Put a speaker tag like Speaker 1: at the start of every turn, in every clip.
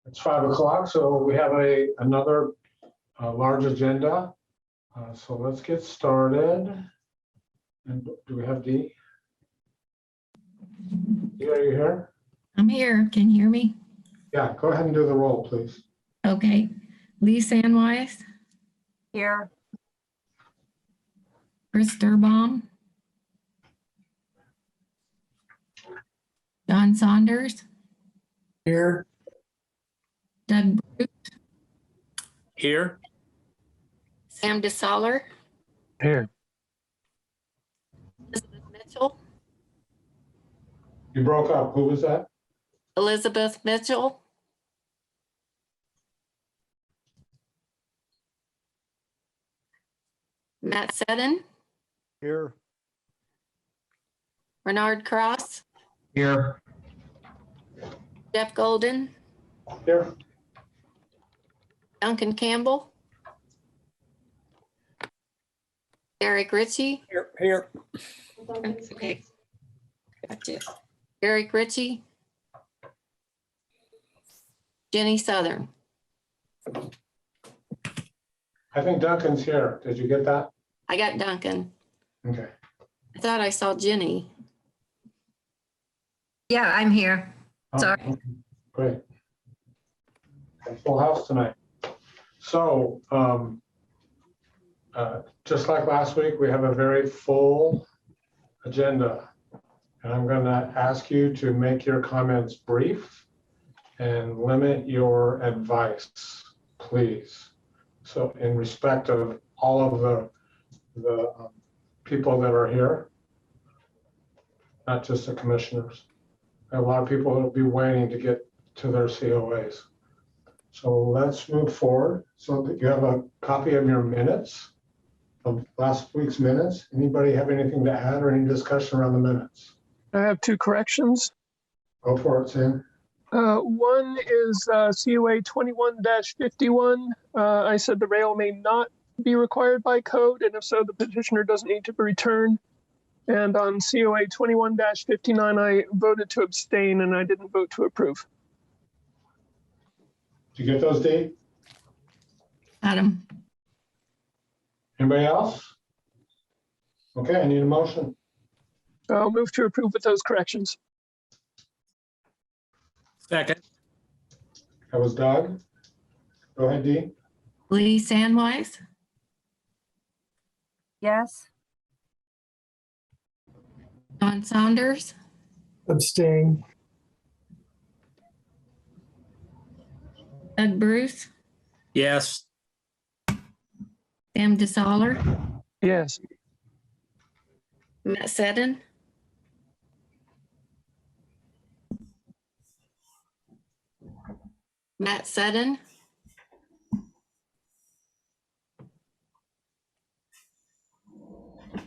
Speaker 1: It's 5 o'clock, so we have another large agenda. So let's get started. And do we have Dee? Dee, are you here?
Speaker 2: I'm here. Can you hear me?
Speaker 1: Yeah, go ahead and do the roll, please.
Speaker 2: Okay. Lee Sandwise,
Speaker 3: Here.
Speaker 2: Chris Durbaum, John Saunders,
Speaker 4: Here.
Speaker 2: Doug Bruce,
Speaker 4: Here.
Speaker 2: Sam DeSaller,
Speaker 4: Here.
Speaker 2: Elizabeth Mitchell,
Speaker 1: You broke up. Who was that?
Speaker 2: Elizabeth Mitchell, Matt Seddon,
Speaker 4: Here.
Speaker 2: Bernard Cross,
Speaker 4: Here.
Speaker 2: Jeff Golden,
Speaker 1: Here.
Speaker 2: Duncan Campbell, Eric Ritchie.
Speaker 4: Here. Here.
Speaker 2: Okay. Gotcha. Eric Ritchie, Jenny Southern.
Speaker 1: I think Duncan's here. Did you get that?
Speaker 2: I got Duncan.
Speaker 1: Okay.
Speaker 2: I thought I saw Jenny.
Speaker 3: Yeah, I'm here.
Speaker 1: Oh,
Speaker 3: Sorry.
Speaker 1: okay. Great. Full house tonight. So, just like last week, we have a very full agenda. And I'm going to ask you to make your comments brief and limit your advice, please. So in respect of all of the people that are here, not just the commissioners. A lot of people will be waiting to get to their COAs. So let's move forward. So that you have a copy of your minutes, of last week's minutes. Anybody have anything to add or any discussion around the minutes?
Speaker 5: I have two corrections.
Speaker 1: Go for it, Sam.
Speaker 5: One is COA 21-51. I said the rail may not be required by code, and if so, the petitioner doesn't need to return. And on COA 21-59, I voted to abstain and I didn't vote to approve.
Speaker 1: Did you get those, Dee?
Speaker 2: Adam.
Speaker 1: Anybody else? Okay, I need a motion.
Speaker 5: I'll move to approve with those corrections.
Speaker 4: Second.
Speaker 1: That was Doug. Go ahead, Dee.
Speaker 2: Lee Sandwise,
Speaker 3: Yes.
Speaker 2: John Saunders,
Speaker 4: Abstain.
Speaker 2: Doug Bruce,
Speaker 4: Yes.
Speaker 2: Sam DeSaller,
Speaker 5: Yes.
Speaker 2: Matt Seddon, Matt Seddon,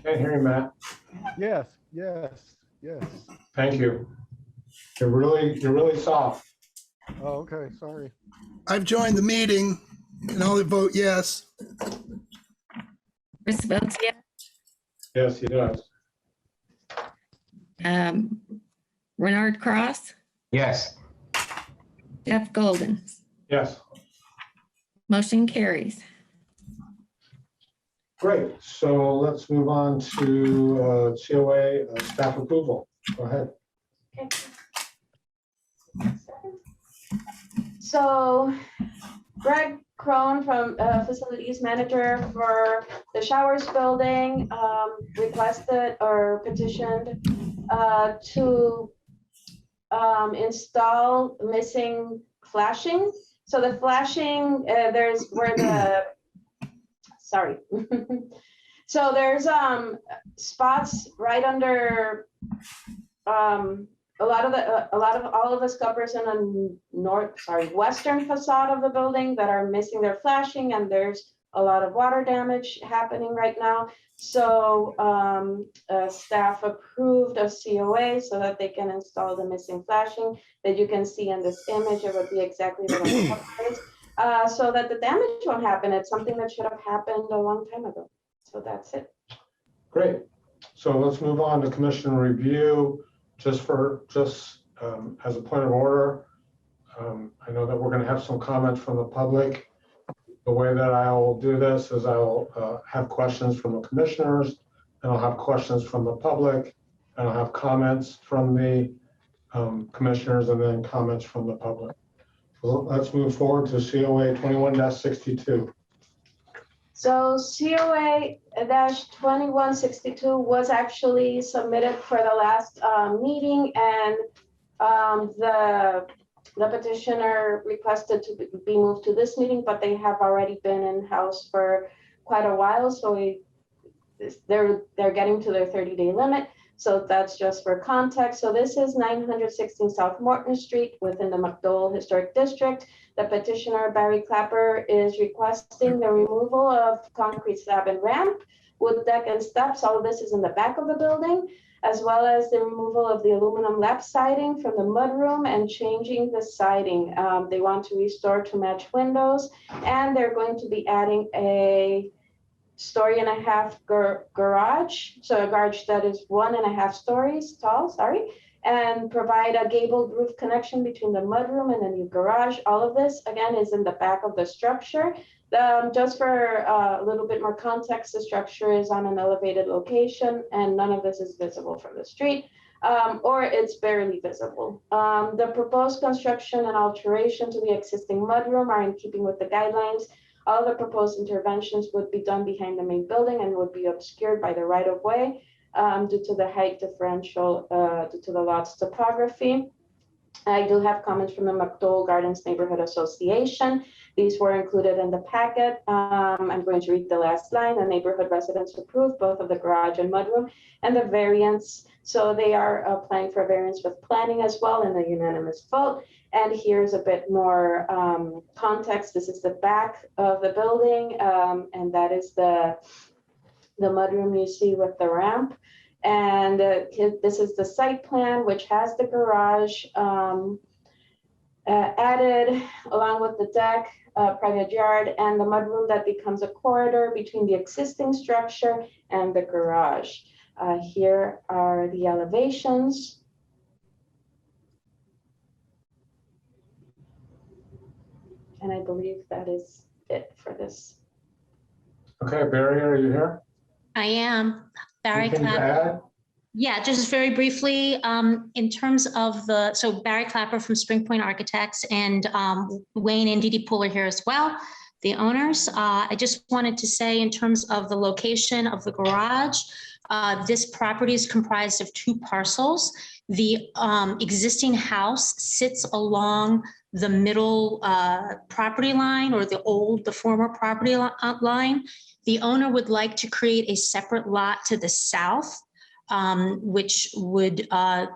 Speaker 1: Can't hear you, Matt.
Speaker 6: Yes, yes, yes.
Speaker 1: Thank you. You're really soft.
Speaker 6: Oh, okay, sorry.
Speaker 7: I've joined the meeting and I'll vote yes.
Speaker 2: Chris votes yes.
Speaker 1: Yes, he does.
Speaker 2: Bernard Cross,
Speaker 4: Yes.
Speaker 2: Jeff Golden.
Speaker 1: Yes.
Speaker 2: Motion carries.
Speaker 1: Great. So let's move on to COA staff approval. Go ahead.
Speaker 8: So Greg Crone from Facilities Manager for the Showers Building requested or petitioned to install missing flashing. So the flashing, there's where the, sorry. So there's spots right under all of the scuppers in the western facade of the building that are missing their flashing, and there's a lot of water damage happening right now. So staff approved a COA so that they can install the missing flashing that you can see in this image. It would be exactly the way so that the damage won't happen. It's something that should have happened a long time ago. So that's it.
Speaker 1: Great. So let's move on to commission review. Just as a point of order, I know that we're going to have some comments from the public. The way that I will do this is I'll have questions from the commissioners, and I'll have questions from the public, and I'll have comments from the commissioners, and then comments from the public. So let's move forward to COA 21-62.
Speaker 8: So COA 2162 was actually submitted for the last meeting, and the petitioner requested to be moved to this meeting, but they have already been in-house for quite a while, so they're getting to their 30-day limit. So that's just for context. So this is 916 South Morton Street within the Mcdole Historic District. The petitioner, Barry Clapper, is requesting the removal of concrete slab and ramp, wood deck and steps. All of this is in the back of the building, as well as the removal of the aluminum lap siding from the mudroom and changing the siding. They want to restore to match windows, and they're going to be adding a 1.5 story garage. So a garage that is 1.5 stories tall, and provide a gabled roof connection between the mudroom and the new garage. All of this, again, is in the back of the structure. Just for a little bit more context, the structure is on an elevated location, and none of this is visible from the street, or it's barely visible. The proposed construction and alteration to the existing mudroom are in keeping with the guidelines. All the proposed interventions would be done behind the main building and would be obscured by the right-of-way due to the height differential due to the lot's topography. I do have comments from the Mcdole Gardens Neighborhood Association. These were included in the packet. I'm going to read the last line. The neighborhood residents approved both of the garage and mudroom and the variance. So they are applying for variance with planning as well in a unanimous vote. And here's a bit more context. This is the back of the building, and that is the mudroom you see with the ramp. And this is the site plan, which has the garage added along with the deck, private yard, and the mudroom that becomes a corridor between the existing structure and the garage. Here are the elevations. And I believe that is it for this.
Speaker 1: Okay, Barry, are you here?
Speaker 9: I am. Barry
Speaker 1: Anything to
Speaker 9: Clapper.
Speaker 1: add?
Speaker 9: Yeah, just very briefly, in terms of so Barry Clapper from Spring Point Architects and Wayne and Dee Dee Pool are here as well, the owners. I just wanted to say in terms of the location of the garage, this property is comprised of 2 parcels. The existing house sits along the middle property line, or the former property line. The owner would like to create a separate lot to the south, which would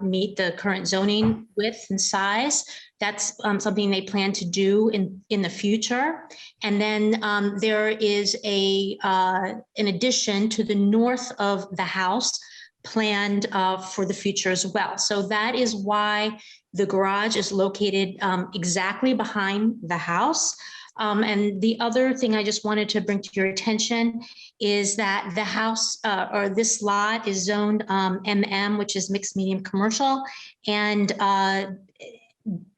Speaker 9: meet the current zoning width and size. That's something they plan to do in the future. And then there is an addition to the north of the house planned for the future as well. So that is why the garage is located exactly behind the house. And the other thing I just wanted to bring to your attention is that the house or this lot is zoned MM, which is mixed medium commercial. And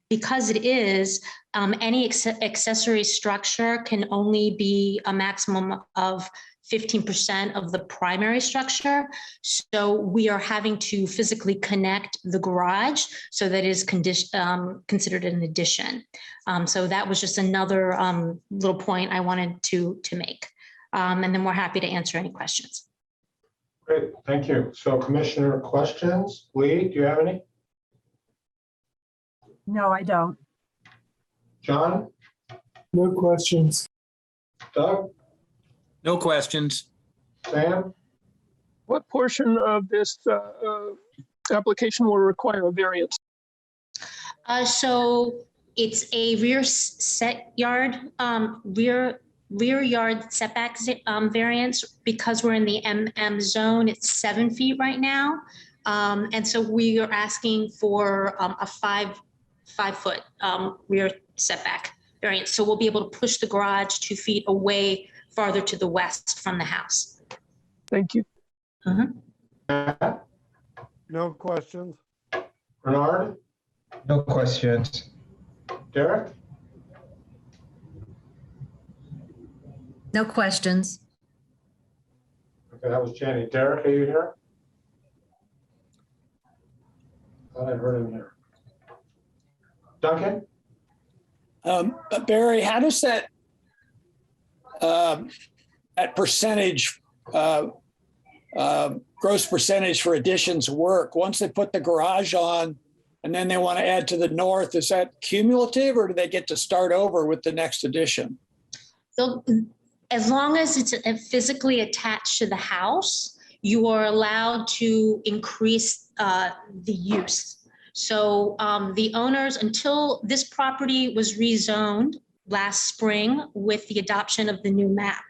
Speaker 9: because it is, any accessory structure can only be a maximum of 15% of the primary structure. So we are having to physically connect the garage so that it is considered an addition. So that was just another little point I wanted to make. And then we're happy to answer any questions.
Speaker 1: Great, thank you. So Commissioner questions? Lee, do you have any?
Speaker 3: No, I don't.
Speaker 1: John?
Speaker 4: No questions.
Speaker 1: Doug?
Speaker 4: No questions.
Speaker 1: Sam?
Speaker 5: What portion of this application will require a variance?
Speaker 9: So it's a rear yard setback variance. Because we're in the MM zone, it's 7 feet right now. And so we are asking for a five foot rear setback variance. So we'll be able to push the garage 2 feet away farther to the west from the house.
Speaker 5: Thank you.
Speaker 1: Matt?
Speaker 6: No questions.
Speaker 1: Bernard?
Speaker 10: No questions.
Speaker 1: Derek?
Speaker 3: No questions.
Speaker 1: Okay, that was Jenny. Derek, are you here? Thought I heard him here. Duncan?
Speaker 10: Barry, how does that percentage, gross percentage for additions work? Once they put the garage on and then they want to add to the north, is that cumulative or do they get to start over with the next addition?
Speaker 9: So as long as it's physically attached to the house, you are allowed to increase the use. So the owners, until this property was rezoned last spring with the adoption of the new map.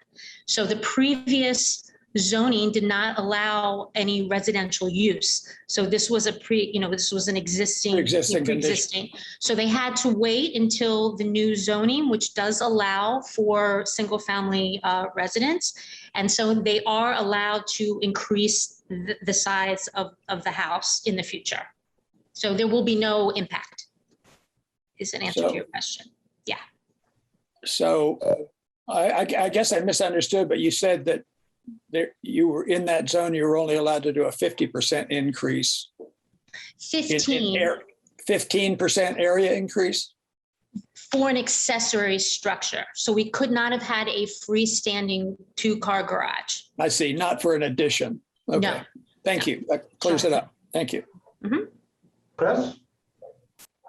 Speaker 9: So the previous zoning did not allow any residential use. So this was this was an existing.
Speaker 10: Pre-existing.
Speaker 9: So they had to wait until the new zoning, which does allow for single family residents. And so they are allowed to increase the size of the house in the future. So there will be no impact, is an answer to your question. Yeah.
Speaker 10: So I guess I misunderstood, but you said that you were in that zone, you were only allowed to do a 50% increase. 15% area increase?
Speaker 9: For an accessory structure. So we could not have had a freestanding 2-car garage.
Speaker 10: I see, not for an addition. Okay.
Speaker 9: No.
Speaker 10: Thank you. That clears it up. Thank you.
Speaker 1: Chris?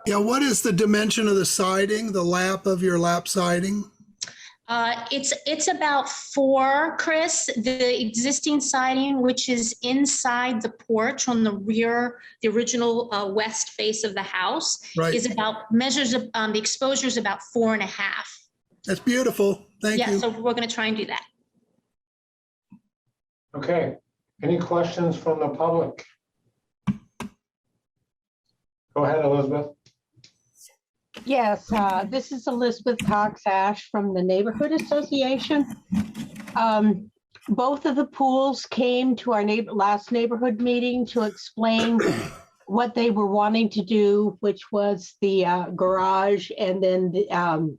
Speaker 7: Yeah, what is the dimension of the siding, the lap of your lap siding?
Speaker 9: It's about 4, Chris. The existing siding, which is inside the porch on the rear, the original west face of the house,
Speaker 7: Right.
Speaker 9: is the exposure is about 4.5.
Speaker 7: That's beautiful. Thank
Speaker 9: Yeah,
Speaker 7: you.
Speaker 9: so we're going to try and do that.
Speaker 1: Okay, any questions from the public? Go ahead, Elizabeth.
Speaker 11: Yes, this is Elizabeth Cox Ash from the Neighborhood Association. Both of the pools came to our last neighborhood meeting to explain what they were wanting to do, which was the garage and then the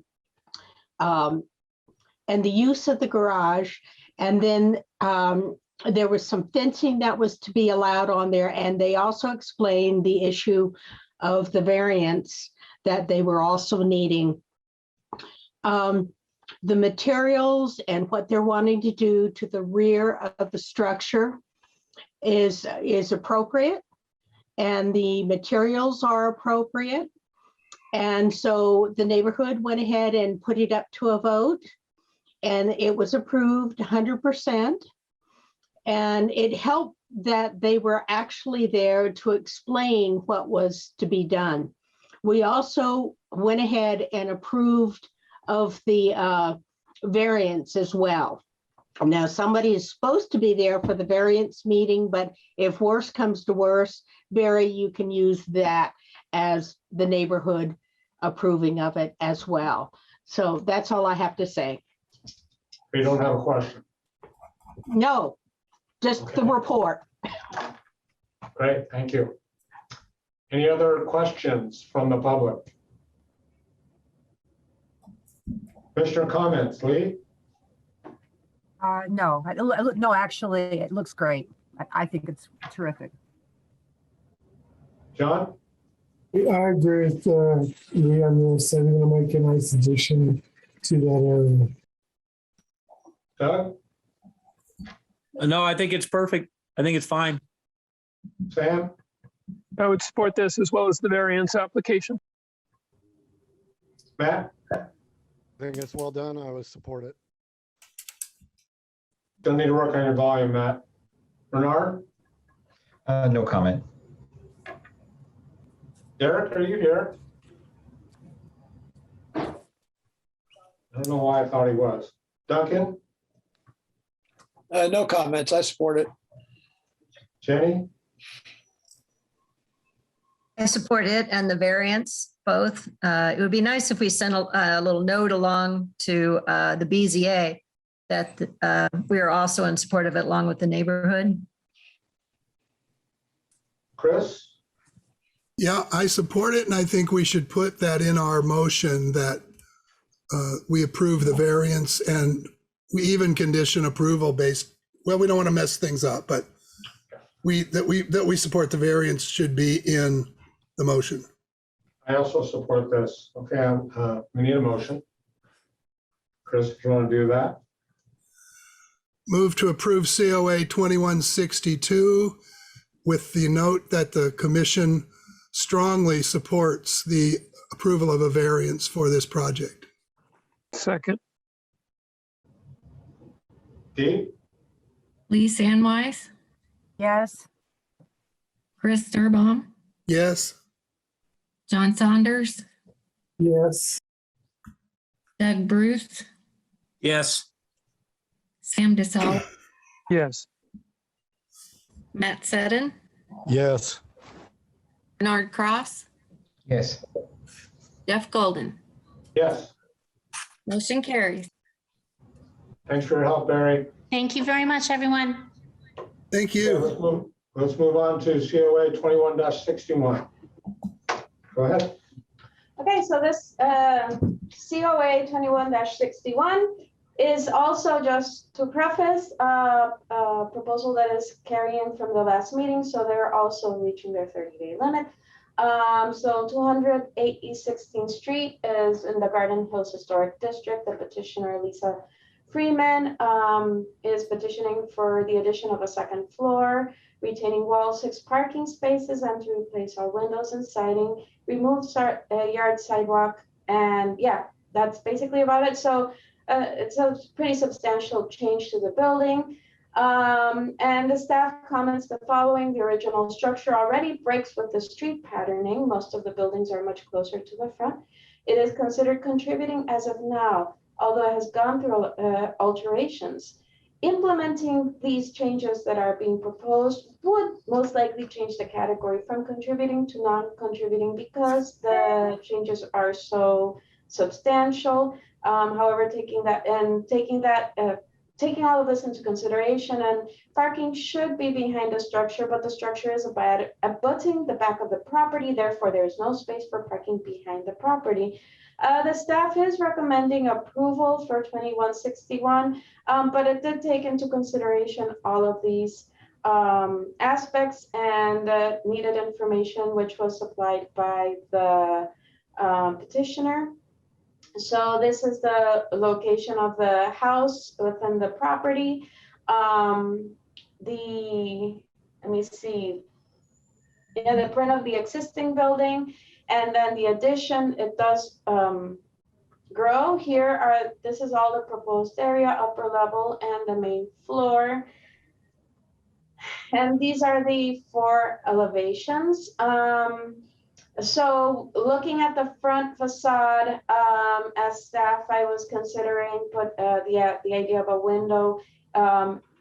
Speaker 11: use of the garage. And then there was some fencing that was to be allowed on there. And they also explained the issue of the variance that they were also needing. The materials and what they're wanting to do to the rear of the structure is appropriate, and the materials are appropriate. And so the neighborhood went ahead and put it up to a vote, and it was approved 100%. And it helped that they were actually there to explain what was to be done. We also went ahead and approved of the variance as well. Now, somebody is supposed to be there for the variance meeting, but if worse comes to worse, Barry, you can use that as the neighborhood approving of it as well. So that's all I have to say.
Speaker 1: We don't have a question.
Speaker 11: No, just the
Speaker 1: Okay.
Speaker 11: report.
Speaker 1: Great, thank you. Any other questions from the public? Commissioner comments, Lee?
Speaker 3: No, no, actually, it looks great. I think it's terrific.
Speaker 1: John?
Speaker 4: I agree with Lee on this. I think it'll make a nice addition to that area.
Speaker 1: Doug?
Speaker 12: No, I think it's perfect. I think it's fine.
Speaker 1: Sam?
Speaker 5: I would support this as well as the variance application.
Speaker 1: Matt?
Speaker 6: I think it's well done. I would support it.
Speaker 1: Still need to work on your volume, Matt. Bernard?
Speaker 13: No comment.
Speaker 1: Derek, are you here? I don't know why I thought he was. Duncan?
Speaker 10: No comments. I support it.
Speaker 1: Jenny?
Speaker 3: I support it and the variance both. It would be nice if we sent a little note along to the BZA that we are also in support of it along with the neighborhood.
Speaker 1: Chris?
Speaker 7: Yeah, I support it, and I think we should put that in our motion that we approve the variance, and we even condition approval based, well, we don't want to mess things up, but that we support the variance should be in the motion.
Speaker 1: I also support this. Okay, we need a motion. Chris, if you want to do that.
Speaker 7: Move to approve COA 2162 with the note that the commission strongly supports the approval of a variance for this project.
Speaker 5: Second.
Speaker 1: Dee?
Speaker 2: Lee Sandwise,
Speaker 14: Yes.
Speaker 2: Chris Sturbaum,
Speaker 7: Yes.
Speaker 2: John Saunders,
Speaker 4: Yes.
Speaker 2: Doug Bruce,
Speaker 12: Yes.
Speaker 2: Sam DeSalle,
Speaker 5: Yes.
Speaker 2: Matt Seddon,
Speaker 6: Yes.
Speaker 2: Bernard Cross,
Speaker 13: Yes.
Speaker 2: Jeff Golden.
Speaker 1: Yes.
Speaker 2: Motion carries.
Speaker 1: Thanks for your help, Barry.
Speaker 9: Thank you very much, everyone.
Speaker 7: Thank
Speaker 1: Okay,
Speaker 7: you.
Speaker 1: let's move on to COA 21-61. Go ahead.
Speaker 8: Okay, so this COA 21-61 is also, just to preface, a proposal that is carrying from the last meeting, so they're also reaching their 30-day limit. So 208 East 16th Street is in the Garden Hills Historic District. The petitioner, Lisa Freeman, is petitioning for the addition of a second floor, retaining wall, 6 parking spaces, and to replace all windows and siding, remove yard sidewalk, and yeah, that's basically about it. So it's a pretty substantial change to the building. And the staff comments the following: the original structure already breaks with the street patterning. Most of the buildings are much closer to the front. It is considered contributing as of now, although it has gone through alterations. Implementing these changes that are being proposed would most likely change the category from contributing to non-contributing because the changes are so substantial. However, taking all of this into consideration, and parking should be behind the structure, but the structure is abutting the back of the property. Therefore, there is no space for parking behind the property. The staff is recommending approval for 2161, but it did take into consideration all of these aspects and needed information, which was supplied by the petitioner. So this is the location of the house within the property. Let me see, the print of the existing building, and then the addition, it does grow. This is all the proposed area, upper level and the main floor. And these are the 4 elevations. So looking at the front facade, as staff, I was considering the idea of a window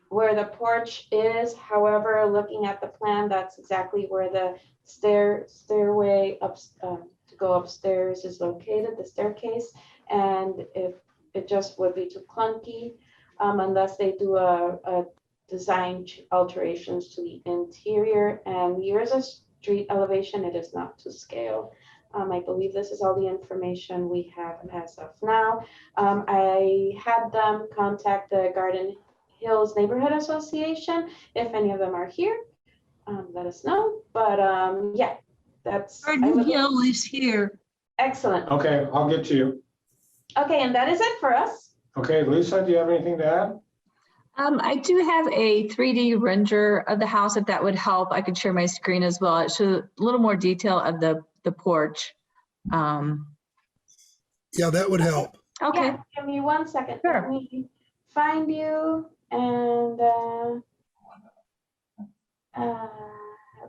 Speaker 8: where the porch is. However, looking at the plan, that's exactly where the stairway up to go upstairs is located, the staircase. And if it just would be too clunky unless they do a design alterations to the interior. And here's a street elevation. It is not to scale. I believe this is all the information we have as of now. I had them contact the Garden Hills Neighborhood Association. If any of them are here, let us know. But yeah, that's.
Speaker 14: Garden Hill is here.
Speaker 8: Excellent.
Speaker 1: Okay, I'll get to you.
Speaker 8: Okay, and that is it for us.
Speaker 1: Okay, Lisa, do you have anything to add?
Speaker 14: I do have a 3D render of the house, if that would help. I could share my screen as well. It shows a little more detail of the porch.
Speaker 7: Yeah, that would help.
Speaker 14: Okay.
Speaker 8: Yeah, give me 1 second.
Speaker 14: Sure.
Speaker 8: Let me find you and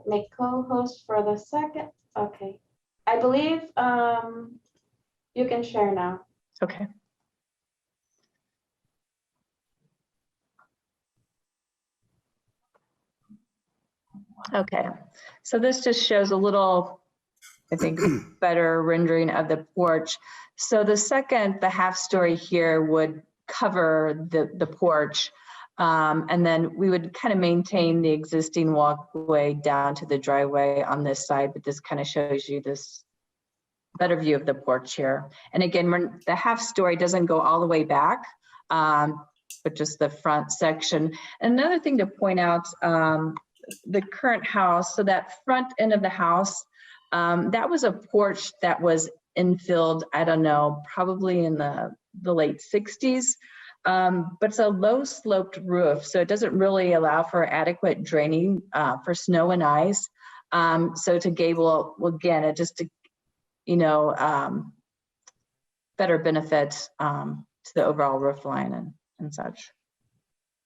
Speaker 8: make co-host for the second. Okay. I believe you can share now.
Speaker 14: Okay. Okay, so this just shows a little, I think, better rendering of the porch. So the half story here would cover the porch. And then we would kind of maintain the existing walkway down to the driveway on this side, but this kind of shows you this better view of the porch here. And again, the half story doesn't go all the way back, but just the front section. Another thing to point out, the current house, so that front end of the house, that was a porch that was infilled, I don't know, probably in the late 60s. But it's a low sloped roof, so it doesn't really allow for adequate draining for snow and ice. So to gable, well, again, it just, better benefit to the overall roof line and such.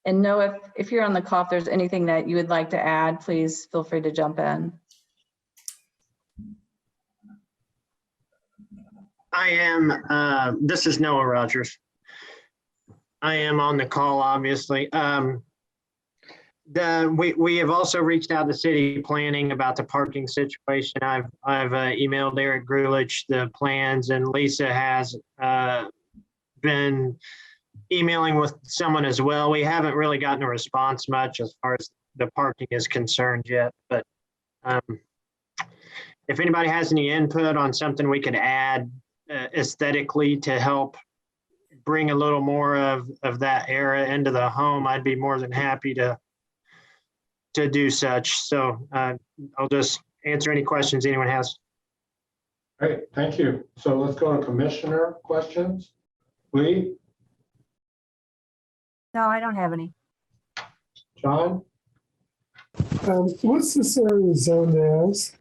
Speaker 14: And Noah, if you're on the call, if there's anything that you would like to add, please feel free to jump in.
Speaker 15: I am, this is Noah Rogers. I am on the call, obviously. We have also reached out to city planning about the parking situation. I've emailed Eric Grulich the plans, and Lisa has been emailing with someone as well. We haven't really gotten a response much as far as the parking is concerned yet, but if anybody has any input on something we could add aesthetically to help bring a little more of that era into the home, I'd be more than happy to do such. So I'll just answer any questions anyone has.
Speaker 1: Great, thank you. So let's go to commissioner questions. Lee?
Speaker 16: No, I don't have any.
Speaker 1: John?
Speaker 4: What's this area zoned as?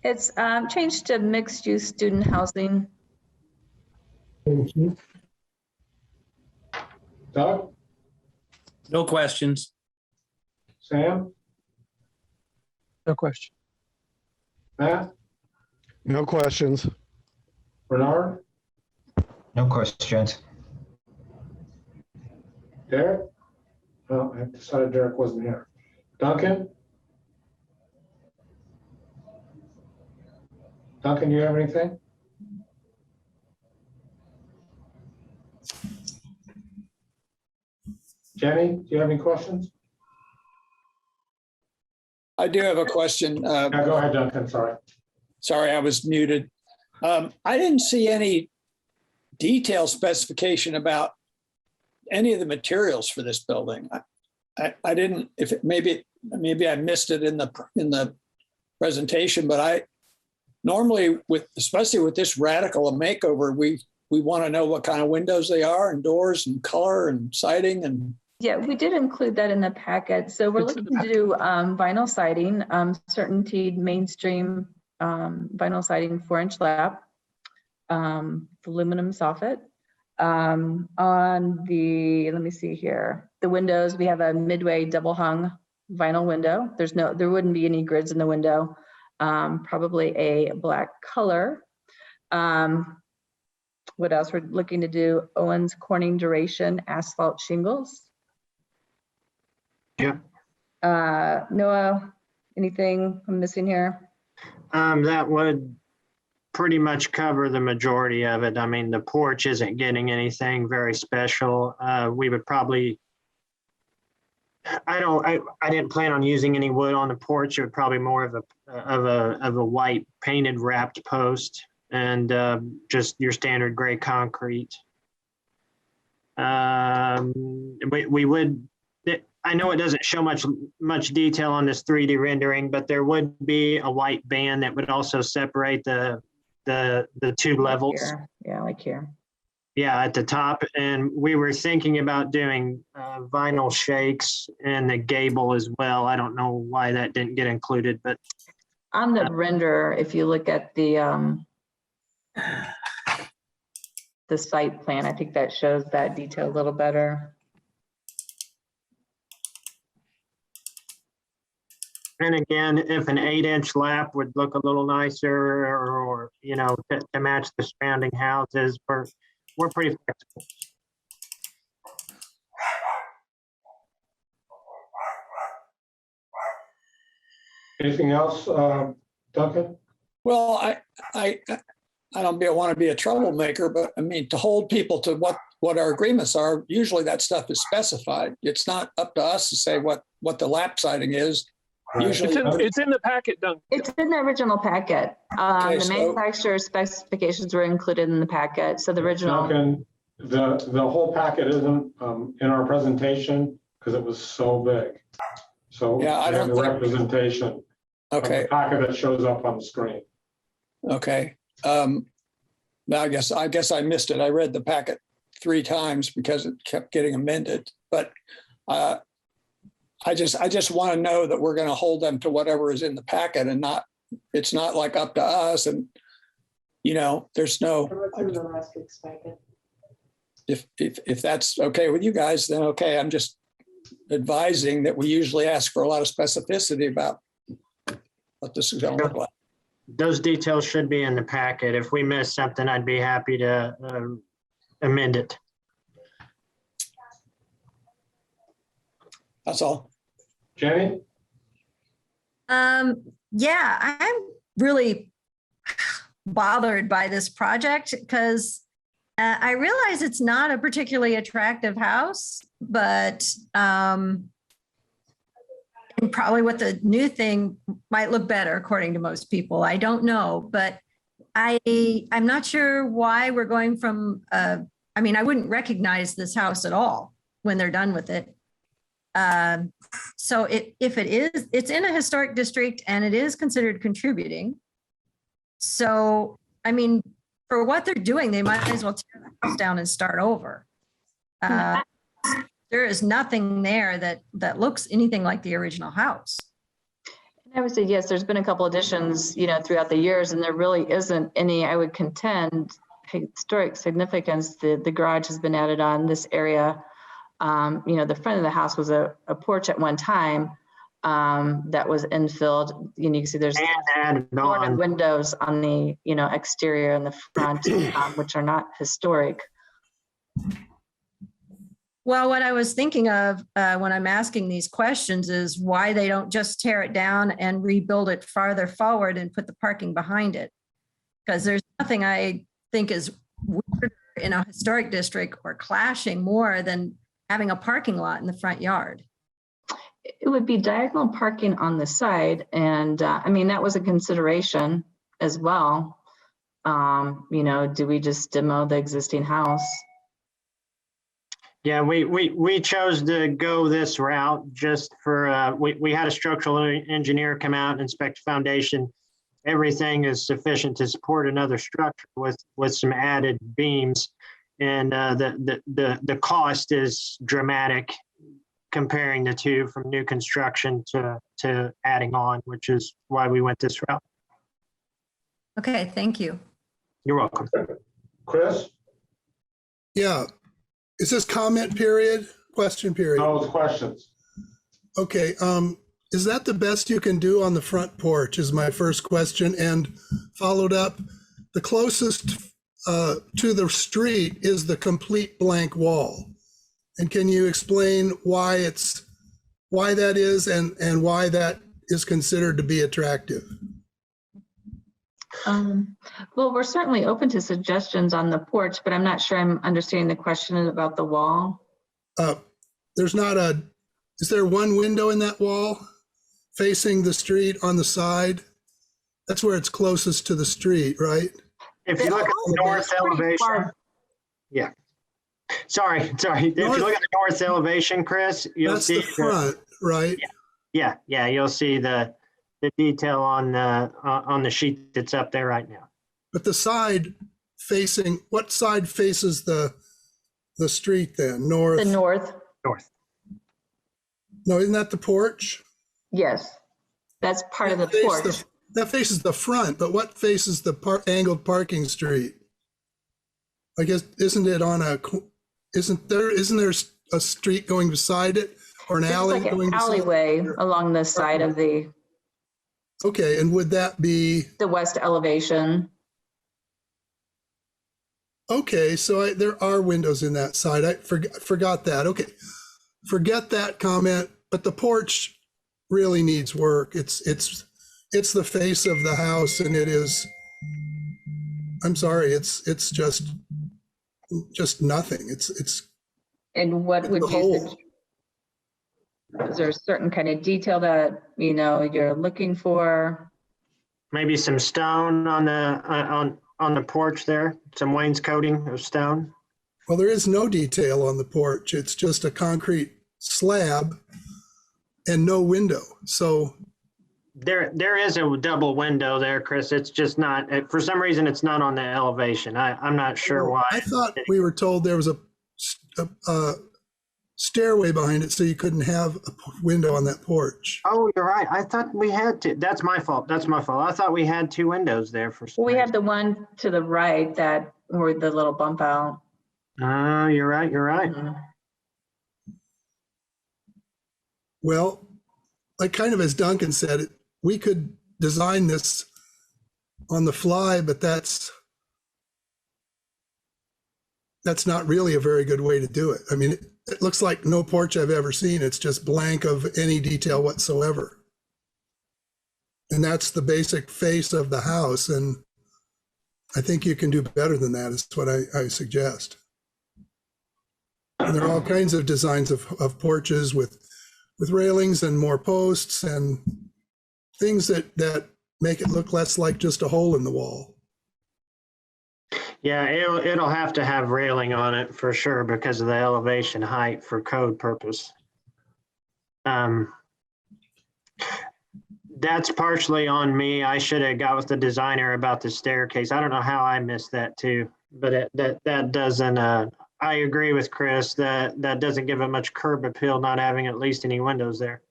Speaker 14: It's changed to mixed use student housing.
Speaker 4: Thank you.
Speaker 1: Doug?
Speaker 12: No questions.
Speaker 1: Sam?
Speaker 5: No question.
Speaker 1: Matt?
Speaker 6: No questions.
Speaker 1: Bernard?
Speaker 13: No questions.
Speaker 1: Derek? Oh, I decided Derek wasn't here. Duncan? Duncan, you have anything? Jenny, do you have any questions?
Speaker 10: I do have a question.
Speaker 1: Yeah, go ahead, Duncan, sorry.
Speaker 10: Sorry, I was muted. I didn't see any detail specification about any of the materials for this building. I didn't, if it, maybe I missed it in the presentation, but I normally especially with this radical a makeover, we want to know what kind of windows they are and doors and color and siding and.
Speaker 14: Yeah, we did include that in the packet. So we're looking to do vinyl siding, certainteed mainstream vinyl siding 4-inch lap, aluminum soffit. On the, let me see here, the windows, we have a midway double hung vinyl window. There wouldn't be any grids in the window. Probably a black color. What else we're looking to do? Owens Corning duration asphalt shingles.
Speaker 15: Yeah.
Speaker 14: Noah, anything I'm missing here?
Speaker 15: That would pretty much cover the majority of it. I mean, the porch isn't getting anything very special. We would probably, I didn't plan on using any wood on the porch. It would probably more of a white painted wrapped post and just your standard gray concrete. We would, I know it doesn't show much detail on this 3D rendering, but there would be a white band that would also separate the two levels.
Speaker 14: Here. Yeah, like here.
Speaker 15: Yeah, at the top. And we were thinking about doing vinyl shakes in the gable as well. I don't know why that didn't get included, but
Speaker 14: on the render, if you look at the site plan, I think that shows that detail a little better.
Speaker 15: And again, if an 8-inch lap would look a little nicer, or you know, to match the surrounding houses, we're pretty flexible.
Speaker 1: Anything else, Duncan?
Speaker 10: Well, I I don't want to be a troublemaker, but I mean, to hold people to what our agreements are, usually that stuff is specified. It's not up to us to say what the lap siding is.
Speaker 1: Right.
Speaker 10: Usually,
Speaker 5: It's in the packet, Duncan.
Speaker 14: It's in the original packet.
Speaker 10: Okay,
Speaker 14: The
Speaker 10: so-
Speaker 14: manufacturer specifications were included in the packet. So the original.
Speaker 1: Duncan, the whole packet isn't in our presentation because it was so big. So
Speaker 10: Yeah, I
Speaker 1: we have
Speaker 10: don't
Speaker 1: the
Speaker 10: think-
Speaker 1: representation of
Speaker 10: okay,
Speaker 1: the packet that shows up on the screen.
Speaker 10: okay. Now I guess I missed it. I read the packet 3 times because it kept getting amended. But I just want to know that we're going to hold them to whatever is in the packet and it's not like up to us. And there's no.
Speaker 8: What's in the last week's packet?
Speaker 10: If that's okay with you guys, then okay. I'm just advising that we usually ask for a lot of specificity about what this is going to look like.
Speaker 15: Those details should be in the packet. If we miss something, I'd be happy to amend it.
Speaker 10: That's all.
Speaker 1: Jenny?
Speaker 3: Yeah, I'm really bothered by this project because I realize it's not a particularly attractive house, but and probably what the new thing might look better according to most people. I don't know, but I'm not sure why we're going from, I wouldn't recognize this house at all when they're done with it. So if it is, it's in a historic district and it is considered contributing. So, for what they're doing, they might as well tear the house down and start over. There is nothing there that looks anything like the original house.
Speaker 14: I would say, yes, there's been a couple additions, throughout the years, and there really isn't any, I would contend, historic significance. The garage has been added on this area. The front of the house was a porch at one time that was infilled. You can see there's windows on the, exterior and the front, which are not historic.
Speaker 3: Well, what I was thinking of when I'm asking these questions is why they don't just tear it down and rebuild it farther forward and put the parking behind it. Because there's nothing I think is weird in a historic district or clashing more than having a parking lot in the front yard.
Speaker 14: It would be diagonal parking on the side. And that was a consideration as well. Do we just demo the existing house?
Speaker 15: Yeah, we chose to go this route just for, we had a structural engineer come out and inspect the foundation. Everything is sufficient to support another structure with some added beams. And the cost is dramatic comparing the two from new construction to adding on, which is why we went this route.
Speaker 3: Okay, thank you.
Speaker 15: You're welcome.
Speaker 1: Chris?
Speaker 7: Yeah. Is this comment period, question period?
Speaker 1: No, it's questions.
Speaker 7: Okay, is that the best you can do on the front porch is my first question, and followed up, the closest to the street is the complete blank wall. And can you explain why that is and why that is considered to be attractive?
Speaker 14: Well, we're certainly open to suggestions on the porch, but I'm not sure I'm understanding the question about the wall.
Speaker 7: Is there one window in that wall facing the street on the side? That's where it's closest to the street, right?
Speaker 15: If you look at the north elevation, yeah. Sorry. If you look at the north elevation, Chris, you'll see
Speaker 7: the front, right?
Speaker 15: Yeah. You'll see the detail on the sheet that's up there right now.
Speaker 7: But the side facing, what side faces the street then? North?
Speaker 14: The north.
Speaker 15: North.
Speaker 7: No, isn't that the porch?
Speaker 14: Yes, that's part of the porch.
Speaker 7: That faces the front, but what faces the angled parking street? I guess, isn't there a street going beside it or an alley
Speaker 14: like
Speaker 7: going
Speaker 14: an
Speaker 7: beside
Speaker 14: alleyway
Speaker 7: it?
Speaker 14: along the side of the
Speaker 7: Okay, and would that be?
Speaker 14: The west elevation.
Speaker 7: Okay, so there are windows in that side. I forgot that. Okay, forget that comment. But the porch really needs work. It's the face of the house, and it is. I'm sorry, it's just nothing. It's
Speaker 14: And what would
Speaker 7: the
Speaker 14: you,
Speaker 7: whole.
Speaker 14: is there a certain kind of detail that, you're looking for?
Speaker 15: Maybe some stone on the porch there, some wainscoting of stone.
Speaker 7: Well, there is no detail on the porch. It's just a concrete slab and no window. So
Speaker 15: There is a double window there, Chris. It's just not, for some reason, it's not on the elevation. I'm not sure why.
Speaker 7: I thought we were told there was a stairway behind it, so you couldn't have a window on that porch.
Speaker 15: Oh, you're right. I thought we had to. That's my fault. I thought we had two windows there for some
Speaker 14: We have
Speaker 15: reason.
Speaker 14: the one to the right that, or the little bump out.
Speaker 15: Oh, you're right. You're right.
Speaker 14: Mhm.
Speaker 7: Well, like kind of as Duncan said, we could design this on the fly, but that's not really a very good way to do it. I mean, it looks like no porch I've ever seen. It's just blank of any detail whatsoever. And that's the basic face of the house. And I think you can do better than that, is what I suggest. And there are all kinds of designs of porches with railings and more posts and things that make it look less like just a hole in the wall.
Speaker 15: Yeah, it'll have to have railing on it for sure because of the elevation height for code purpose. That's partially on me. I should have got with the designer about the staircase. I don't know how I missed that too, but that doesn't. I agree with Chris that doesn't give it much curb appeal not having at least any windows there.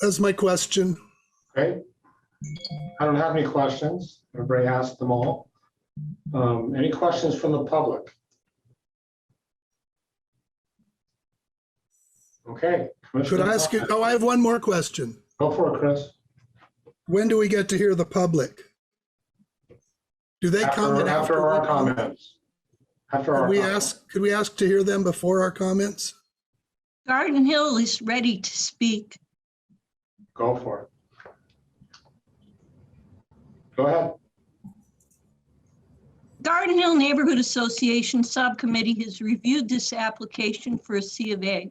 Speaker 7: That's my question.
Speaker 1: Okay. I don't have any questions. Everybody asked them all. Any questions from the public? Okay.
Speaker 7: Could I ask you? Oh, I have one more question.
Speaker 1: Go for it, Chris.
Speaker 7: When do we get to hear the public? Do they comment
Speaker 1: after our comments? After our comments.
Speaker 7: Could we ask to hear them before our comments?
Speaker 16: Garden Hill is ready to speak.
Speaker 1: Go for it. Go ahead.
Speaker 16: Garden Hill Neighborhood Association Subcommittee has reviewed this application for a C of A.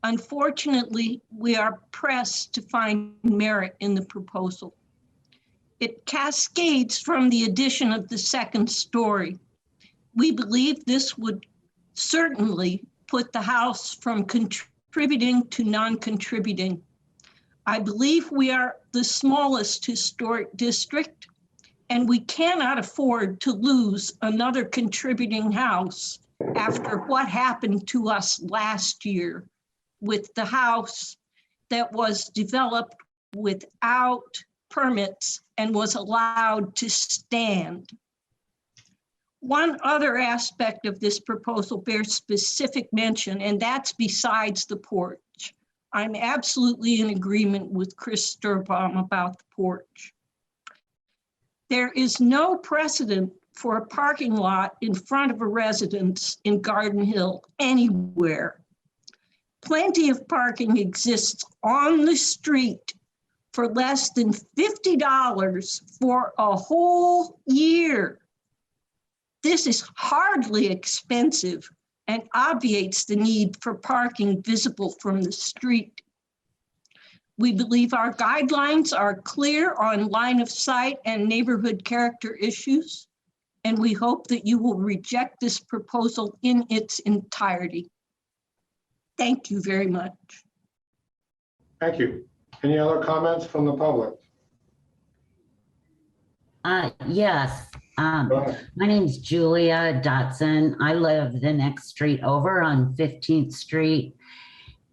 Speaker 16: Unfortunately, we are pressed to find merit in the proposal. It cascades from the addition of the second story. We believe this would certainly put the house from contributing to non-contributing. I believe we are the smallest historic district, and we cannot afford to lose another contributing house after what happened to us last year with the house that was developed without permits and was allowed to stand. One other aspect of this proposal bears specific mention, and that's besides the porch. I'm absolutely in agreement with Chris Sturbaum about the porch. There is no precedent for a parking lot in front of a residence in Garden Hill anywhere. Plenty of parking exists on the street for less than $50 for a whole year. This is hardly expensive and obviates the need for parking visible from the street. We believe our guidelines are clear on line of sight and neighborhood character issues, and we hope that you will reject this proposal in its entirety. Thank you very much.
Speaker 1: Thank you. Any other comments from the public?
Speaker 17: Yes. My name's Julia Dotson. I live the next street over on 15th Street.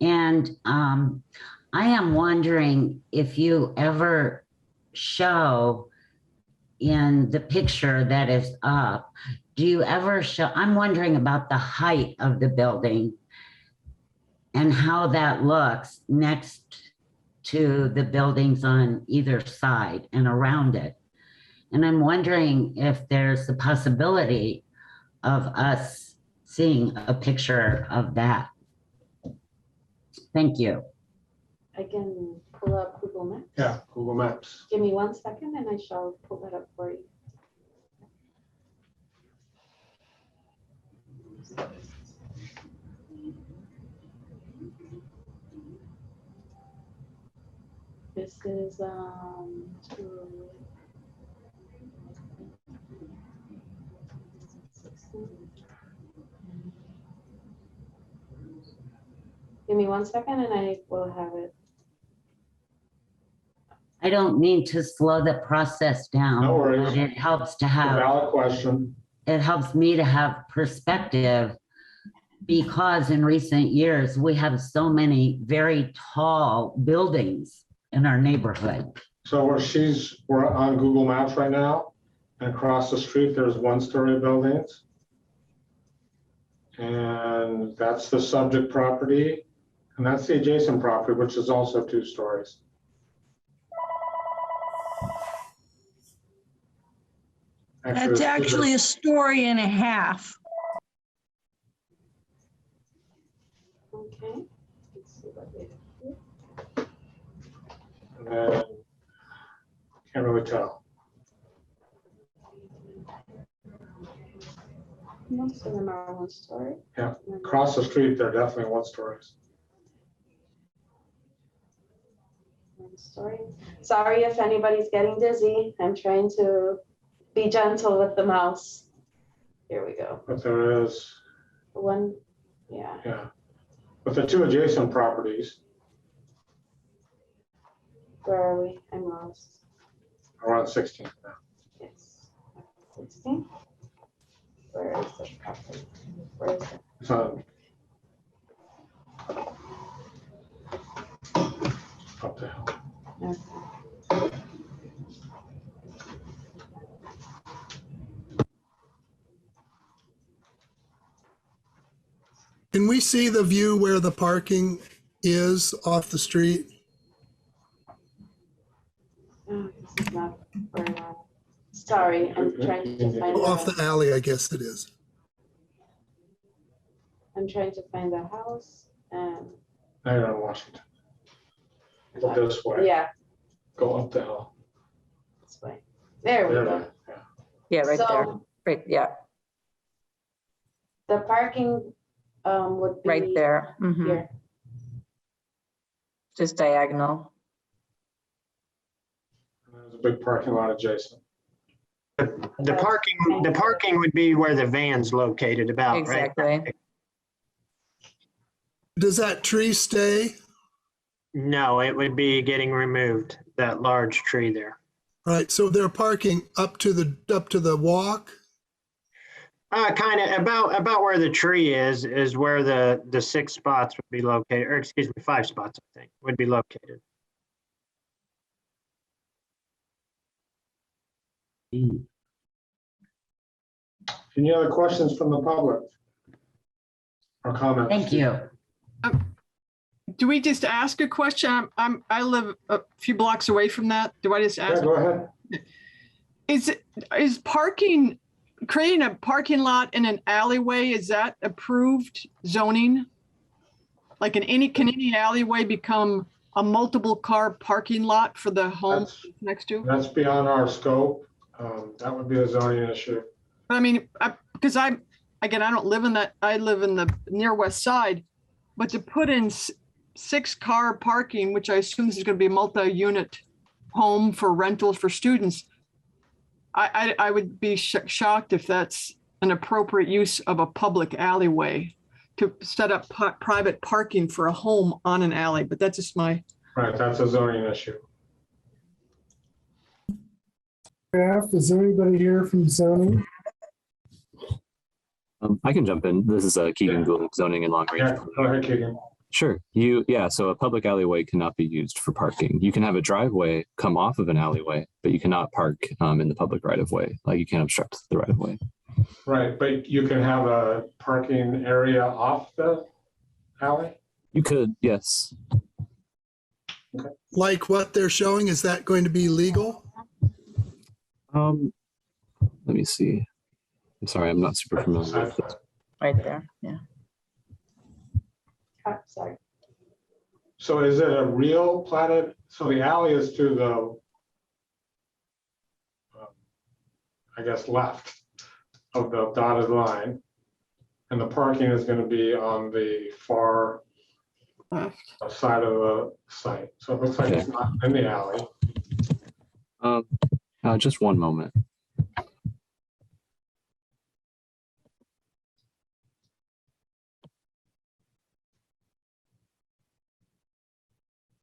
Speaker 17: And I am wondering if you ever show in the picture that is up, do you ever show, I'm wondering about the height of the building and how that looks next to the buildings on either side and around it. And I'm wondering if there's the possibility of us seeing a picture of that. Thank you.
Speaker 8: I can pull up Google Maps.
Speaker 1: Yeah, Google Maps.
Speaker 8: Give me 1 second and I shall pull that up for you. This is give me 1 second and I will have it.
Speaker 17: I don't mean to slow the process down.
Speaker 1: No worries.
Speaker 17: But it helps to
Speaker 1: It's a
Speaker 17: have,
Speaker 1: valid question.
Speaker 17: it helps me to have perspective because in recent years, we have so many very tall buildings in our neighborhood.
Speaker 1: So we're on Google Maps right now, and across the street, there's one-story buildings. And that's the subject property, and that's the adjacent property, which is also 2 stories.
Speaker 16: That's actually a story and a half.
Speaker 8: Okay. Let's see what we have here.
Speaker 1: And then, can't really tell.
Speaker 8: Most of them are 1 story.
Speaker 1: Yeah, across the street, they're definitely 1 stories.
Speaker 8: 1 story. Sorry if anybody's getting dizzy. I'm trying to be gentle with the mouse. Here we go.
Speaker 1: But there is,
Speaker 8: One, yeah.
Speaker 1: yeah. But the 2 adjacent properties
Speaker 8: Where are we? I'm lost.
Speaker 1: are on 16th now.
Speaker 8: Yes. 16. Where is the property? Where is it?
Speaker 1: It's on up the hill.
Speaker 8: Okay.
Speaker 7: Can we see the view where the parking is off the street?
Speaker 8: Oh, this is not very well. Sorry, I'm trying to find
Speaker 7: Off
Speaker 8: the,
Speaker 7: the alley, I guess it is.
Speaker 8: I'm trying to find the house and
Speaker 1: Now you're in Washington. Go this way.
Speaker 8: yeah,
Speaker 1: Go up the hill.
Speaker 8: this way. There we
Speaker 1: There,
Speaker 8: go.
Speaker 1: yeah.
Speaker 14: Yeah, right there.
Speaker 8: So
Speaker 14: Right, yeah,
Speaker 8: the parking would be
Speaker 14: right there. Mhm.
Speaker 8: here.
Speaker 14: Just diagonal.
Speaker 1: There's a big parking lot adjacent.
Speaker 15: The parking would be where the van's located about, right?
Speaker 14: Exactly.
Speaker 7: Does that tree stay?
Speaker 15: No, it would be getting removed, that large tree there.
Speaker 7: Right, so they're parking up to the walk?
Speaker 15: Kind of about where the tree is where the 6 spots would be located, or excuse me, 5 spots, I think, would be located.
Speaker 1: Any other questions from the public? Or comments?
Speaker 17: Thank you.
Speaker 18: Do we just ask a question? I live a few blocks away from that. Do I just
Speaker 1: Yeah,
Speaker 18: ask?
Speaker 1: go ahead.
Speaker 18: Is parking, creating a parking lot in an alleyway, is that approved zoning? Like can any alleyway become a multiple car parking lot for the home next to?
Speaker 1: That's beyond our scope. That would be a zoning issue.
Speaker 18: I mean, because I don't live in that, I live in the near west side, but to put in 6-car parking, which I assume this is going to be a multi-unit home for rentals for students, I would be shocked if that's an appropriate use of a public alleyway to set up private parking for a home on an alley, but that's just my.
Speaker 1: Right, that's a zoning issue.
Speaker 4: Is there anybody here from zoning?
Speaker 19: I can jump in. This is Keegan Gould, zoning and long range.
Speaker 1: Yeah, go ahead, Keegan.
Speaker 19: Sure. So a public alleyway cannot be used for parking. You can have a driveway come off of an alleyway, but you cannot park in the public right of way. Like you can't obstruct the right of way.
Speaker 1: Right, but you can have a parking area off the alley?
Speaker 19: You could, yes.
Speaker 1: Okay.
Speaker 7: Like what they're showing, is that going to be legal?
Speaker 19: Let me see. I'm sorry, I'm not super familiar with this.
Speaker 14: Right there, yeah.
Speaker 8: Oh, sorry.
Speaker 1: So is it a real platted, so the alley is to the, I guess, left of the dotted line. And the parking is going to be on the far side of the site. So it looks like it's not in the alley.
Speaker 19: Just one moment.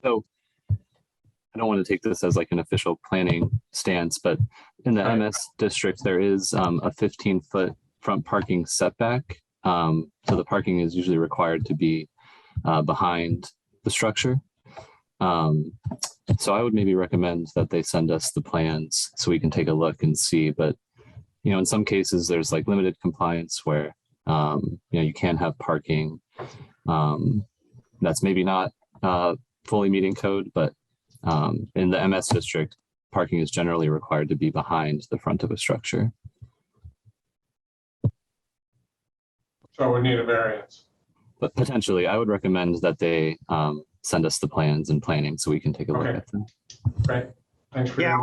Speaker 19: So I don't want to take this as like an official planning stance, but in the MS district, there is a 15-foot front parking setback. So the parking is usually required to be behind the structure. So I would maybe recommend that they send us the plans so we can take a look and see. But, you know, in some cases, there's like limited compliance where, you know, you can have parking that's maybe not fully meeting code, but in the MS district, parking is generally required to be behind the front of a structure.
Speaker 1: So we need a variance.
Speaker 19: But potentially, I would recommend that they send us the plans and planning so we can take a look at them.
Speaker 1: Great. Thanks for
Speaker 15: Yeah,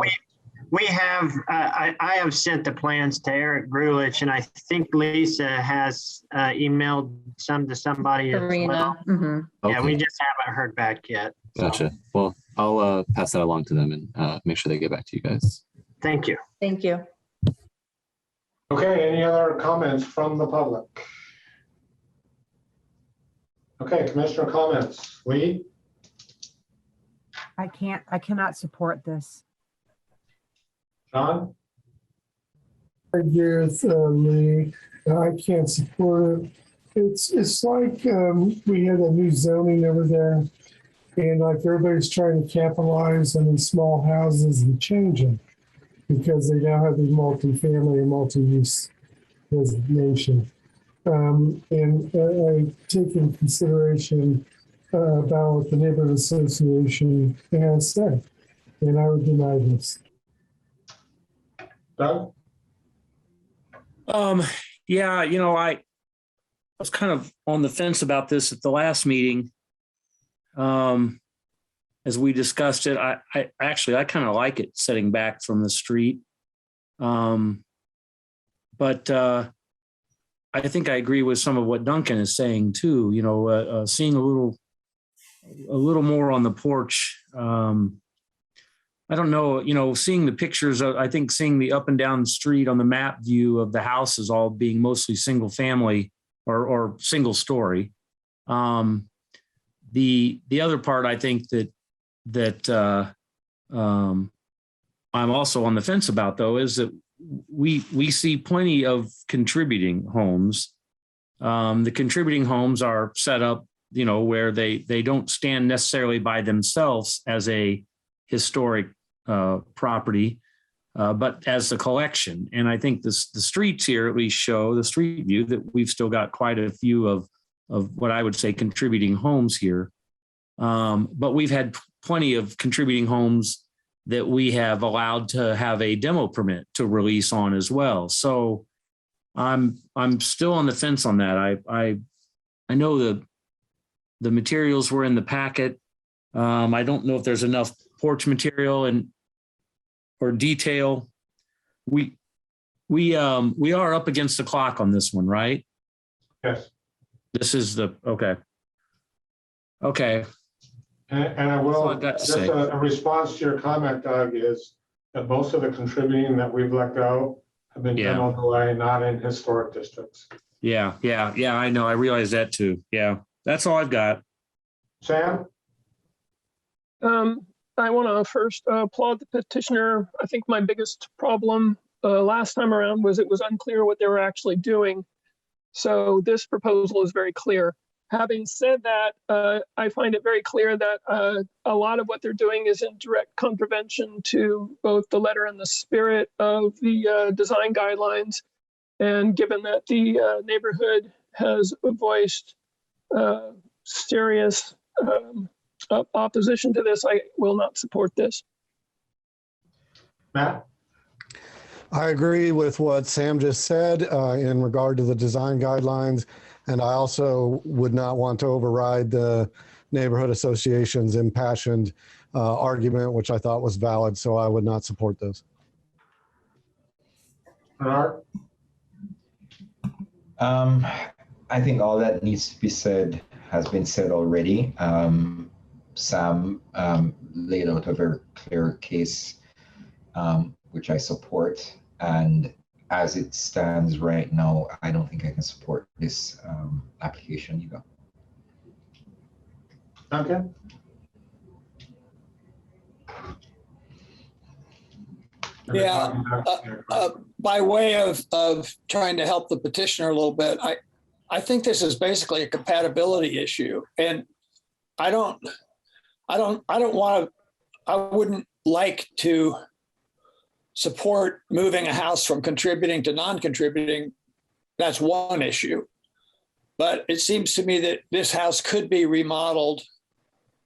Speaker 15: we have, I have sent the plans to Eric Grulich, and I think Lisa has emailed some to somebody as well. Yeah, we just haven't heard back yet.
Speaker 19: Gotcha. Well, I'll pass that along to them and make sure they get back to you guys.
Speaker 15: Thank you.
Speaker 14: Thank you.
Speaker 1: Okay, any other comments from the public? Okay, commissioner comments. Lee?
Speaker 20: I cannot support this.
Speaker 1: John?
Speaker 4: I agree with Lee. I can't support it. It's like we had a new zoning over there, and like everybody's trying to capitalize on these small houses and change them because they now have the multifamily and multi-use designation. And I take in consideration about what the neighborhood association has said, and I would deny this.
Speaker 1: Doug?
Speaker 12: Yeah, you know, I was kind of on the fence about this at the last meeting. As we discussed it, I kind of like it setting back from the street. But I think I agree with some of what Duncan is saying too. You know, seeing a little more on the porch. I don't know, you know, seeing the pictures, I think seeing the up and down the street on the map view of the houses all being mostly single family or single story. The other part I think that I'm also on the fence about though is that we see plenty of contributing homes. The contributing homes are set up, you know, where they don't stand necessarily by themselves as a historic property, but as a collection. And I think the streets here at least show the street view that we've still got quite a few of what I would say contributing homes here. But we've had plenty of contributing homes that we have allowed to have a demo permit to release on as well. So I'm still on the fence on that. I know the materials were in the packet. I don't know if there's enough porch material or detail. We are up against the clock on this one, right?
Speaker 1: Yes.
Speaker 12: This is okay.
Speaker 1: And I will, just a response to your comment, Doug, is that most of the contributing that we've let go have been tunneled away, not in historic districts.
Speaker 12: Yeah, I know. I realize that too. Yeah, that's all I've got.
Speaker 1: Sam?
Speaker 5: I want to first applaud the petitioner. I think my biggest problem last time around was it was unclear what they were actually doing. So this proposal is very clear. Having said that, I find it very clear that a lot of what they're doing is in direct contravention to both the letter and the spirit of the design guidelines. And given that the neighborhood has voiced serious opposition to this, I will not support this.
Speaker 1: Matt?
Speaker 6: I agree with what Sam just said in regard to the design guidelines. And I also would not want to override the neighborhood association's impassioned argument, which I thought was valid. So I would not support this.
Speaker 1: Bernard?
Speaker 13: I think all that needs to be said has been said already. Sam laid out a very clear case, which I support. And as it stands right now, I don't think I can support this application either.
Speaker 1: Okay.
Speaker 10: Yeah, by way of trying to help the petitioner a little bit, I think this is basically a compatibility issue, and I wouldn't like to support moving a house from contributing to non-contributing. That's one issue, but it seems to me that this house could be remodeled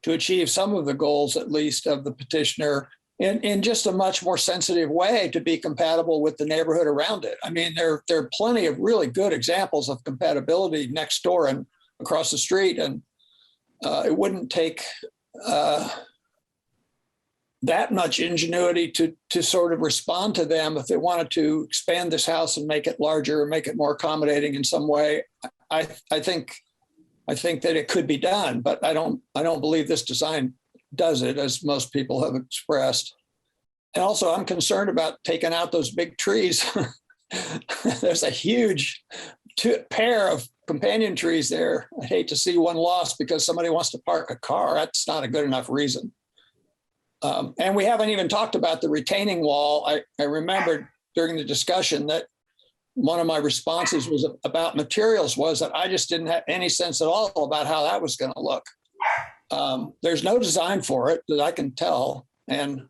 Speaker 10: to achieve some of the goals, at least, of the petitioner in just a much more sensitive way to be compatible with the neighborhood around it. I mean, there are plenty of really good examples of compatibility next door and across the street, and it wouldn't take that much ingenuity to sort of respond to them if they wanted to expand this house and make it larger or make it more accommodating in some way. I think that it could be done, but I don't believe this design does it, as most people have expressed. And also, I'm concerned about taking out those big trees. There's a huge pair of companion trees there. I hate to see one lost because somebody wants to park a car. That's not a good enough reason. And we haven't even talked about the retaining wall. I remembered during the discussion that one of my responses was about materials was that I just didn't have any sense at all about how that was going to look. There's no design for it that I can tell, and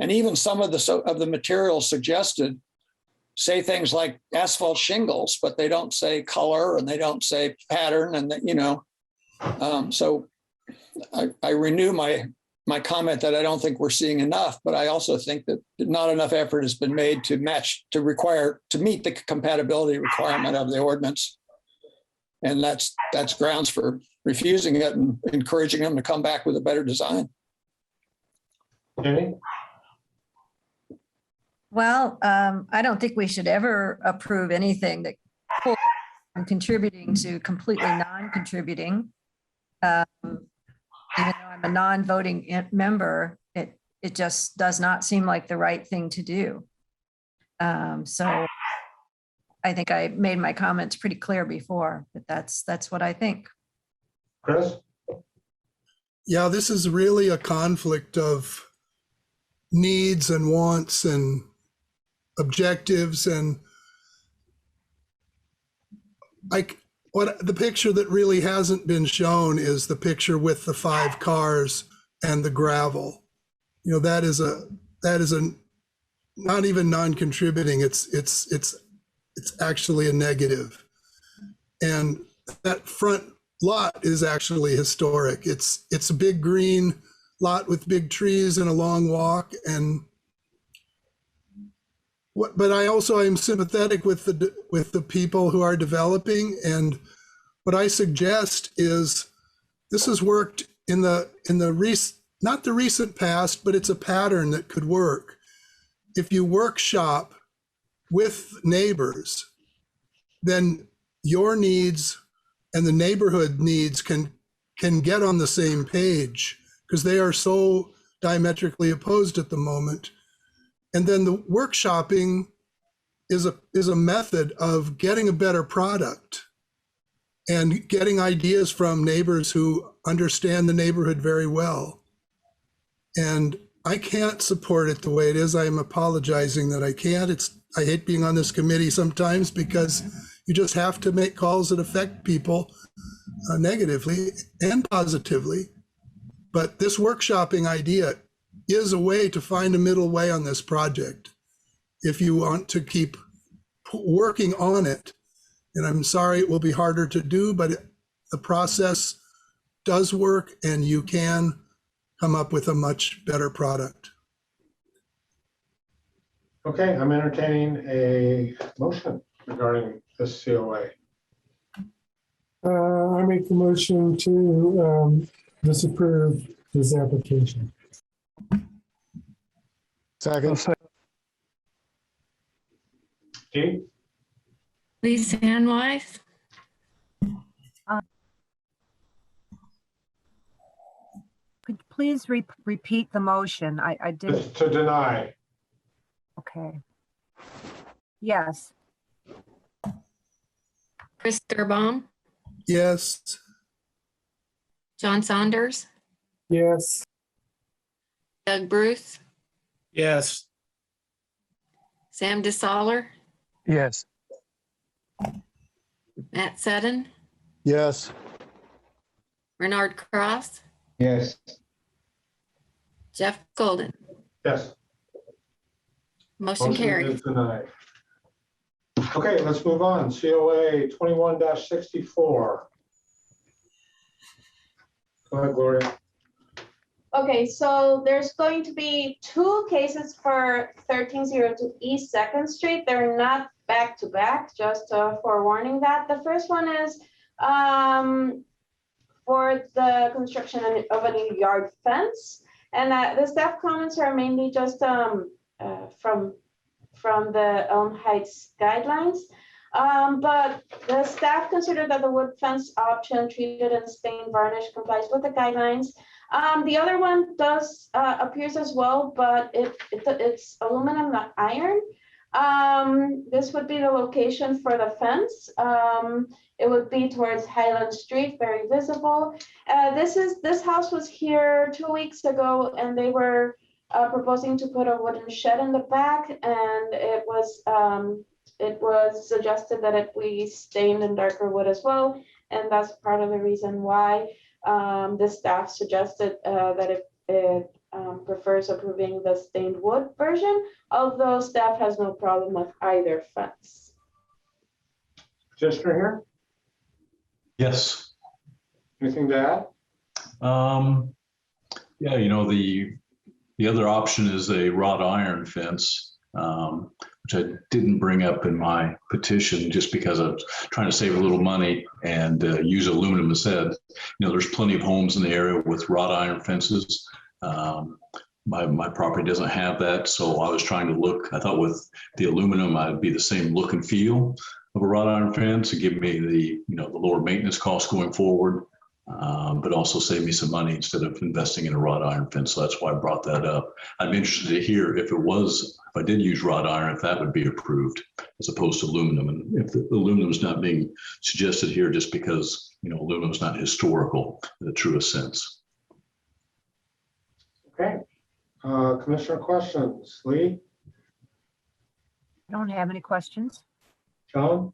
Speaker 10: even some of the materials suggested say things like asphalt shingles, but they don't say color and they don't say pattern, and so I renew my comment that I don't think we're seeing enough, but I also think that not enough effort has been made to meet the compatibility requirement of the ordinance. And that's grounds for refusing it and encouraging them to come back with a better design.
Speaker 1: Jenny?
Speaker 3: Well, I don't think we should ever approve anything that contributing to completely non-contributing. Even though I'm a non-voting member, it just does not seem like the right thing to do. So I think I made my comments pretty clear before, but that's what I think.
Speaker 1: Chris?
Speaker 7: Yeah, this is really a conflict of needs and wants and objectives, and the picture that really hasn't been shown is the picture with the 5 cars and the gravel. That is a not even non-contributing. It's actually a negative, and that front lot is actually historic. It's a big green lot with big trees and a long walk, but I also am sympathetic with the people who are developing, and what I suggest is this has worked in the not the recent past, but it's a pattern that could work. If you workshop with neighbors, then your needs and the neighborhood needs can get on the same page, because they are so diametrically opposed at the moment. And then the workshopping is a method of getting a better product and getting ideas from neighbors who understand the neighborhood very well. And I can't support it the way it is. I am apologizing that I can't. I hate being on this committee sometimes because you just have to make calls that affect people negatively and positively. But this workshopping idea is a way to find a middle way on this project if you want to keep working on it. And I'm sorry it will be harder to do, but the process does work and you can come up with a much better product.
Speaker 1: Okay, I'm entertaining a motion regarding this COA.
Speaker 4: I make the motion to disapprove this application.
Speaker 6: Second.
Speaker 1: Steve?
Speaker 2: Lisa Ann Weiss,
Speaker 20: please repeat the motion? I did,
Speaker 1: To deny.
Speaker 20: okay. Yes,
Speaker 2: Chris Durbaum,
Speaker 7: Yes.
Speaker 2: John Saunders,
Speaker 4: Yes.
Speaker 2: Doug Bruce,
Speaker 12: Yes.
Speaker 2: Sam DeSaller,
Speaker 5: Yes.
Speaker 2: Matt Seddon,
Speaker 6: Yes.
Speaker 2: Bernard Cross,
Speaker 13: Yes.
Speaker 2: Jeff Golden.
Speaker 1: Yes.
Speaker 2: Motion
Speaker 1: Motion
Speaker 2: carried.
Speaker 1: is denied. Okay, let's move on. COA 21-64. Go ahead, Gloria.
Speaker 8: Okay, so there's going to be two cases for 1302 East 2nd Street. They're not back to back, just forewarning that. The first one is for the construction of a new yard fence. And the staff comments are mainly just from the Elm Heights guidelines. But the staff considered that the wood fence option treated in stain varnish complies with the guidelines. The other one does appears as well, but it's aluminum, not iron. This would be the location for the fence. It would be towards Highland Street, very visible. This house was here 2 weeks ago, and they were proposing to put a wooden shed in the back, and it was suggested that it be stained in darker wood as well, and that's part of the reason why the staff suggested that it prefers approving the stained wood version, although staff has no problem with either fence.
Speaker 1: Petitioner here?
Speaker 21: Yes.
Speaker 1: Anything to add?
Speaker 21: Yeah, you know, the other option is a wrought iron fence, which I didn't bring up in my petition just because I was trying to save a little money and use aluminum instead. You know, there's plenty of homes in the area with wrought iron fences. My property doesn't have that, so I was trying to look. I thought with the aluminum, I'd be the same look and feel of a wrought iron fence to give me the lower maintenance costs going forward, but also save me some money instead of investing in a wrought iron fence. So that's why I brought that up. I'm interested to hear if I did use wrought iron, if that would be approved as opposed to aluminum, and if the aluminum is not being suggested here just because aluminum is not historical in the truest sense.
Speaker 1: Okay. Commissioner questions? Lee?
Speaker 20: I don't have any questions.
Speaker 1: John?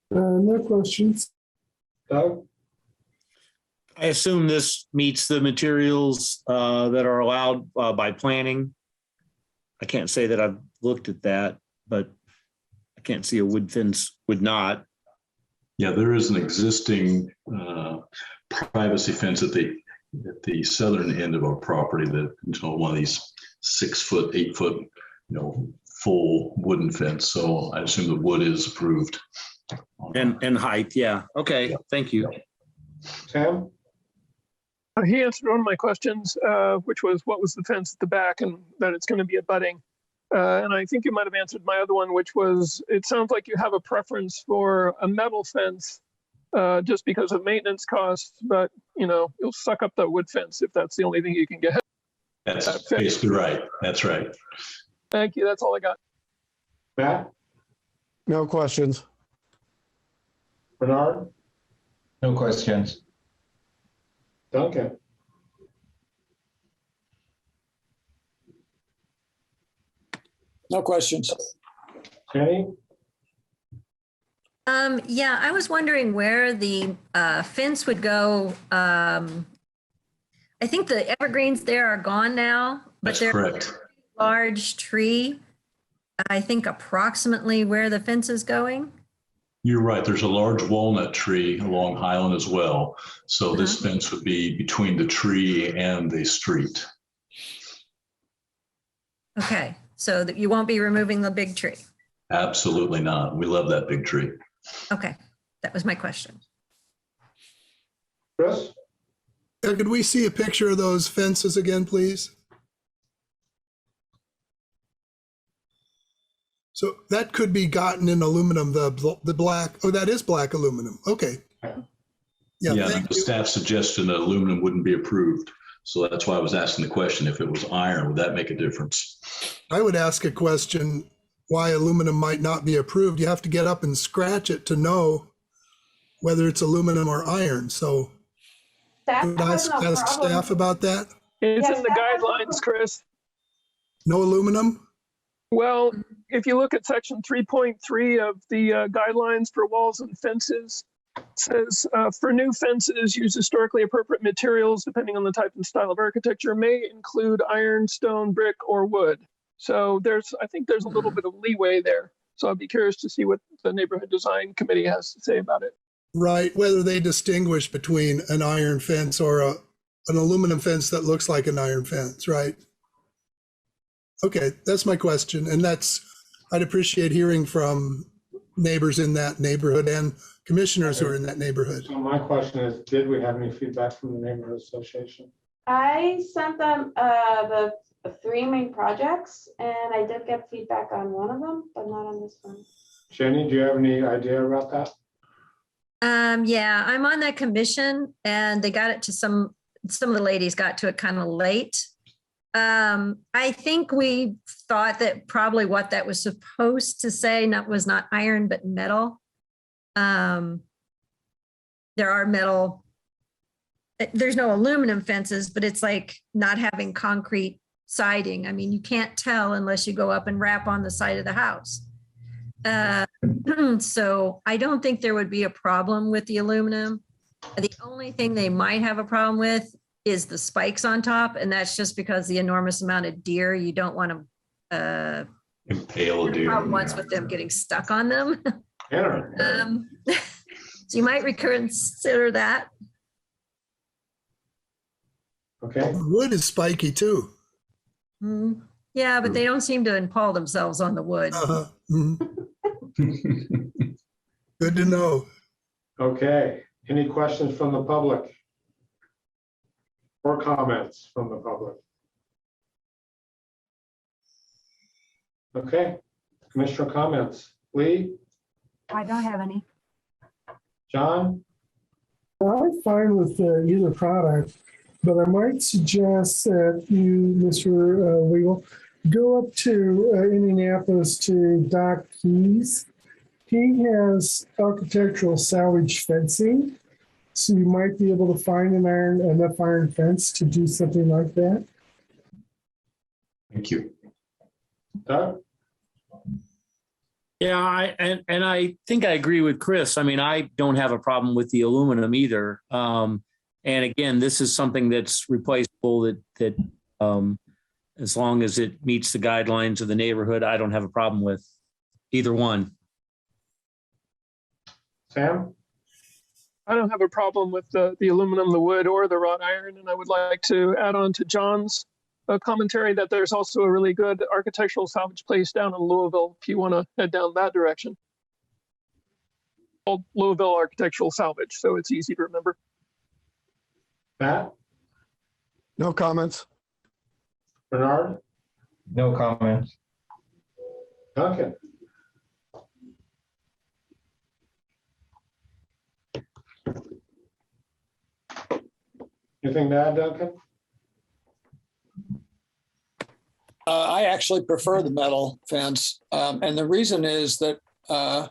Speaker 4: No questions.
Speaker 1: Doug?
Speaker 12: I assume this meets the materials that are allowed by planning. I can't say that I've looked at that, but I can't see a wood fence would not.
Speaker 21: Yeah, there is an existing privacy fence at the southern end of our property that, one of these 6 foot, 8 foot, full wooden fence. So I assume the wood is approved.
Speaker 12: And height, yeah. Okay, thank you.
Speaker 1: Sam?
Speaker 5: He answered one of my questions, which was what was the fence at the back and that it's going to be abutting. And I think you might have answered my other one, which was, it sounds like you have a preference for a metal fence just because of maintenance costs, but you'll suck up the wood fence if that's the only thing you can get.
Speaker 21: That's basically right. That's right.
Speaker 5: Thank you. That's all I got.
Speaker 1: Matt?
Speaker 6: No questions.
Speaker 1: Bernard?
Speaker 13: No questions.
Speaker 1: Duncan?
Speaker 10: No questions.
Speaker 1: Jenny?
Speaker 3: Yeah, I was wondering where the fence would go. I think the evergreens there are gone now, but
Speaker 21: That's
Speaker 3: there's
Speaker 21: correct.
Speaker 3: a large tree, I think approximately where the fence is going.
Speaker 21: You're right. There's a large walnut tree along Highland as well. So this fence would be between the tree and the street.
Speaker 3: Okay, so that you won't be removing the big tree.
Speaker 21: Absolutely not. We love that big tree.
Speaker 3: Okay, that was my question.
Speaker 1: Chris?
Speaker 7: Could we see a picture of those fences again, please? So that could be gotten in aluminum, the black, oh, that is black aluminum. Okay. Yeah,
Speaker 21: The staff suggestion that aluminum wouldn't be approved. So that's why I was asking the question, if it was iron, would that make a difference?
Speaker 7: I would ask a question, why aluminum might not be approved. You have to get up and scratch it to know whether it's aluminum or iron. So would I ask staff about that?
Speaker 5: It's
Speaker 8: Yes,
Speaker 5: in the
Speaker 8: that has no
Speaker 5: guidelines, Chris.
Speaker 7: No aluminum?
Speaker 5: Well, if you look at section 3.3 of the guidelines for walls and fences, it says for new fences, use historically appropriate materials depending on the type and style of architecture, may include iron, stone, brick, or wood. So I think there's a little bit of leeway there. So I'd be curious to see what the neighborhood design committee has to say about it.
Speaker 7: Right, whether they distinguish between an iron fence or an aluminum fence that looks like an iron fence, right? Okay, that's my question. And I'd appreciate hearing from neighbors in that neighborhood and commissioners who are in that neighborhood.
Speaker 1: So my question is, did we have any feedback from the neighborhood association?
Speaker 8: I sent them the 3 main projects, and I did get feedback on one of them, but not on this one.
Speaker 1: Jenny, do you have any idea about that?
Speaker 3: Yeah, I'm on that commission, and they got it to some of the ladies got to it kind of late. I think we thought that probably what that was supposed to say was not iron, but metal. There are metal, there's no aluminum fences, but it's like not having concrete siding. I mean, you can't tell unless you go up and rap on the side of the house. So I don't think there would be a problem with the aluminum. The only thing they might have a problem with is the spikes on top, and that's just because the enormous amount of deer, you don't want to
Speaker 21: impale a deer.
Speaker 3: Once with them getting stuck on them.
Speaker 1: Yeah.
Speaker 3: So you might reconsider that.
Speaker 1: Okay.
Speaker 7: Wood is spiky too.
Speaker 3: Yeah, but they don't seem to impale themselves on the wood.
Speaker 7: Good to know.
Speaker 1: Okay. Any questions from the public? Or comments from the public? Okay. Commissioner comments. Lee?
Speaker 20: I don't have any.
Speaker 1: John?
Speaker 4: I'm fine with either product, but I might suggest that you, Mr. Legal, go up to Indianapolis to Doc Keys. He has architectural salvage fencing, so you might be able to find enough iron fence to do something like that.
Speaker 21: Thank you.
Speaker 1: Doug?
Speaker 12: Yeah, I think I agree with Chris. I mean, I don't have a problem with the aluminum either. And again, this is something that's replaceable that as long as it meets the guidelines of the neighborhood, I don't have a problem with either one.
Speaker 1: Sam?
Speaker 5: I don't have a problem with the aluminum, the wood, or the wrought iron. And I would like to add on to John's commentary that there's also a really good architectural salvage place down in Louisville if you want to head down that direction. Called Louisville Architectural Salvage, so it's easy to remember.
Speaker 1: Matt?
Speaker 6: No comments.
Speaker 1: Bernard?
Speaker 13: No comments.
Speaker 1: Duncan? Anything to add, Duncan?
Speaker 10: I actually prefer the metal fence. And the reason is that I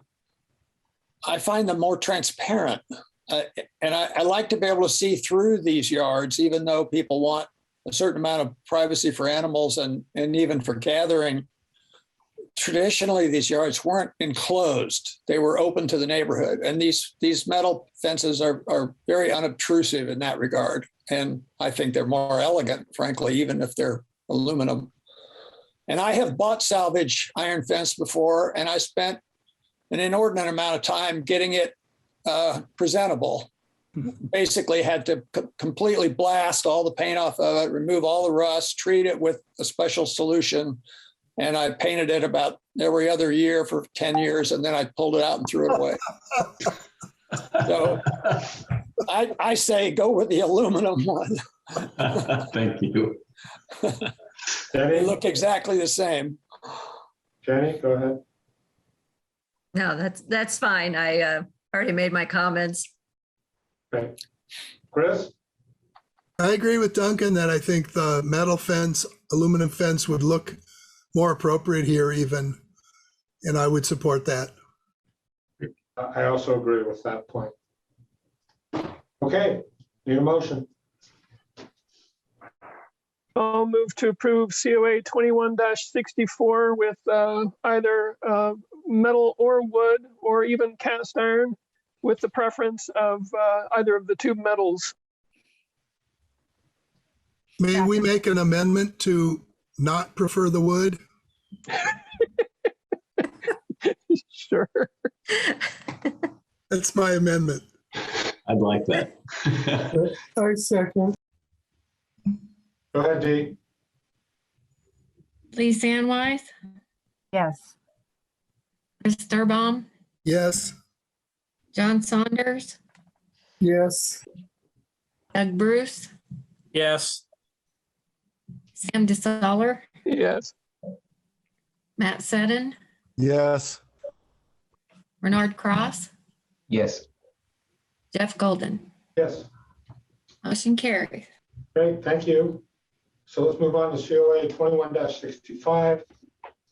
Speaker 10: find them more transparent. And I like to be able to see through these yards, even though people want a certain amount of privacy for animals and even for gathering. Traditionally, these yards weren't enclosed. They were open to the neighborhood. And these metal fences are very unobtrusive in that regard. And I think they're more elegant, frankly, even if they're aluminum. And I have bought salvage iron fence before, and I spent an inordinate amount of time getting it presentable. Basically had to completely blast all the paint off of it, remove all the rust, treat it with a special solution. And I painted it about every other year for 10 years, and then I pulled it out and threw it away. So I say go with the aluminum one.
Speaker 21: Thank you.
Speaker 10: They look exactly the same.
Speaker 1: Jenny, go ahead.
Speaker 3: No, that's fine. I already made my comments.
Speaker 1: Okay. Chris?
Speaker 7: I agree with Duncan that I think the metal fence, aluminum fence would look more appropriate here even, and I would support that.
Speaker 1: I also agree with that point. Okay, need a motion.
Speaker 5: I'll move to approve COA 21-64 with either metal or wood or even cast iron, with the preference of either of the two metals.
Speaker 7: May we make an amendment to not prefer the wood?
Speaker 5: Sure.
Speaker 7: That's my amendment.
Speaker 21: I'd like that.
Speaker 4: I second.
Speaker 1: Go ahead, Dee.
Speaker 2: Lee Sandwise,
Speaker 20: Yes.
Speaker 2: Chris Sturbaum,
Speaker 7: Yes.
Speaker 2: John Saunders,
Speaker 4: Yes.
Speaker 2: Doug Bruce,
Speaker 12: Yes.
Speaker 2: Sam DeSaller,
Speaker 5: Yes.
Speaker 2: Matt Seddon,
Speaker 6: Yes.
Speaker 2: Bernard Cross,
Speaker 13: Yes.
Speaker 2: Jeff Golden.
Speaker 1: Yes.
Speaker 2: Motion carries.
Speaker 1: Great, thank you. So let's move on to COA 21-65.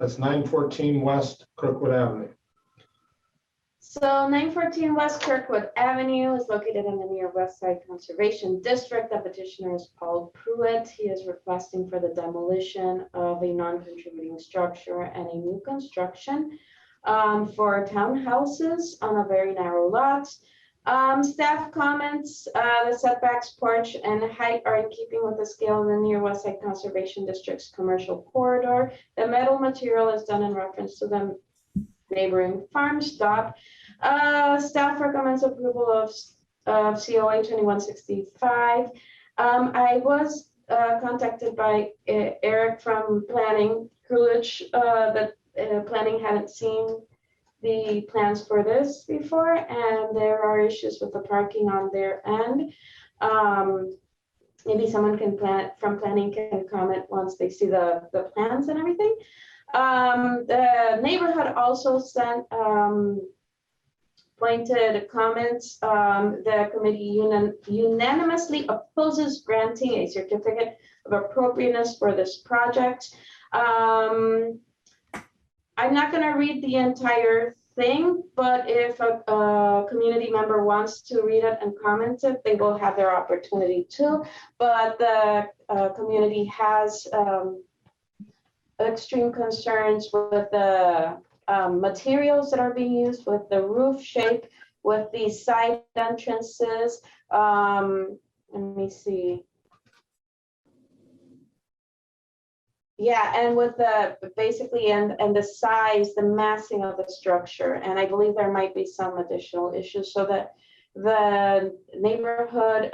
Speaker 1: That's 914 West Kirkwood Avenue.
Speaker 8: So 914 West Kirkwood Avenue is located in the near West Side Conservation District. The petitioner is Paul Pruitt. He is requesting for the demolition of a non-contributing structure and a new construction for townhouses on a very narrow lot. Staff comments, the setbacks, porch, and height are in keeping with the scale of the near West Side Conservation District's commercial corridor. The metal material is done in reference to the neighboring farm stop. Staff recommends approval of COA 2165. I was contacted by Eric from Planning Coolidge that Planning hadn't seen the plans for this before, and there are issues with the parking on their end. Maybe someone from planning can comment once they see the plans and everything. The neighborhood also sent pointed comments. The committee unanimously opposes granting a certificate of appropriateness for this project. I'm not going to read the entire thing, but if a community member wants to read it and comment it, they will have their opportunity to. But the community has extreme concerns with the materials that are being used, with the roof shape, with the side entrances. Let me see. Yeah, and with the basically and the size, the massing of the structure, and I believe there might be some additional issues, so that the neighborhood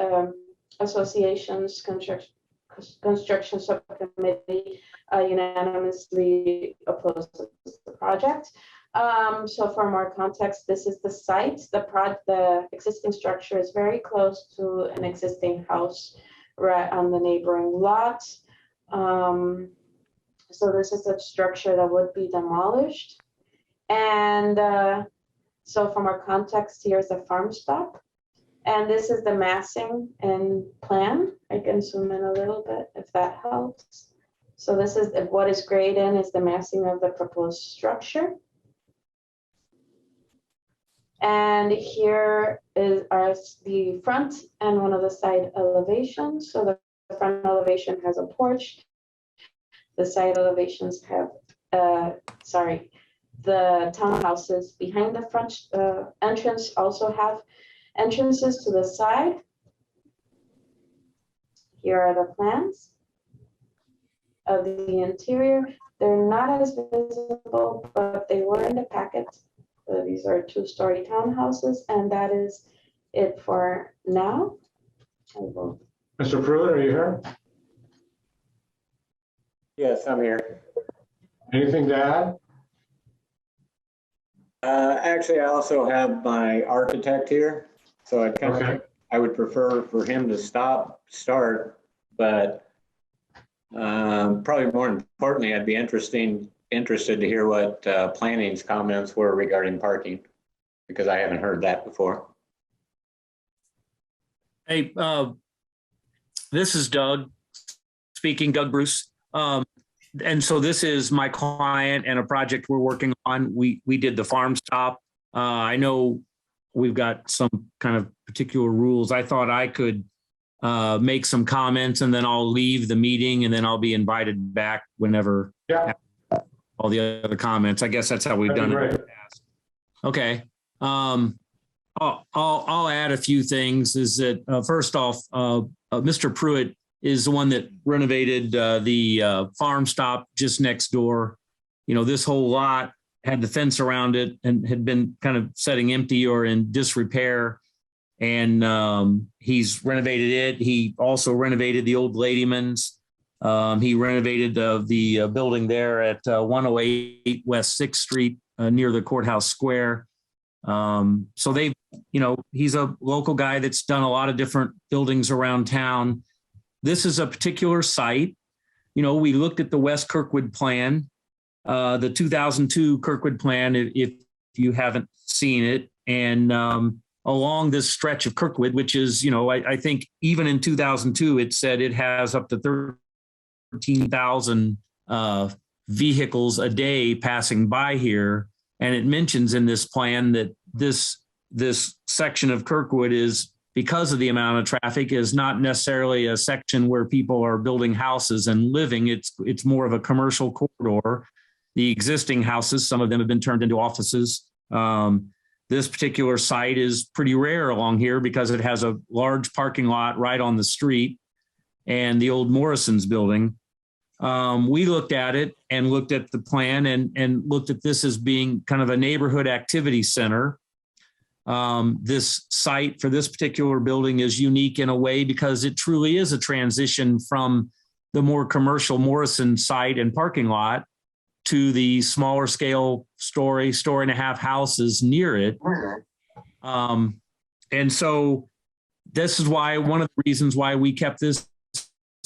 Speaker 8: associations construction subcommittee unanimously opposes the project. So for more context, this is the site. The existing structure is very close to an existing house right on the neighboring lot. So this is a structure that would be demolished. And so from our context, here's the farm stop. And this is the massing and plan. I can zoom in a little bit if that helps. So this is what is grayed in is the massing of the proposed structure. And here are the front and one of the side elevations. So the front elevation has a porch. The side elevations have, the townhouses behind the front entrance also have entrances to the side. Here are the plans of the interior. They're not as visible, but they were in the packet. These are 2-story townhouses, and that is it for now.
Speaker 1: Mr. Pruitt, are you here?
Speaker 11: Yes, I'm here.
Speaker 1: Anything to add?
Speaker 11: Actually, I also have my architect here, so I would prefer for him to start, but probably more importantly, I'd be interested to hear what planning's comments were regarding parking, because I haven't heard that before.
Speaker 12: Hey, This is Doug speaking, Doug Bruce. And so this is my client and a project we're working on. We did the farm stop. I know we've got some kind of particular rules. I thought I could make some comments and then I'll leave the meeting and then I'll be invited back whenever.
Speaker 1: Yeah.
Speaker 12: All the other comments. I guess that's how we've done it in the past. Okay. I'll add a few things. Is that first off, Mr. Pruitt is the one that renovated the farm stop just next door. You know, this whole lot had the fence around it and had been kind of setting empty or in disrepair. And he's renovated it. He also renovated the old Ladyman's. He renovated the building there at 108 West 6th Street near the courthouse square. So they've, you know, he's a local guy that's done a lot of different buildings around town. This is a particular site. You know, we looked at the West Kirkwood plan, the 2002 Kirkwood plan, if you haven't seen it. And along this stretch of Kirkwood, which is, you know, I think even in 2002, it said it has up to 13,000 vehicles a day passing by here. And it mentions in this plan that this section of Kirkwood is, because of the amount of traffic, is not necessarily a section where people are building houses and living. It's more of a commercial corridor. The existing houses, some of them have been turned into offices. This particular site is pretty rare along here because it has a large parking lot right on the street and the old Morrison's building. We looked at it and looked at the plan and looked at this as being kind of a neighborhood activity center. This site for this particular building is unique in a way because it truly is a transition from the more commercial Morrison site and parking lot to the smaller scale story and a half houses near it. And so this is why, one of the reasons why we kept this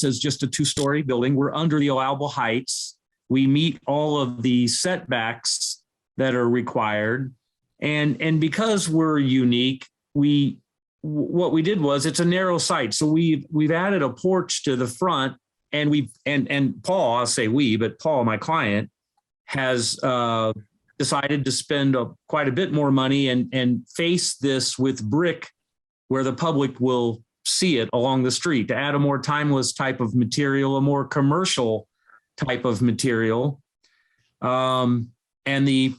Speaker 12: as just a 2-story building. We're under the allowable heights. We meet all of the setbacks that are required. And because we're unique, what we did was, it's a narrow site. So we've added a porch to the front, and and Paul, I'll say we, but Paul, my client, has decided to spend quite a bit more money and face this with brick where the public will see it along the street, to add a more timeless type of material, a more commercial type of material. And the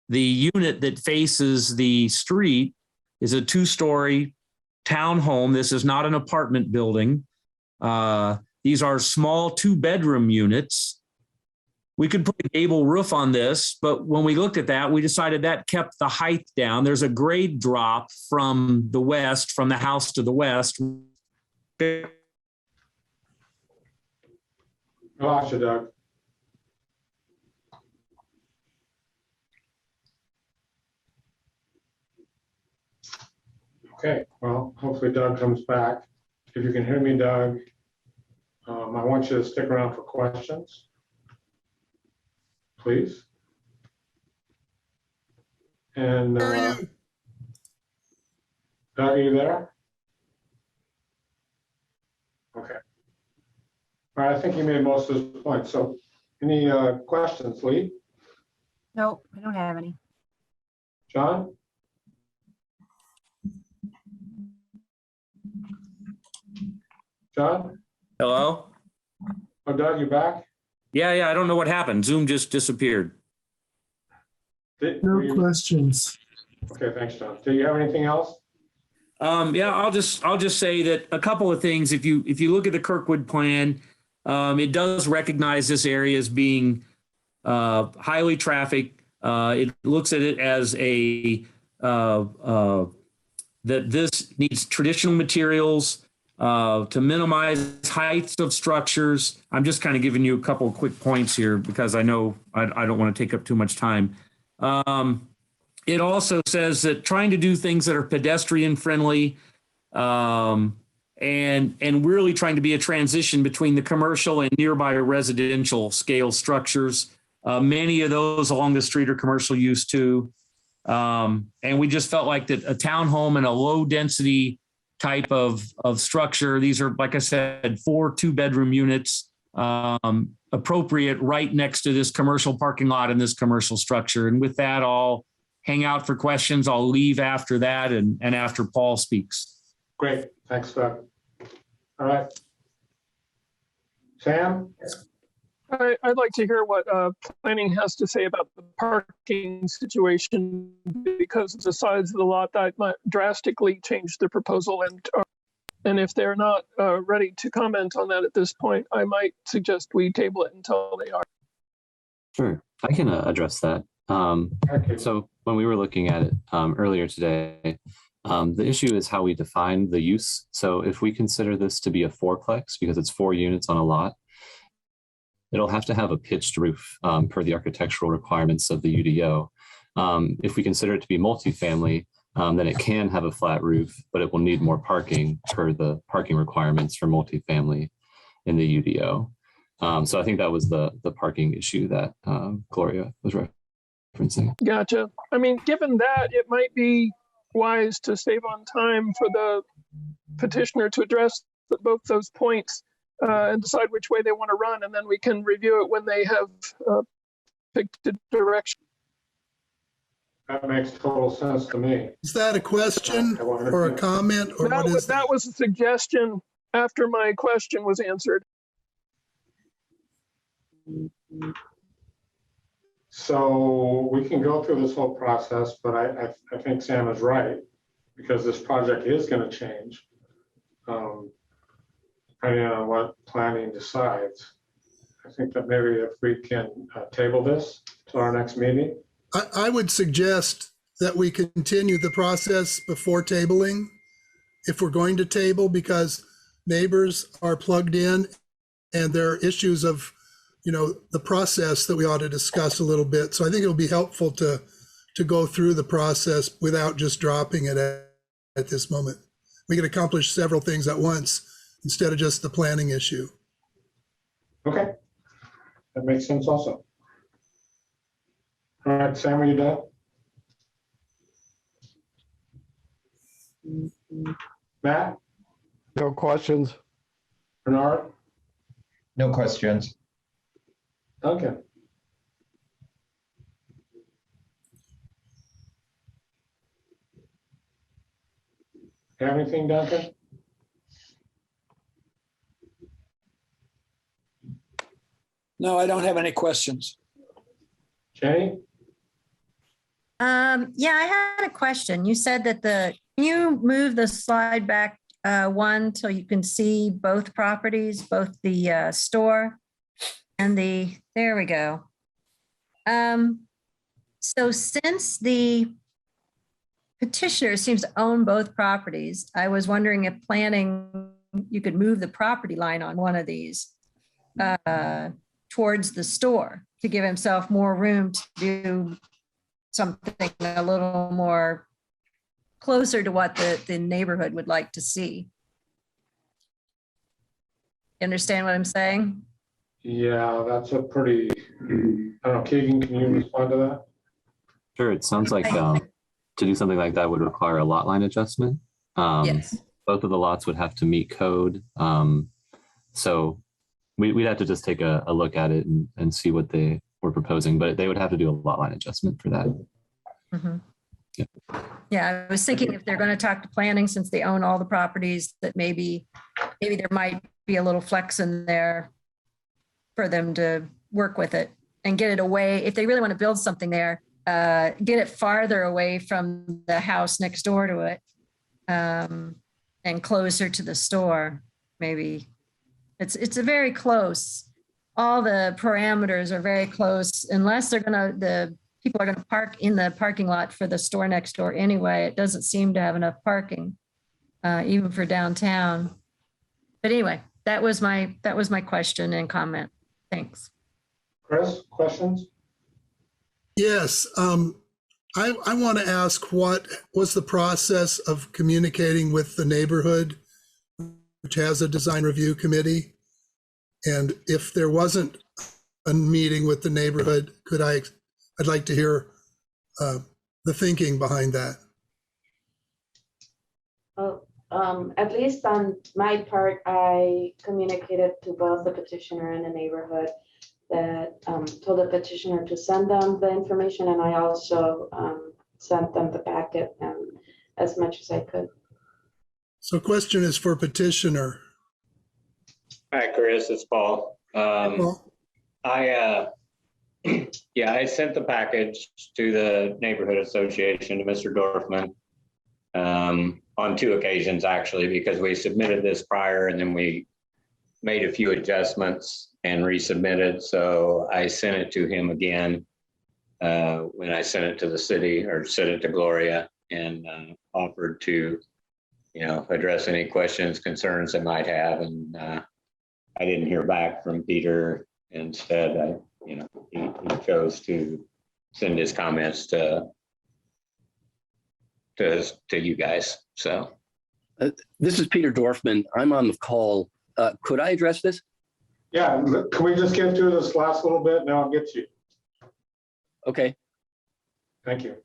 Speaker 12: unit that faces the street is a 2-story townhome. This is not an apartment building. These are small 2-bedroom units. We could put a gable roof on this, but when we looked at that, we decided that kept the height down. There's a grade drop from the west, from the house to the west.
Speaker 1: I lost you, Doug. Okay, well, hopefully Doug comes back. If you can hear me, Doug, I want you to stick around for questions, please. And Doug, are you there? Okay. All right, I think you made most of his points. So any questions, Lee?
Speaker 20: No, I don't have any.
Speaker 1: John? John?
Speaker 12: Hello?
Speaker 1: Oh, Doug, you back?
Speaker 12: Yeah, I don't know what happened. Zoom just disappeared.
Speaker 4: No questions.
Speaker 1: Okay, thanks, John. Do you have anything else?
Speaker 12: Yeah, I'll just say that a couple of things. If you look at the Kirkwood plan, it does recognize this area as being highly trafficked. It looks at it as that this needs traditional materials to minimize heights of structures. I'm just kind of giving you a couple of quick points here because I know I don't want to take up too much time. It also says that trying to do things that are pedestrian friendly and really trying to be a transition between the commercial and nearby residential scale structures. Many of those along the street are commercial use too. And we just felt like that a townhome in a low density type of structure. These are, like I said, 4 2-bedroom units, appropriate right next to this commercial parking lot and this commercial structure. And with that, I'll hang out for questions. I'll leave after that and after Paul speaks.
Speaker 1: Great, thanks, Doug. All right. Sam?
Speaker 5: I'd like to hear what planning has to say about the parking situation, because of the size of the lot that might drastically change the proposal. And if they're not ready to comment on that at this point, I might suggest we table it until they are.
Speaker 19: Sure, I can address that. So when we were looking at it earlier today, the issue is how we define the use. So if we consider this to be a fourplex, because it's 4 units on a lot, it'll have to have a pitched roof per the architectural requirements of the UDO. If we consider it to be multifamily, then it can have a flat roof, but it will need more parking per the parking requirements for multifamily in the UDO. So I think that was the parking issue that Gloria was referencing.
Speaker 5: Gotcha. I mean, given that, it might be wise to save on time for the petitioner to address both those points and decide which way they want to run, and then we can review it when they have picked a direction.
Speaker 1: That makes total sense to me.
Speaker 7: Is that a question or a comment, or what is that?
Speaker 5: That was a suggestion after my question was answered.
Speaker 1: So we can go through this whole process, but I think Sam is right, because this project is going to change depending on what planning decides. I think that maybe if we can table this to our next meeting.
Speaker 7: I would suggest that we continue the process before tabling, if we're going to table, because neighbors are plugged in and there are issues of, the process that we ought to discuss a little bit. So I think it'll be helpful to go through the process without just dropping it at this moment. We can accomplish several things at once instead of just the planning issue.
Speaker 1: Okay, that makes sense also. All right, Sam, are you done? Matt?
Speaker 6: No questions.
Speaker 1: Bernard?
Speaker 13: No questions.
Speaker 1: Okay. Have anything, Duncan?
Speaker 10: No, I don't have any questions.
Speaker 1: Jenny?
Speaker 3: Yeah, I had a question. You said that can you move the slide back one so you can see both properties, both the store and there we go. So since the petitioner seems to own both properties, I was wondering if planning, you could move the property line on one of these towards the store to give himself more room to do something a little more closer to what the neighborhood would like to see. You understand what I'm saying?
Speaker 1: Yeah, that's a pretty, I don't know, Keegan, can you respond to that?
Speaker 19: Sure, it sounds like to do something like that would require a lot line adjustment.
Speaker 3: Yes.
Speaker 19: Both of the lots would have to meet code. So we'd have to just take a look at it and see what they were proposing, but they would have to do a lot line adjustment for that.
Speaker 3: Mm-hmm. Yeah, I was thinking if they're going to talk to planning, since they own all the properties, that maybe there might be a little flex in there for them to work with it and get it away. If they really want to build something there, get it farther away from the house next door to it and closer to the store. Maybe it's a very close. All the parameters are very close, unless the people are going to park in the parking lot for the store next door anyway. It doesn't seem to have enough parking, even for downtown. But anyway, that was my question and comment. Thanks.
Speaker 1: Chris, questions?
Speaker 7: Yes. I want to ask, what was the process of communicating with the neighborhood, which has a design review committee? And if there wasn't a meeting with the neighborhood, I'd like to hear the thinking behind that.
Speaker 8: at least on my part, I communicated to both the petitioner and the neighborhood that told the petitioner to send them the information, and I also sent them the packet as much as I could.
Speaker 7: So question is for petitioner.
Speaker 11: Hi, Chris, it's Paul. I sent the package to the neighborhood association, to Mr. Gorfman, on 2 occasions actually, because we submitted this prior and then we made a few adjustments and resubmitted. So I sent it to him again when I sent it to the city, or sent it to Gloria, and offered to, address any questions, concerns they might have. And I didn't hear back from Peter. Instead, he chose to send his comments to you guys. So
Speaker 9: this is Peter Dorfman. I'm on the call. Could I address this?
Speaker 1: Yeah, can we just get through this last little bit and I'll get to you.
Speaker 9: Okay.
Speaker 1: Thank you.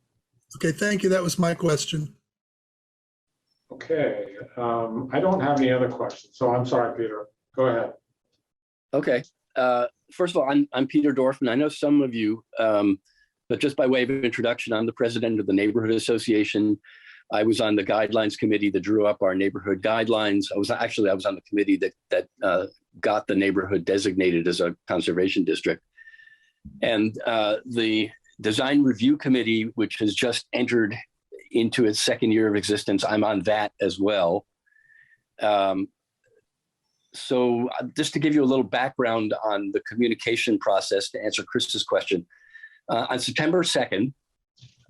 Speaker 7: Okay, thank you. That was my question.
Speaker 1: Okay, I don't have any other questions, so I'm sorry, Peter. Go ahead.
Speaker 9: Okay. First of all, I'm Peter Dorfman. I know some of you, but just by way of introduction, I'm the president of the Neighborhood Association. I was on the guidelines committee that drew up our neighborhood guidelines. I was on the committee that got the neighborhood designated as a conservation district. And the design review committee, which has just entered into its 2nd year of existence, I'm on that as well. So just to give you a little background on the communication process to answer Chris's question, on September 2nd,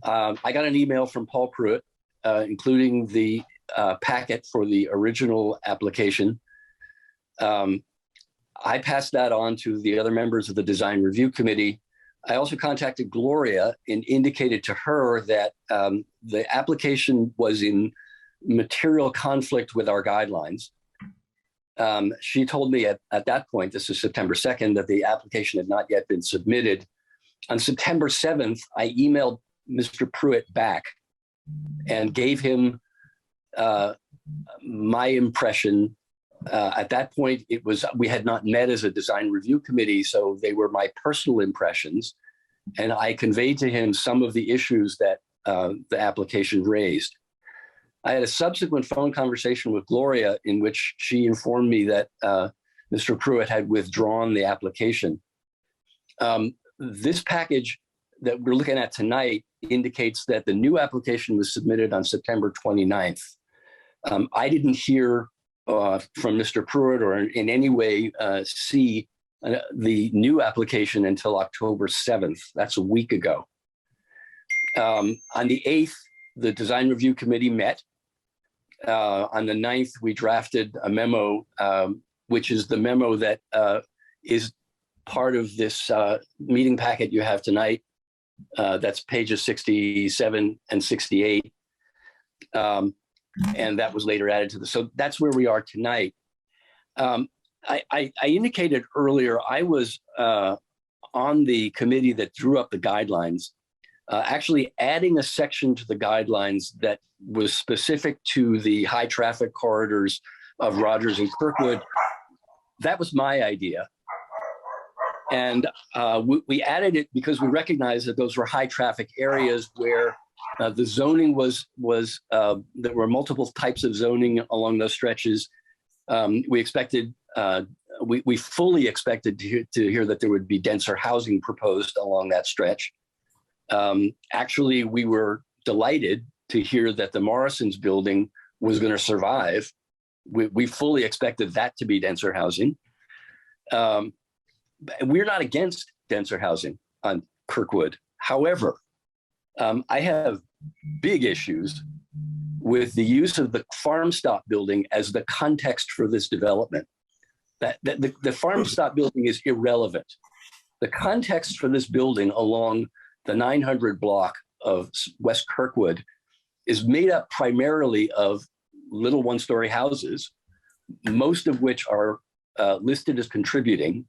Speaker 9: I got an email from Paul Pruitt, including the packet for the original application. I passed that on to the other members of the design review committee. I also contacted Gloria and indicated to her that the application was in material conflict with our guidelines. She told me at that point, this is September 2nd, that the application had not yet been submitted. On September 7th, I emailed Mr. Pruitt back and gave him my impression. At that point, we had not met as a design review committee, so they were my personal impressions. And I conveyed to him some of the issues that the application raised. I had a subsequent phone conversation with Gloria in which she informed me that Mr. Pruitt had withdrawn the application. This package that we're looking at tonight indicates that the new application was submitted on September 29th. I didn't hear from Mr. Pruitt or in any way see the new application until October 7th. That's a week ago. On the 8th, the design review committee met. On the 9th, we drafted a memo, which is the memo that is part of this meeting packet you have tonight. That's pages 67 and 68. And that was later added to the, so that's where we are tonight. I indicated earlier, I was on the committee that drew up the guidelines, actually adding a section to the guidelines that was specific to the high traffic corridors of Rogers and Kirkwood. That was my idea. And we added it because we recognized that those were high traffic areas where the zoning was there were multiple types of zoning along those stretches. We expected, we fully expected to hear that there would be denser housing proposed along that stretch. Actually, we were delighted to hear that the Morrison's building was going to survive. We fully expected that to be denser housing. We're not against denser housing on Kirkwood. However, I have big issues with the use of the farm stop building as the context for this development. The farm stop building is irrelevant. The context for this building along the 900 block of West Kirkwood is made up primarily of little one-story houses, most of which are listed as contributing.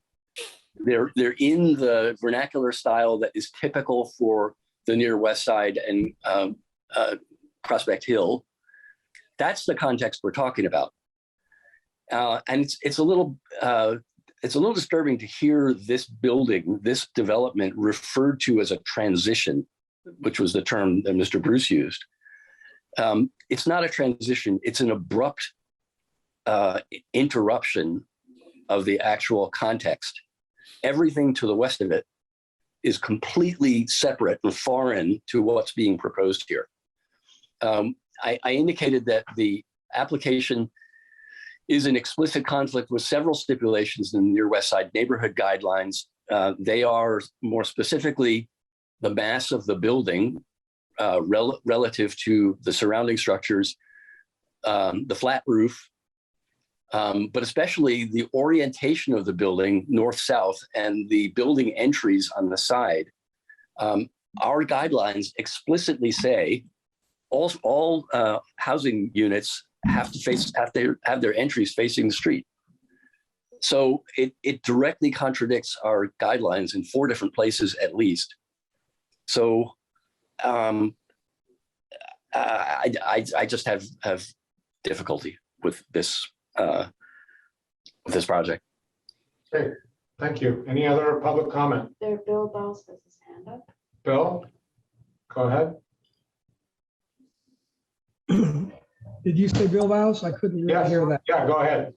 Speaker 9: They're in the vernacular style that is typical for the near West Side and Prospect Hill. That's the context we're talking about. And it's a little disturbing to hear this building, this development referred to as a transition, which was the term that Mr. Bruce used. It's not a transition, it's an abrupt interruption of the actual context. Everything to the west of it is completely separate and foreign to what's being proposed here. I indicated that the application is in explicit conflict with several stipulations in the Near West Side neighborhood guidelines. They are more specifically the mass of the building relative to the surrounding structures, the flat roof, but especially the orientation of the building north-south and the building entries on the side. Our guidelines explicitly say all housing units have to have their entries facing the street. So it directly contradicts our guidelines in 4 different places at least. So I just have difficulty with this project.
Speaker 1: Okay, thank you. Any other public comment?
Speaker 8: There, Bill Bowles has his hand up.
Speaker 1: Bill, go ahead.
Speaker 16: Did you say Bill Bowles? I couldn't really hear that.
Speaker 1: Yeah, go ahead.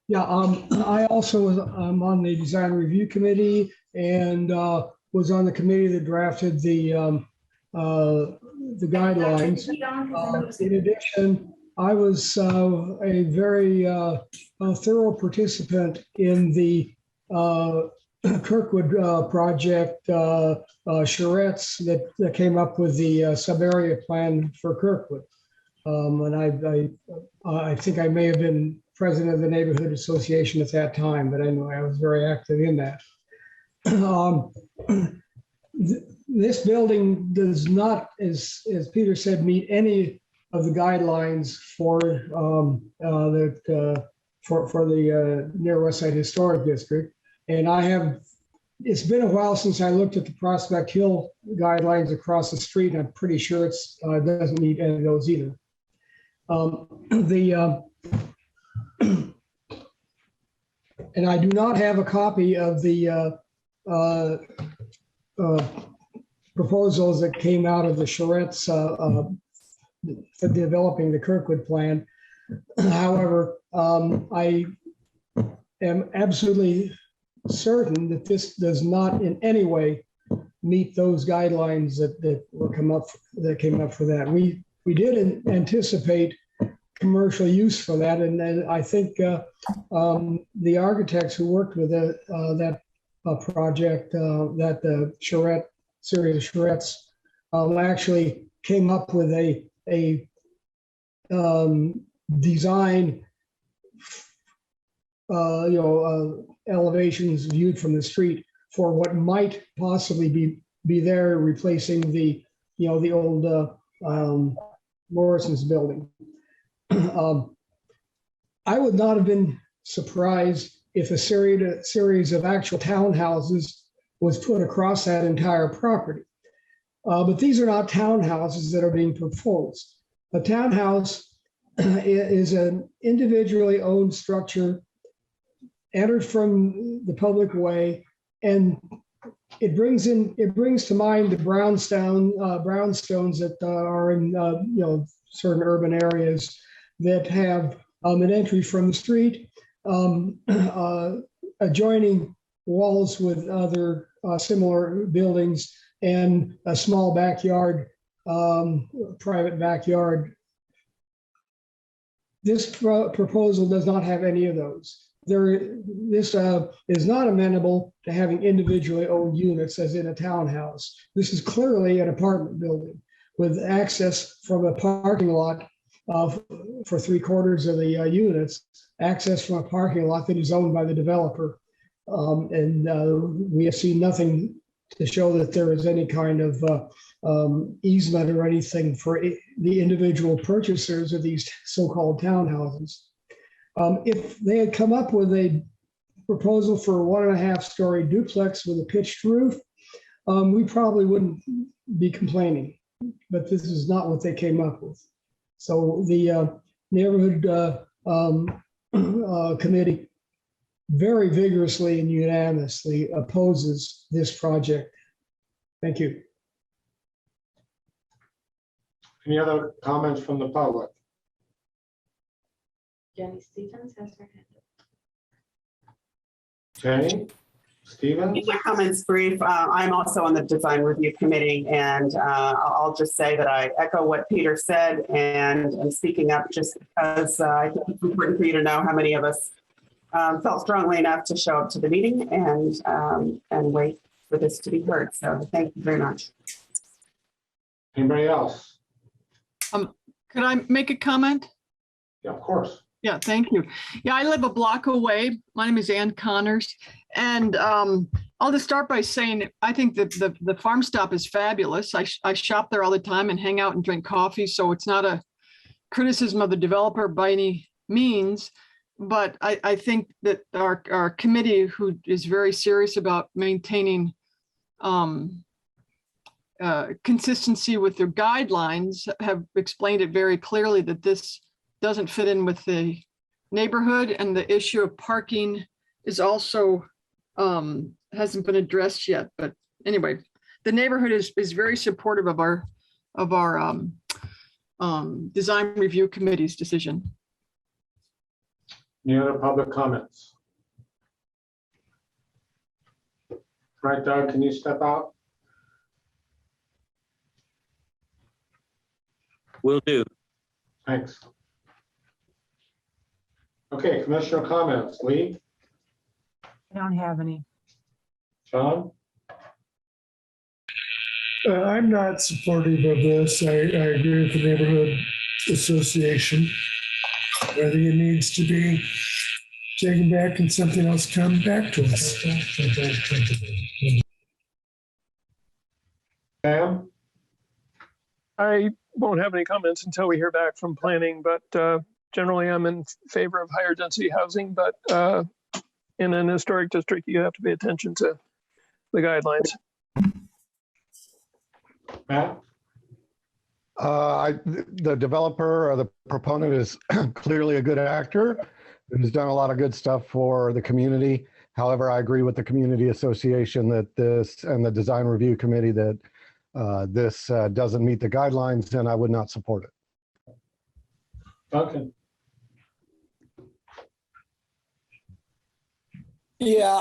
Speaker 16: Yeah, I also was on the design review committee and was on the committee that drafted the guidelines. In addition, I was a very thorough participant in the Kirkwood project, charrettes that came up with the sub-area plan for Kirkwood. And I think I may have been president of the neighborhood association at that time, but anyway, I was very active in that. This building does not, as Peter said, meet any of the guidelines for the Near West Side Historic District. And it's been a while since I looked at the Prospect Hill guidelines across the street. I'm pretty sure it doesn't meet any of those either. And I do not have a copy of the proposals that came out of the charrettes for developing the Kirkwood plan. However, I am absolutely certain that this does not in any way meet those guidelines that came up for that. We did anticipate commercial use for that, and I think the architects who worked with that project, that charrette series of charrettes, actually came up with a design, elevations viewed from the street for what might possibly be there, replacing the old Morrison's building. I would not have been surprised if a series of actual townhouses was put across that entire property. But these are not townhouses that are being proposed. A townhouse is an individually owned structure entered from the public way, and it brings to mind the brownstones that are in certain urban areas that have an entry from the street, adjoining walls with other similar buildings, and a small backyard, private backyard. This proposal does not have any of those. This is not amenable to having individually owned units as in a townhouse. This is clearly an apartment building with access from a parking lot for 3/4 of the units, access from a parking lot that is owned by the developer. And we have seen nothing to show that there is any kind of easement or anything for the individual purchasers of these so-called townhouses. If they had come up with a proposal for a 1.5-story duplex with a pitched roof, we probably wouldn't be complaining, but this is not what they came up with. So the neighborhood committee very vigorously and unanimously opposes this project. Thank you.
Speaker 1: Any other comments from the public?
Speaker 8: Jenny Stevens has her hand up.
Speaker 1: Jenny, Stevens?
Speaker 17: Keep my comments brief. I'm also on the design review committee, and I'll just say that I echo what Peter said, and I'm speaking up just because I think it's important for you to know how many of us felt strongly enough to show up to the meeting and wait for this to be heard. So thank you very much.
Speaker 1: Anybody else?
Speaker 18: Could I make a comment?
Speaker 1: Yeah, of course.
Speaker 18: Yeah, thank you. Yeah, I live a block away. My name is Ann Connors. And I'll just start by saying, I think that the farm stop is fabulous. I shop there all the time and hang out and drink coffee. So it's not a criticism of the developer by any means. But I think that our committee, who is very serious about maintaining consistency with their guidelines, have explained it very clearly that this doesn't fit in with the neighborhood, and the issue of parking is also hasn't been addressed yet. But anyway, the neighborhood is very supportive of our design review committee's decision.
Speaker 1: Any other public comments? Right, Doug, can you step out?
Speaker 12: Will do.
Speaker 1: Thanks. Okay, commissioner comments. Lee?
Speaker 20: I don't have any.
Speaker 1: John?
Speaker 4: I'm not supportive of this. I agree with the neighborhood association. I think it needs to be taken back and something else come back to us.
Speaker 1: Sam?
Speaker 5: I won't have any comments until we hear back from planning, but generally I'm in favor of higher density housing, but in an historic district, you have to pay attention to the guidelines.
Speaker 1: Matt?
Speaker 6: The developer or the proponent is clearly a good actor who's done a lot of good stuff for the community. However, I agree with the community association that this and the design review committee that this doesn't meet the guidelines, and I would not support it.
Speaker 1: Duncan?
Speaker 10: Yeah,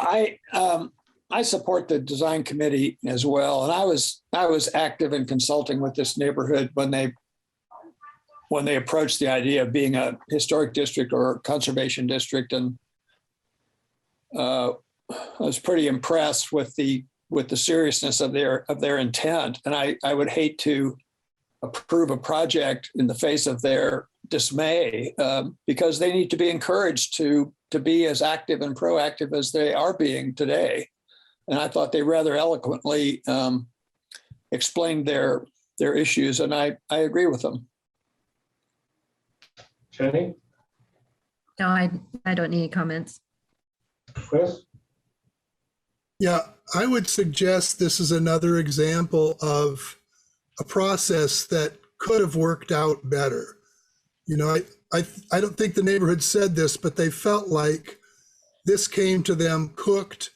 Speaker 10: I support the design committee as well, and I was active in consulting with this neighborhood when they approached the idea of being a historic district or a conservation district, and I was pretty impressed with the seriousness of their intent. And I would hate to approve a project in the face of their dismay, because they need to be encouraged to be as active and proactive as they are being today. And I thought they rather eloquently explained their issues, and I agree with them.
Speaker 1: Jenny?
Speaker 3: No, I don't need any comments.
Speaker 1: Chris?
Speaker 7: Yeah, I would suggest this is another example of a process that could have worked out better. You know, I don't think the neighborhood said this, but they felt like this came to them cooked,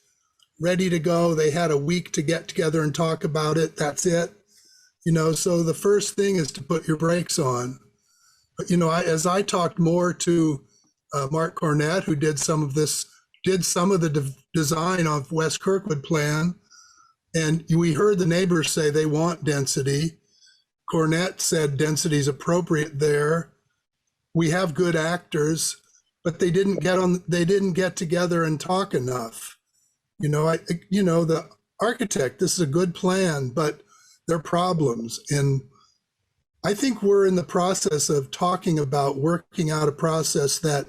Speaker 7: ready to go. They had a week to get together and talk about it. That's it. You know, so the first thing is to put your brakes on. But, you know, as I talked more to Mark Cornett, who did some of the design of West Kirkwood plan, and we heard the neighbors say they want density. Cornett said density is appropriate there. We have good actors, but they didn't get together and talk enough. You know, the architect, this is a good plan, but there are problems. And I think we're in the process of talking about working out a process that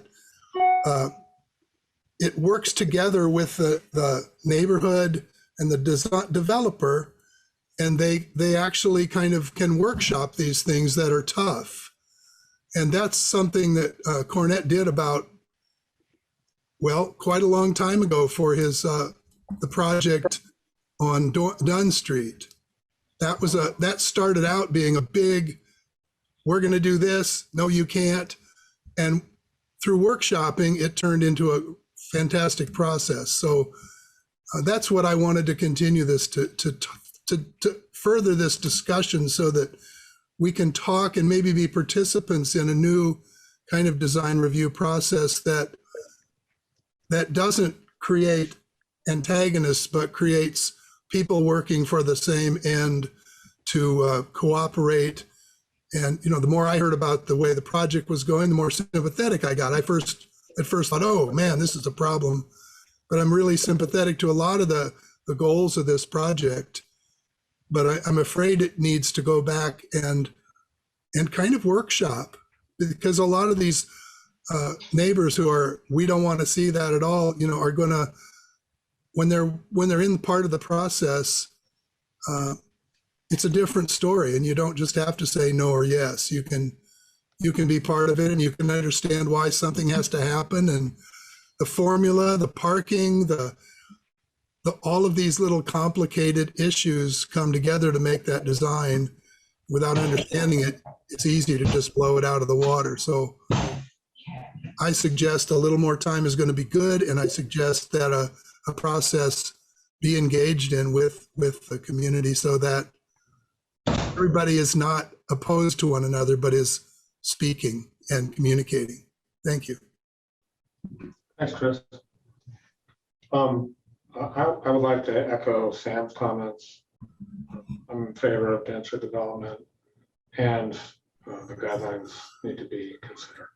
Speaker 7: it works together with the neighborhood and the developer, and they actually kind of can workshop these things that are tough. And that's something that Cornett did about, well, quite a long time ago for his the project on Dunn Street. That started out being a big we're going to do this. No, you can't. And through workshopping, it turned into a fantastic process. So that's what I wanted to continue this to further this discussion so that we can talk and maybe be participants in a new kind of design review process that doesn't create antagonists, but creates people working for the same end to cooperate. And, you know, the more I heard about the way the project was going, the more sympathetic I got. At first thought, oh man, this is a problem. But I'm really sympathetic to a lot of the goals of this project. But I'm afraid it needs to go back and kind of workshop, because a lot of these neighbors who are, we don't want to see that at all, you know, are going to, when they're in part of the process, it's a different story, and you don't just have to say no or yes. You can be part of it, and you can understand why something has to happen, and the formula, the parking, all of these little complicated issues come together to make that design. Without understanding it, it's easy to just blow it out of the water. So I suggest a little more time is going to be good, and I suggest that a process be engaged in with the community so that everybody is not opposed to one another, but is speaking and communicating. Thank you.
Speaker 1: Thanks, Chris. I would like to echo Sam's comments. I'm in favor of denser development, and the guidelines need to be considered.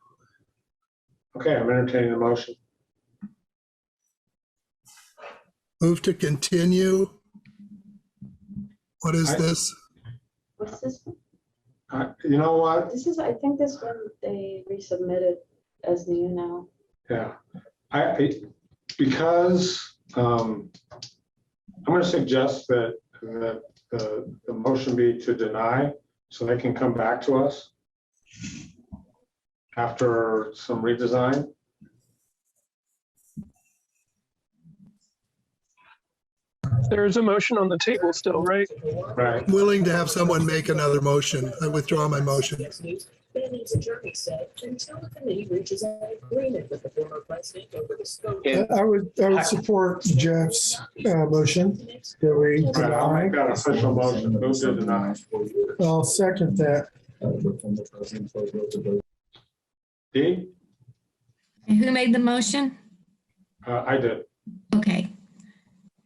Speaker 1: Okay, I'm entertaining the motion.
Speaker 7: Move to continue. What is this?
Speaker 8: What's this?
Speaker 1: You know what?
Speaker 8: This is, I think this one they resubmitted as new now.
Speaker 1: Yeah, because I'm going to suggest that the motion be to deny, so they can come back to us after some redesign.
Speaker 5: There's a motion on the table still, right?
Speaker 1: Right.
Speaker 7: I'm willing to have someone make another motion. I withdraw my motion.
Speaker 15: Benny's attorney said until the committee reaches an agreement with the former president over the scope.
Speaker 4: I would support Jeff's motion that we
Speaker 1: Right, I'll
Speaker 4: deny.
Speaker 1: make that official motion. Move to deny.
Speaker 4: I'll second that.
Speaker 1: D?
Speaker 2: And who made the motion?
Speaker 1: I did.
Speaker 2: Okay.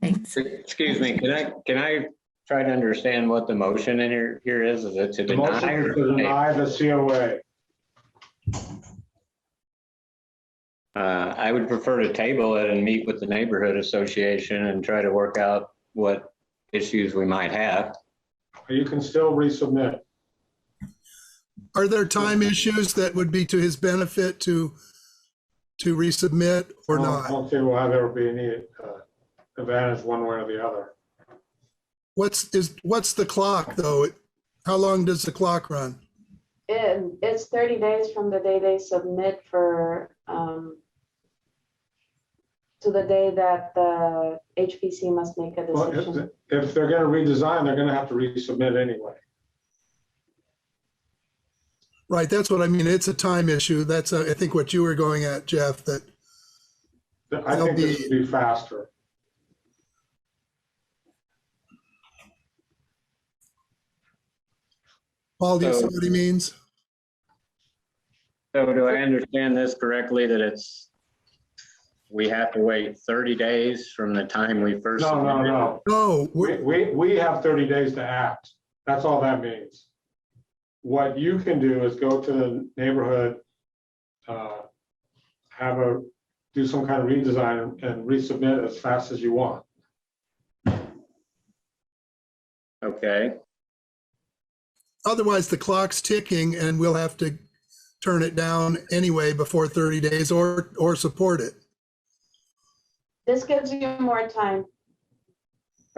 Speaker 2: Thanks.
Speaker 11: Excuse me, can I try to understand what the motion in here is? Is it to
Speaker 1: The
Speaker 11: deny
Speaker 1: motion
Speaker 11: or
Speaker 1: is to deny the COA.
Speaker 11: I would prefer to table it and meet with the neighborhood association and try to work out what issues we might have.
Speaker 1: You can still resubmit.
Speaker 7: Are there time issues that would be to his benefit to resubmit or
Speaker 1: I
Speaker 7: not?
Speaker 1: don't see why there would be any advantage one way or the other.
Speaker 7: What's the clock though? How long does the clock run?
Speaker 8: It's 30 days from the day they submit for to the day that the HPC must make a decision.
Speaker 1: Well, if they're going to redesign, they're going to have to resubmit anyway.
Speaker 7: Right, that's what I mean. It's a time issue. That's I think what you were going at, Jeff, that
Speaker 1: I think this would be faster.
Speaker 7: Paul, do you see what he means?
Speaker 11: So do I understand this correctly, that we have to wait 30 days from the time we first?
Speaker 1: No.
Speaker 7: No.
Speaker 1: We have 30 days to act. That's all that means. What you can do is go to the neighborhood, do some kind of redesign and resubmit as fast as you want.
Speaker 11: Okay.
Speaker 7: Otherwise, the clock's ticking and we'll have to turn it down anyway before 30 days or support it.
Speaker 8: This gives you more time.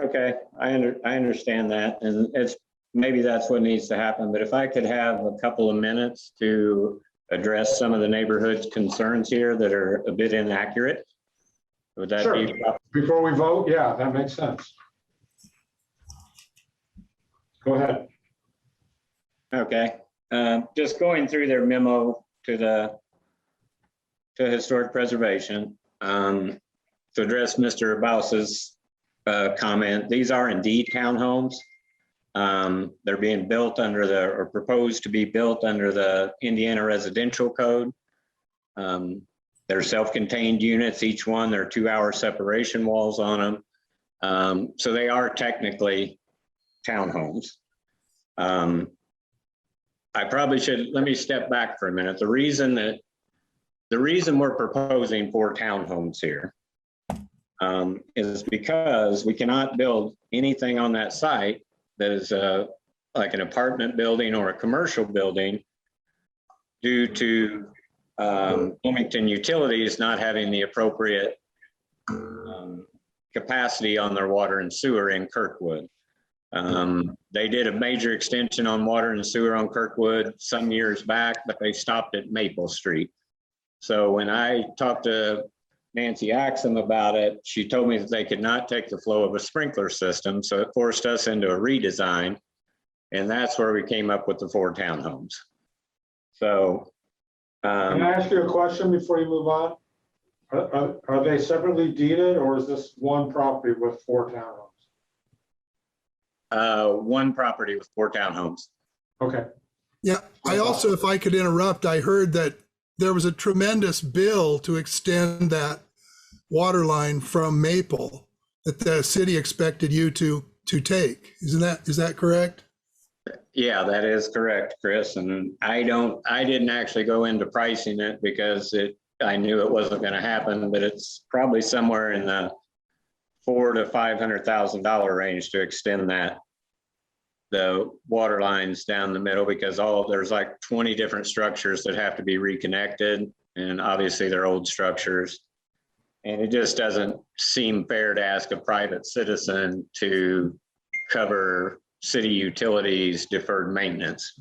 Speaker 11: Okay, I understand that, and maybe that's what needs to happen. But if I could have a couple of minutes to address some of the neighborhood's concerns here that are a bit inaccurate, would that
Speaker 1: Sure.
Speaker 11: be?
Speaker 1: Before we vote, yeah, that makes sense. Go ahead.
Speaker 11: Okay. just going through their memo to Historic Preservation, to address Mr. Bause's comment, these are indeed townhomes. They're being built under or proposed to be built under the Indiana Residential Code. They're self-contained units, each one, there are 2-hour separation walls on them. So they are technically townhomes. I probably should, let me step back for a minute. The reason we're proposing 4 townhomes here is because we cannot build anything on that site that is like an apartment building or a commercial building due to Bloomington Utilities not having the appropriate capacity on their water and sewer in Kirkwood. They did a major extension on water and sewer on Kirkwood some years back, but they stopped at Maple Street. So when I talked to Nancy Axum about it, she told me that they could not take the flow of a sprinkler system. So it forced us into a redesign. And that's where we came up with the 4 townhomes. So.
Speaker 1: Can I ask you a question before you move on? Are they separately deeded, or is this one property with 4 townhomes?
Speaker 11: One property with 4 townhomes.
Speaker 1: Okay.
Speaker 7: Yeah, I also, if I could interrupt, I heard that there was a tremendous bill to extend that water line from Maple that the city expected you to take. Is that correct?
Speaker 11: Yeah, that is correct, Chris. And I didn't actually go into pricing it because I knew it wasn't going to happen, but it's probably somewhere in the $400,000 to $500,000 range to extend the water lines down the middle, because there's like 20 different structures that have to be reconnected, and obviously they're old structures. And it just doesn't seem fair to ask a private citizen to cover city utilities deferred maintenance.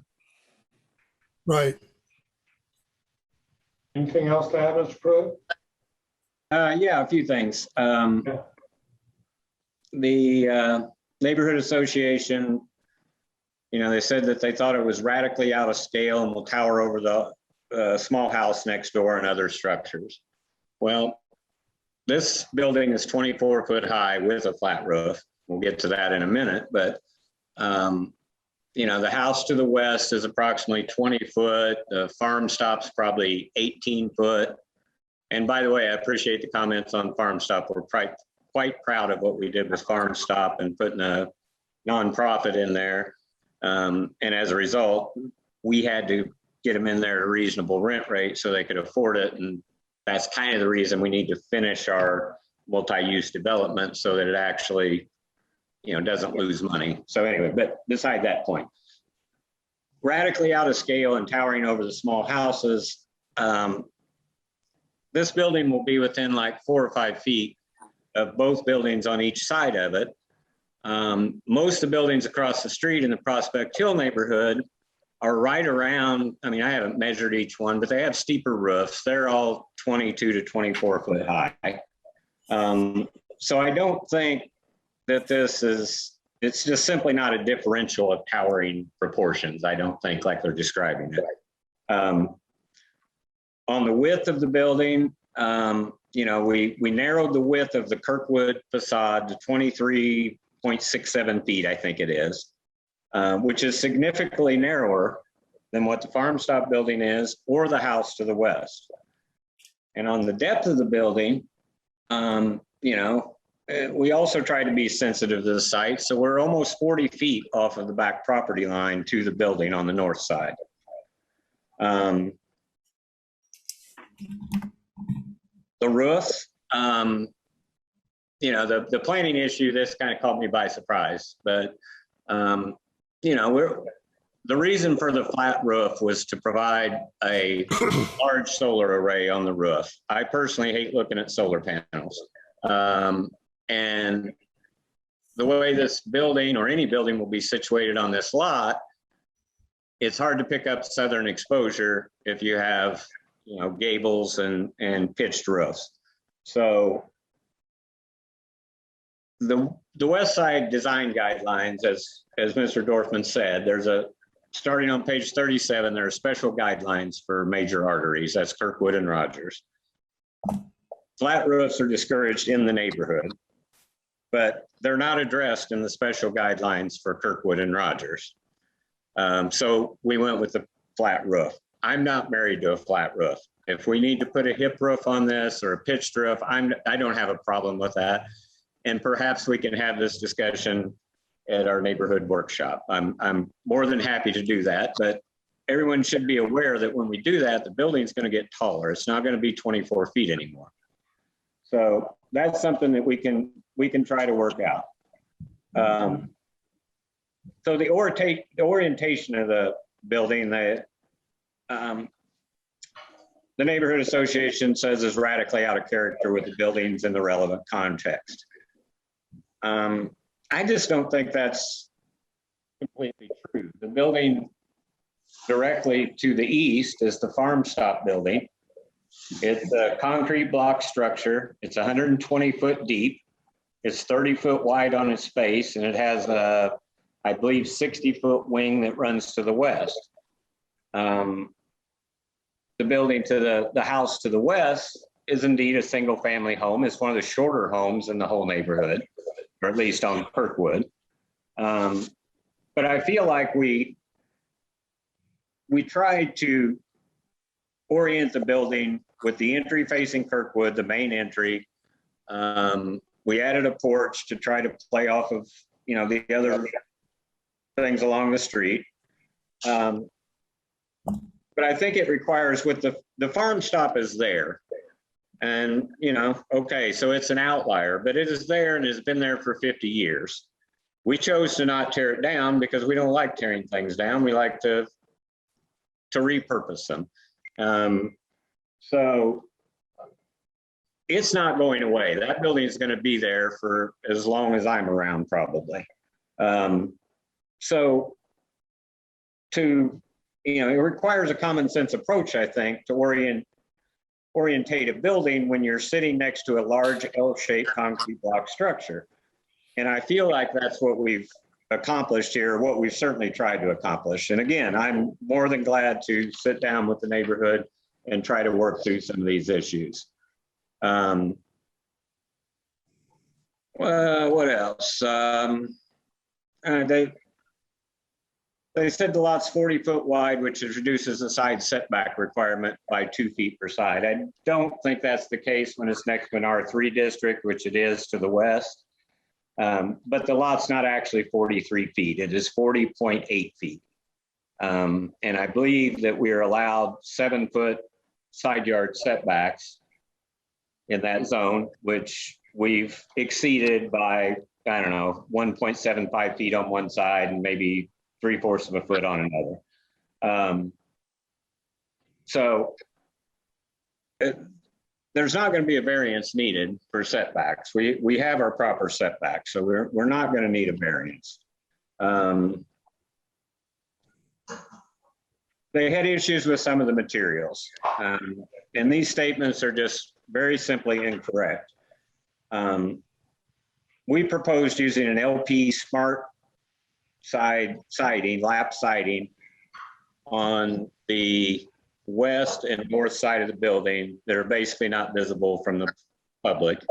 Speaker 7: Right.
Speaker 1: Anything else to add, Mr. Pruitt?
Speaker 11: Yeah, a few things. The neighborhood association, they said that they thought it was radically out of scale and will tower over the small house next door and other structures. Well, this building is 24 foot high with a flat roof. We'll get to that in a minute, but the house to the west is approximately 20 foot. The farm stop's probably 18 foot. And by the way, I appreciate the comments on Farm Stop. We're quite proud of what we did with Farm Stop and putting a nonprofit in there. And as a result, we had to get them in there at a reasonable rent rate so they could afford it. And that's kind of the reason we need to finish our multi-use development so that it actually doesn't lose money. So anyway, but beside that point, radically out of scale and towering over the small houses, this building will be within like 4 or 5 feet of both buildings on each side of it. Most of the buildings across the street in the Prospect Hill neighborhood are right around, I haven't measured each one, but they have steeper roofs. They're all 22 to 24 foot high. So I don't think that it's just simply not a differential of towering proportions. I don't think, like they're describing it. On the width of the building, we narrowed the width of the Kirkwood facade to 23.67 feet, I think it is, which is significantly narrower than what the Farm Stop building is or the house to the west. And on the depth of the building, we also try to be sensitive to the site. So we're almost 40 feet off of the back property line to the building on the north side. The roof, the planning issue, this kind of caught me by surprise, but the reason for the flat roof was to provide a large solar array on the roof. I personally hate looking at solar panels. And the way this building or any building will be situated on this lot, it's hard to pick up southern exposure if you have, gables and pitched roofs. So the West Side design guidelines, as Mr. Dorfman said, there's a starting on page 37, there are special guidelines for major arteries. That's Kirkwood and Rogers. Flat roofs are discouraged in the neighborhood, but they're not addressed in the special guidelines for Kirkwood and Rogers. So we went with the flat roof. I'm not married to a flat roof. If we need to put a hip roof on this or a pitched roof, I don't have a problem with that. And perhaps we can have this discussion at our neighborhood workshop. I'm more than happy to do that, but everyone should be aware that when we do that, the building's going to get taller. It's not going to be 24 feet anymore. So that's something that we can try to work out. So the orientation of the building, the neighborhood association says is radically out of character with the buildings in the relevant context. I just don't think that's completely true. The building directly to the east is the farm stop building. It's a concrete block structure. It's 120 foot deep. It's 30 foot wide on its face, and it has a, I believe, 60-foot wing that runs to the west. The building to the house to the west is indeed a single family home. It's one of the shorter homes in the whole neighborhood, or at least on Kirkwood. But I feel like we tried to orient the building with the entry facing Kirkwood, the main entry. We added a porch to try to play off of, the other things along the street. But I think it requires, with the farm stop is there. And, okay, so it's an outlier, but it is there and has been there for 50 years. We chose to not tear it down because we don't like tearing things down. We like to repurpose them. So it's not going away. That building is going to be there for as long as I'm around, probably. So it requires a common sense approach, I think, to orientate a building when you're sitting next to a large L-shaped concrete block structure. And I feel like that's what we've accomplished here, what we've certainly tried to accomplish. And again, I'm more than glad to sit down with the neighborhood and try to work through some of these issues. What else? They said the lot's 40 foot wide, which reduces the side setback requirement by 2 feet per side. I don't think that's the case when it's next to an R3 district, which it is to the west. But the lot's not actually 43 feet. It is 40.8 feet. And I believe that we are allowed 7 foot side yard setbacks in that zone, which we've exceeded by, 1.75 feet on one side and maybe 3/4 of a foot on another. So there's not going to be a variance needed for setbacks. We have our proper setbacks, so we're not going to need a variance. They had issues with some of the materials, and these statements are just very simply incorrect. We proposed using an LP smart side siding, lap siding on the west and north side of the building that are basically not visible from the public.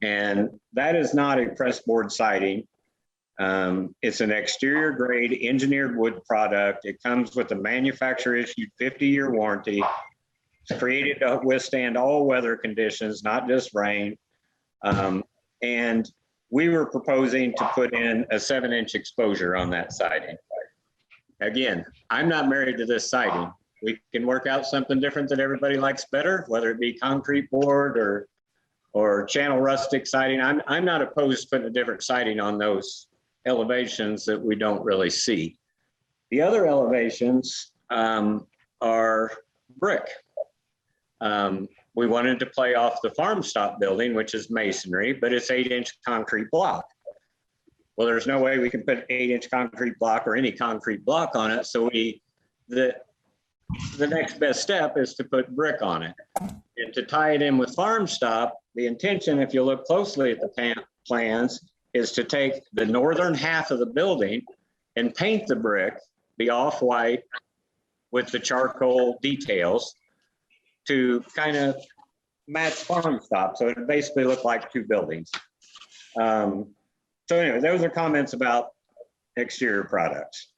Speaker 11: And that is not a pressboard siding. It's an exterior grade engineered wood product. It comes with a manufacturer issued 50-year warranty. It's created to withstand all weather conditions, not just rain. And we were proposing to put in a 7-inch exposure on that siding. Again, I'm not married to this siding. We can work out something different that everybody likes better, whether it be concrete board or channel rustic siding. I'm not opposed to putting a different siding on those elevations that we don't really see. The other elevations are brick. We wanted to play off the farm stop building, which is masonry, but it's 8-inch concrete block. Well, there's no way we can put 8-inch concrete block or any concrete block on it. So the next best step is to put brick on it. And to tie it in with farm stop, the intention, if you look closely at the plans, is to take the northern half of the building and paint the brick the off-white with the charcoal details to kind of match farm stop. So it basically looked like two buildings. So anyway, those are comments about exterior products.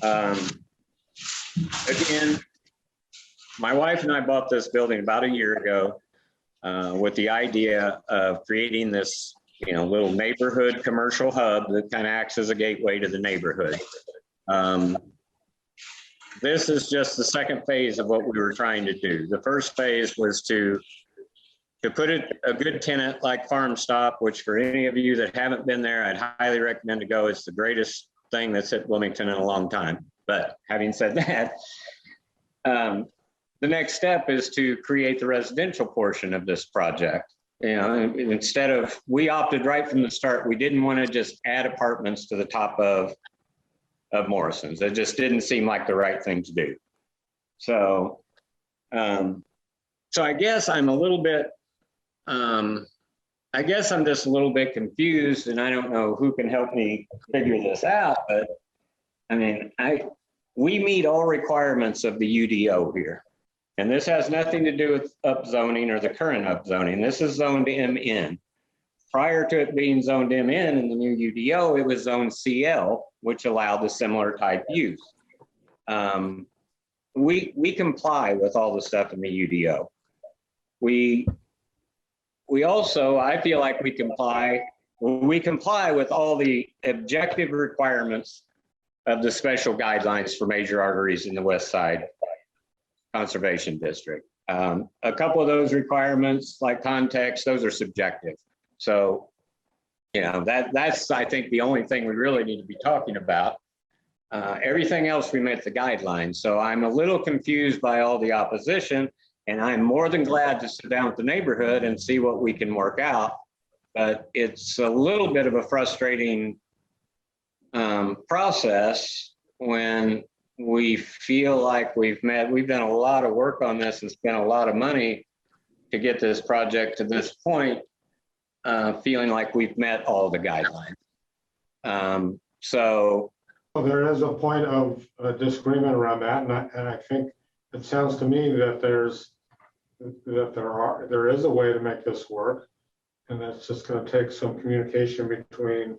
Speaker 11: Again, my wife and I bought this building about a year ago with the idea of creating this, little neighborhood commercial hub that kind of acts as a gateway to the neighborhood. This is just the second phase of what we were trying to do. The first phase was to put a good tenant like Farm Stop, which for any of you that haven't been there, I'd highly recommend to go. It's the greatest thing that's hit Bloomington in a long time. But having said that, the next step is to create the residential portion of this project. Instead of, we opted right from the start, we didn't want to just add apartments to the top of Morrison's. It just didn't seem like the right thing to do. So, I guess I'm a little bit, I guess I'm just a little bit confused, and I don't know who can help me figure this out, but I mean, we meet all requirements of the UDO here. And this has nothing to do with upzoning or the current upzoning. This is zoned MN. Prior to it being zoned MN in the new UDO, it was zoned CL, which allowed the similar type use. We comply with all the stuff in the UDO. We also, I feel like we comply with all the objective requirements of the special guidelines for major arteries in the West Side Conservation District. A couple of those requirements, like context, those are subjective. So, that's, I think, the only thing we really need to be talking about. Everything else, we met the guidelines. So I'm a little confused by all the opposition, and I'm more than glad to sit down with the neighborhood and see what we can work out. But it's a little bit of a frustrating process when we feel like we've done a lot of work on this and spent a lot of money to get this project to this point, feeling like we've met all the guidelines.
Speaker 1: Well, there is a point of disagreement around that, and I think it sounds to me that there is a way to make this work, and that's just going to take some communication between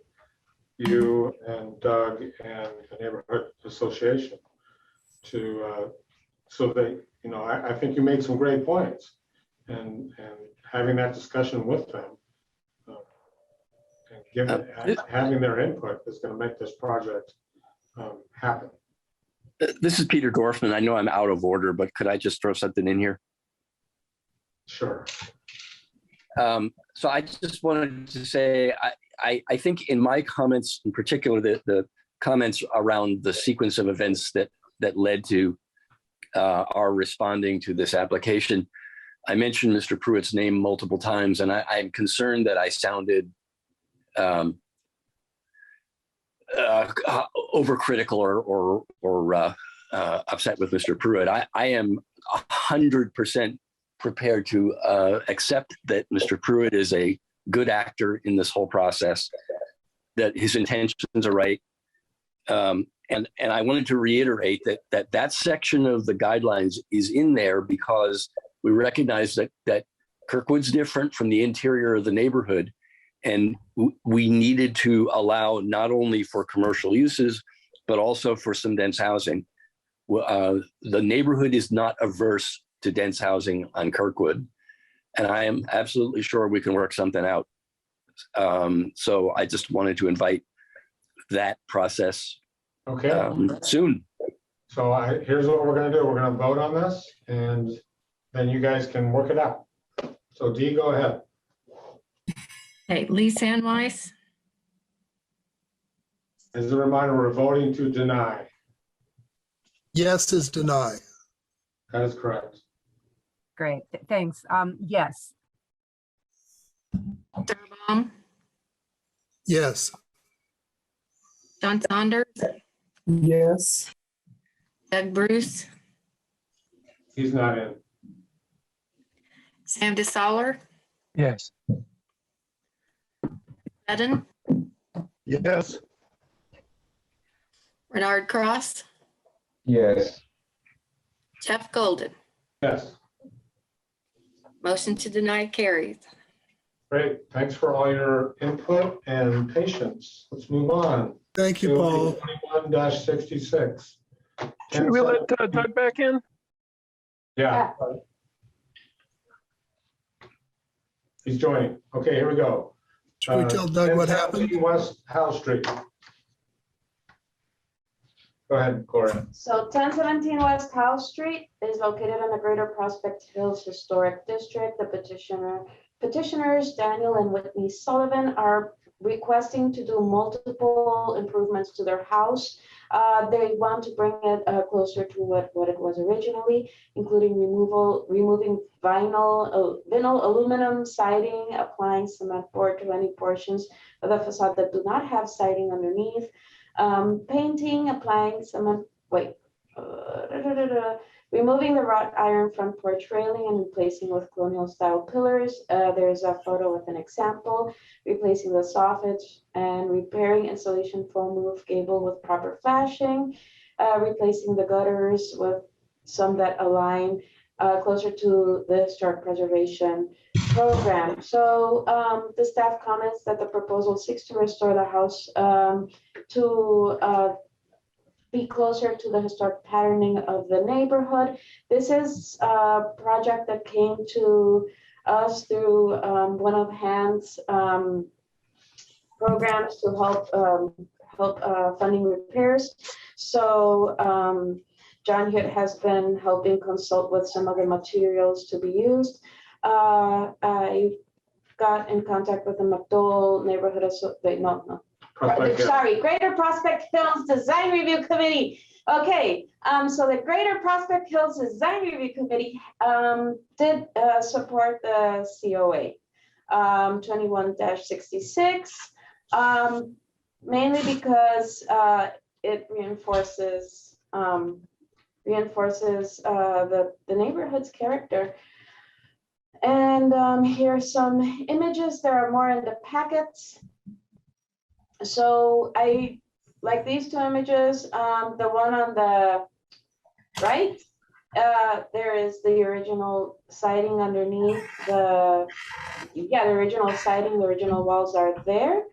Speaker 1: you and Doug and the neighborhood association so that, I think you made some great points, and having that discussion with them and having their input is going to make this project happen.
Speaker 9: This is Peter Gorfman. I know I'm out of order, but could I just throw something in here?
Speaker 1: Sure.
Speaker 9: So I just wanted to say, I think in my comments, in particular, the comments around the sequence of events that led to our responding to this application, I mentioned Mr. Pruitt's name multiple times, and I'm concerned that I sounded overcritical or upset with Mr. Pruitt. I am 100% prepared to accept that Mr. Pruitt is a good actor in this whole process, that his intentions are right. And I wanted to reiterate that section of the guidelines is in there because we recognize that Kirkwood's different from the interior of the neighborhood. And we needed to allow not only for commercial uses, but also for some dense housing. The neighborhood is not averse to dense housing on Kirkwood. And I am absolutely sure we can work something out. So I just wanted to invite that process soon.
Speaker 1: So here's what we're going to do. We're going to vote on this, and then you guys can work it out. So Dee, go ahead.
Speaker 2: Okay, Lee Sandweiss,
Speaker 1: As a reminder, we're voting to deny.
Speaker 7: Yes is deny.
Speaker 1: That is correct.
Speaker 20: Great, thanks. Yes.
Speaker 2: Durbaum,
Speaker 7: Yes.
Speaker 2: John Saunders,
Speaker 4: Yes.
Speaker 2: Doug Bruce,
Speaker 1: He's not in.
Speaker 2: Sam DeSaller,
Speaker 5: Yes.
Speaker 2: Eden,
Speaker 6: Yes.
Speaker 2: Bernard Cross,
Speaker 13: Yes.
Speaker 2: Jeff Golden.
Speaker 1: Yes.
Speaker 2: Motion to deny carries.
Speaker 1: Great. Thanks for all your input and patience. Let's move on.
Speaker 7: Thank you, Paul.
Speaker 1: 21-66.
Speaker 5: Should we let Doug back in?
Speaker 1: Yeah. He's joining. Okay, here we go.
Speaker 7: Should we tell Doug what happened?
Speaker 1: 1017 West Howe Street. Go ahead, Gloria.
Speaker 8: So 1017 West Howe Street is located in the Greater Prospect Hills Historic District. The petitioners, Daniel and Whitney Sullivan, are requesting to do multiple improvements to their house. They want to bring it closer to what it was originally, including removing vinyl aluminum siding, applying cement board to any portions of the facade that do not have siding underneath, painting, applying cement, removing the wrought iron front porch railing and replacing with colonial style pillars. There's a photo with an example, replacing the soffits and repairing insulation foam roof gable with proper flashing, replacing the gutters with some that align closer to the historic preservation program. So the staff comments that the proposal seeks to restore the house to be closer to the historic patterning of the neighborhood. This is a project that came to us through one of Hans' programs to help funding repairs. So John Hewitt has been helping consult with some of the materials to be used. I got in contact with the Mcdole neighborhood, Greater Prospect Hills Design Review Committee. Okay, so the Greater Prospect Hills Design Review Committee did support the COA 21-66, mainly because it reinforces the neighborhood's character. And here are some images. There are more in the packets. So I like these two images. The one on the right, there is the original siding underneath the original siding, the original walls are there.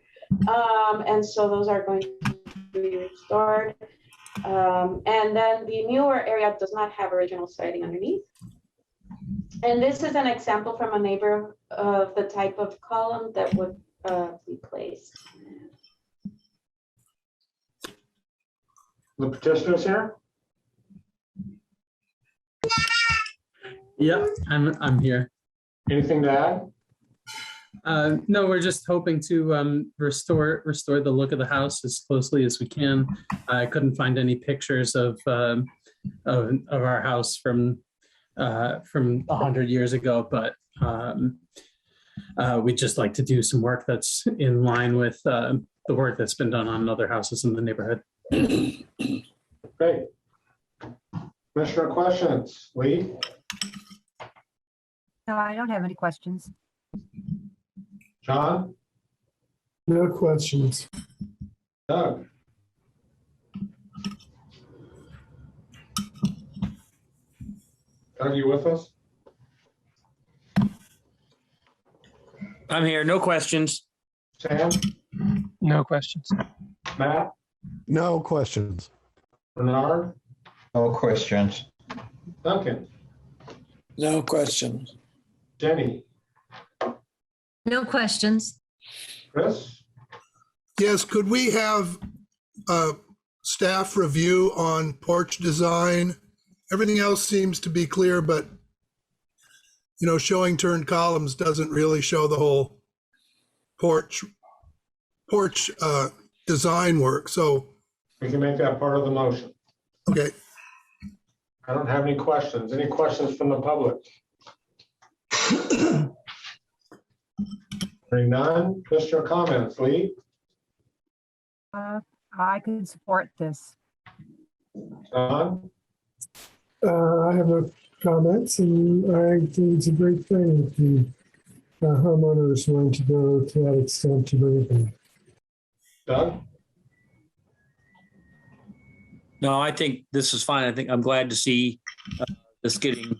Speaker 8: And so those are going to be restored. And then the newer area does not have original siding underneath. And this is an example from a neighbor of the type of column that would be placed.
Speaker 1: The petitioners here?
Speaker 14: Yeah, I'm here.
Speaker 1: Anything to add?
Speaker 14: No, we're just hoping to restore the look of the house as closely as we can. I couldn't find any pictures of our house from 100 years ago, but we'd just like to do some work that's in line with the work that's been done on other houses in the neighborhood.
Speaker 1: Great. Commissioner questions, Lee?
Speaker 20: No, I don't have any questions.
Speaker 1: John?
Speaker 4: No questions.
Speaker 1: Doug? Doug, you with us?
Speaker 12: I'm here. No questions.
Speaker 1: Sam?
Speaker 5: No questions.
Speaker 1: Matt?
Speaker 6: No questions.
Speaker 1: Bernard?
Speaker 13: No questions.
Speaker 1: Duncan?
Speaker 10: No questions.
Speaker 1: Jenny?
Speaker 3: No questions.
Speaker 1: Chris?
Speaker 7: Yes, could we have a staff review on porch design? Everything else seems to be clear, but showing turned columns doesn't really show the whole porch design work. So
Speaker 1: We can make that part of the motion.
Speaker 7: Okay.
Speaker 1: I don't have any questions. Any questions from the public? Hearing none. Commissioner comments, Lee?
Speaker 20: I can support this.
Speaker 1: John?
Speaker 4: I have no comments, and I think it's a great thing if the homeowners want to go to that extent to bring it back.
Speaker 1: Doug?
Speaker 12: No, I think this is fine. I think I'm glad to see this getting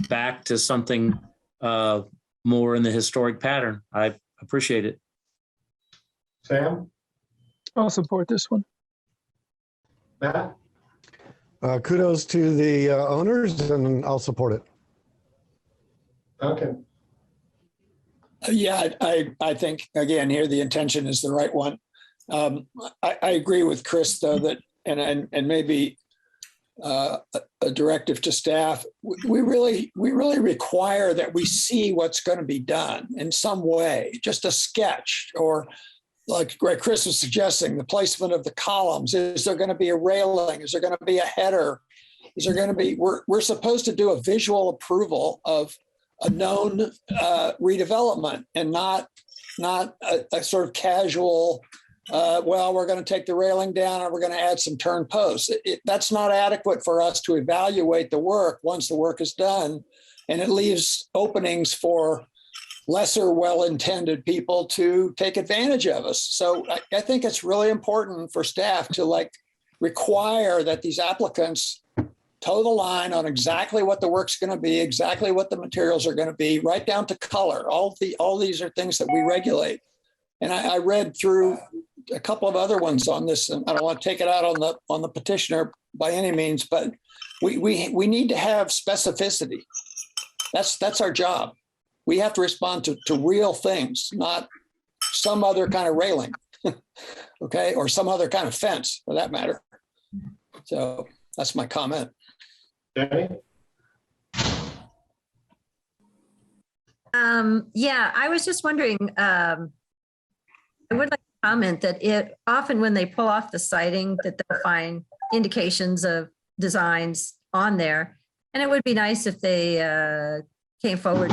Speaker 12: back to something more in the historic pattern. I appreciate it.
Speaker 1: Sam?
Speaker 5: I'll support this one.
Speaker 1: Matt?
Speaker 6: Kudos to the owners, and I'll support it.
Speaker 1: Okay.
Speaker 10: Yeah, I think, again, here the intention is the right one. I agree with Chris, though, that, and maybe a directive to staff, we really require that we see what's going to be done in some way, just a sketch, or like Chris was suggesting, the placement of the columns. Is there going to be a railing? Is there going to be a header? Is there going to be, we're supposed to do a visual approval of a known redevelopment, and not a sort of casual, well, we're going to take the railing down and we're going to add some turn posts. That's not adequate for us to evaluate the work once the work is done. And it leaves openings for lesser well-intended people to take advantage of us. So I think it's really important for staff to require that these applicants toe the line on exactly what the work's going to be, exactly what the materials are going to be, right down to color. All these are things that we regulate. And I read through a couple of other ones on this, and I don't want to take it out on the petitioner by any means, but we need to have specificity. That's our job. We have to respond to real things, not some other kind of railing, okay, or some other kind of fence, for that matter. So that's my comment.
Speaker 1: Jenny?
Speaker 3: Yeah, I was just wondering, I would like to comment that often when they pull off the siding, that they'll find indications of designs on there. And it would be nice if they came forward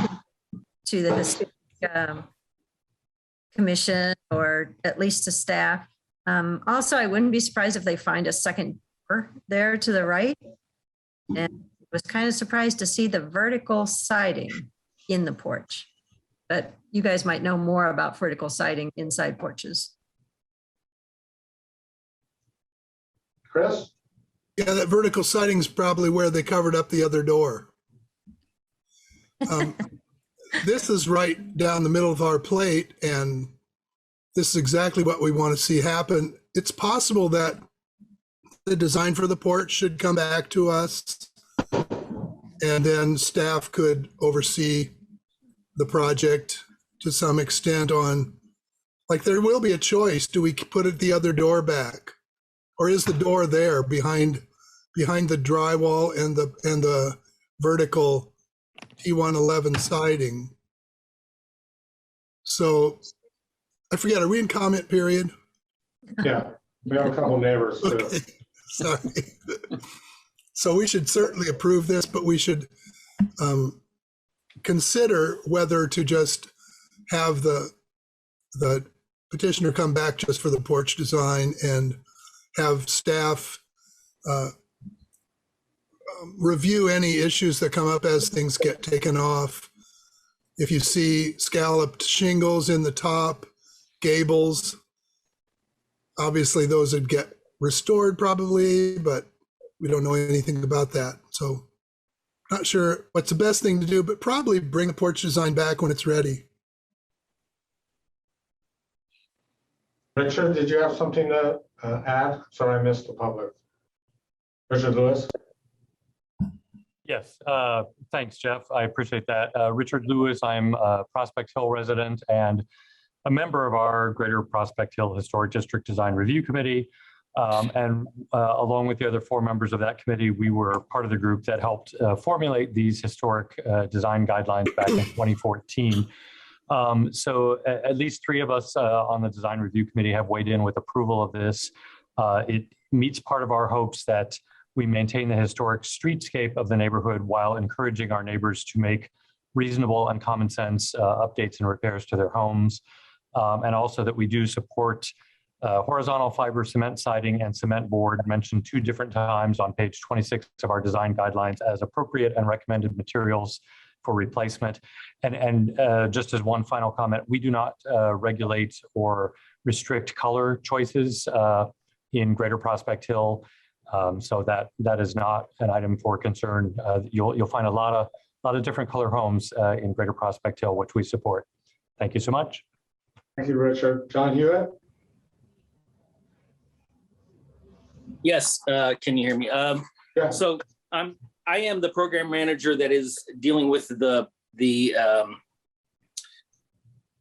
Speaker 3: to the historic commission, or at least to staff. Also, I wouldn't be surprised if they find a second door there to the right. And I was kind of surprised to see the vertical siding in the porch. But you guys might know more about vertical siding inside porches.
Speaker 1: Chris?
Speaker 7: Yeah, that vertical siding is probably where they covered up the other door. This is right down the middle of our plate, and this is exactly what we want to see happen. It's possible that the design for the porch should come back to us, and then staff could oversee the project to some extent on, there will be a choice. Do we put the other door back? Or is the door there behind the drywall and the vertical T111 siding? So I forget, are we in comment period?
Speaker 1: Yeah, we have a couple neighbors.
Speaker 7: Okay. Sorry. So we should certainly approve this, but we should consider whether to just have the petitioner come back just for the porch design, and have staff review any issues that come up as things get taken off. If you see scalloped shingles in the top, gables, obviously those would get restored probably, but we don't know anything about that. So not sure what's the best thing to do, but probably bring the porch design back when it's ready.
Speaker 1: Richard, did you have something to add? Sorry, I missed the public. Richard Lewis?
Speaker 21: Yes, thanks, Jeff. I appreciate that. Richard Lewis, I'm a Prospect Hill resident and a member of our Greater Prospect Hill Historic District Design Review Committee. Along with the other 4 members of that committee, we were part of the group that helped formulate these historic design guidelines back in 2014. So at least 3 of us on the design review committee have weighed in with approval of this. It meets part of our hopes that we maintain the historic streetscape of the neighborhood while encouraging our neighbors to make reasonable and common sense updates and repairs to their homes. And also that we do support horizontal fiber cement siding and cement board, mentioned 2 different times on page 26 of our design guidelines as appropriate and recommended materials for replacement. And just as one final comment, we do not regulate or restrict color choices in Greater Prospect Hill. So that is not an item for concern. You'll find a lot of different color homes in Greater Prospect Hill, which we support. Thank you so much.
Speaker 1: Thank you, Richard. John Hewitt?
Speaker 19: Yes, can you hear me?
Speaker 1: Yeah.
Speaker 19: So I am the program manager that is dealing with the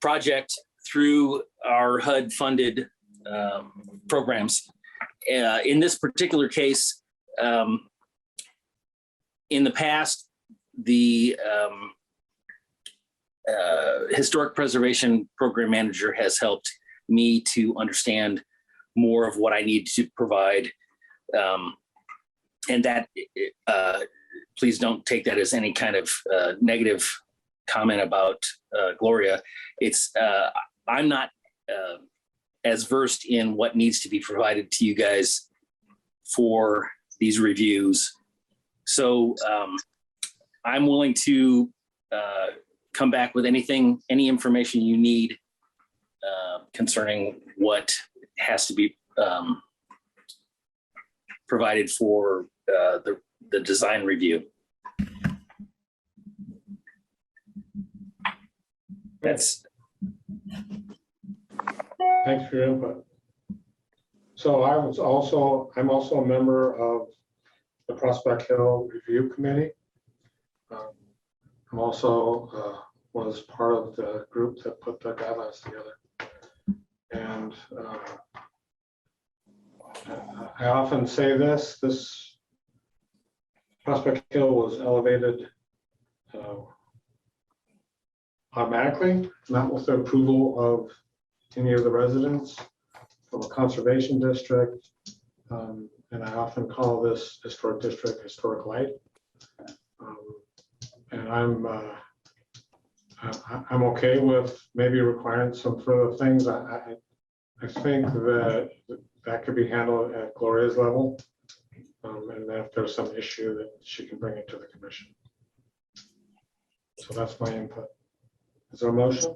Speaker 19: project through our HUD funded programs. In this particular case, in the past, the historic preservation program manager has helped me to understand more of what I need to provide. And that, please don't take that as any kind of negative comment about Gloria. It's, I'm not as versed in what needs to be provided to you guys for these reviews. So I'm willing to come back with any information you need concerning what has to be provided for the design review. That's.
Speaker 1: Thanks for your input. So I'm also a member of the Prospect Hill Review Committee. I'm also was part of the group that put the guidelines together. And I often say this Prospect Hill was elevated automatically, not with the approval of any of the residents, from a conservation district. And I often call this historic district historic light. And I'm okay with maybe requiring some further things. I think that could be handled at Gloria's level. And if there's some issue, that she can bring it to the commission. So that's my input. Is there a motion?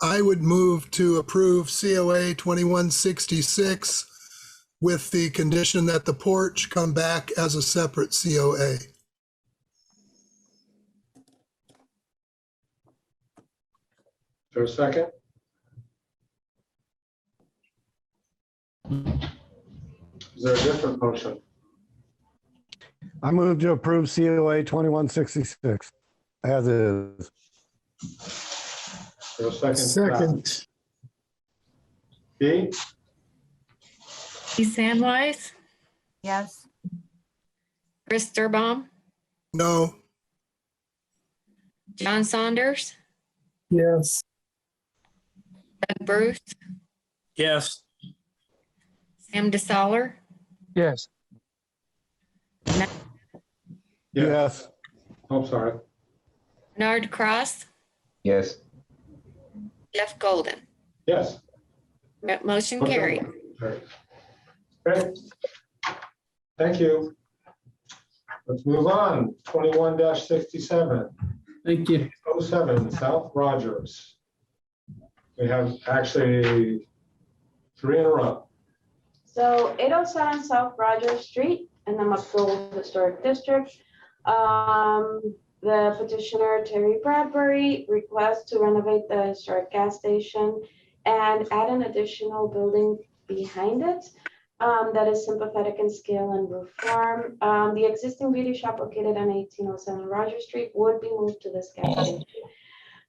Speaker 7: I would move to approve COA 2166 with the condition that the porch come back as a separate COA.
Speaker 1: Is there a second? Is there a different motion?
Speaker 6: I move to approve COA 2166 as is.
Speaker 1: Is there a second?
Speaker 4: Second.
Speaker 1: B?
Speaker 2: Lee Sandwise,
Speaker 20: Yes.
Speaker 2: Chris Sturbaum,
Speaker 7: No.
Speaker 2: John Saunders,
Speaker 4: Yes.
Speaker 2: Doug Bruce,
Speaker 19: Yes.
Speaker 2: Sam DeSaller,
Speaker 5: Yes.
Speaker 6: Yes.
Speaker 1: Oh, sorry.
Speaker 2: Bernard Cross,
Speaker 13: Yes.
Speaker 2: Jeff Golden.
Speaker 1: Yes.
Speaker 2: That motion carried.
Speaker 1: Great. Thank you. Let's move on. 21-67.
Speaker 14: Thank you.
Speaker 1: 07 South Rogers. We have actually 3 in a row.
Speaker 8: So 807 South Rogers Street in the Mcdole Historic District. The petitioner, Terry Bradbury, requests to renovate the historic gas station and add an additional building behind it that is sympathetic in scale and roof form. The existing beauty shop located on 1807 Rogers Street would be moved to this gas station.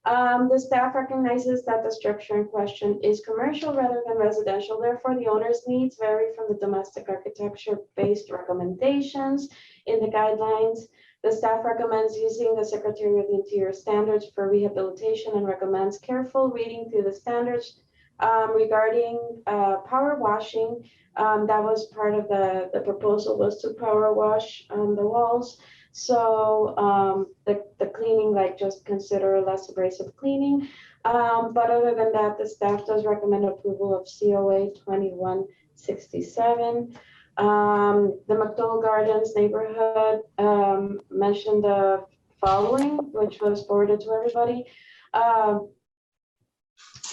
Speaker 8: The staff recognizes that the structure in question is commercial rather than residential. Therefore, the owner's needs vary from the domestic architecture-based recommendations in the guidelines. The staff recommends using the Secretary of the Interior standards for rehabilitation and recommends careful reading through the standards regarding power washing. That was part of the proposal, was to power wash the walls. So the cleaning, like just consider less abrasive cleaning. But other than that, the staff does recommend approval of COA 2167. The Mcdole Gardens neighborhood mentioned the following, which was forwarded to everybody.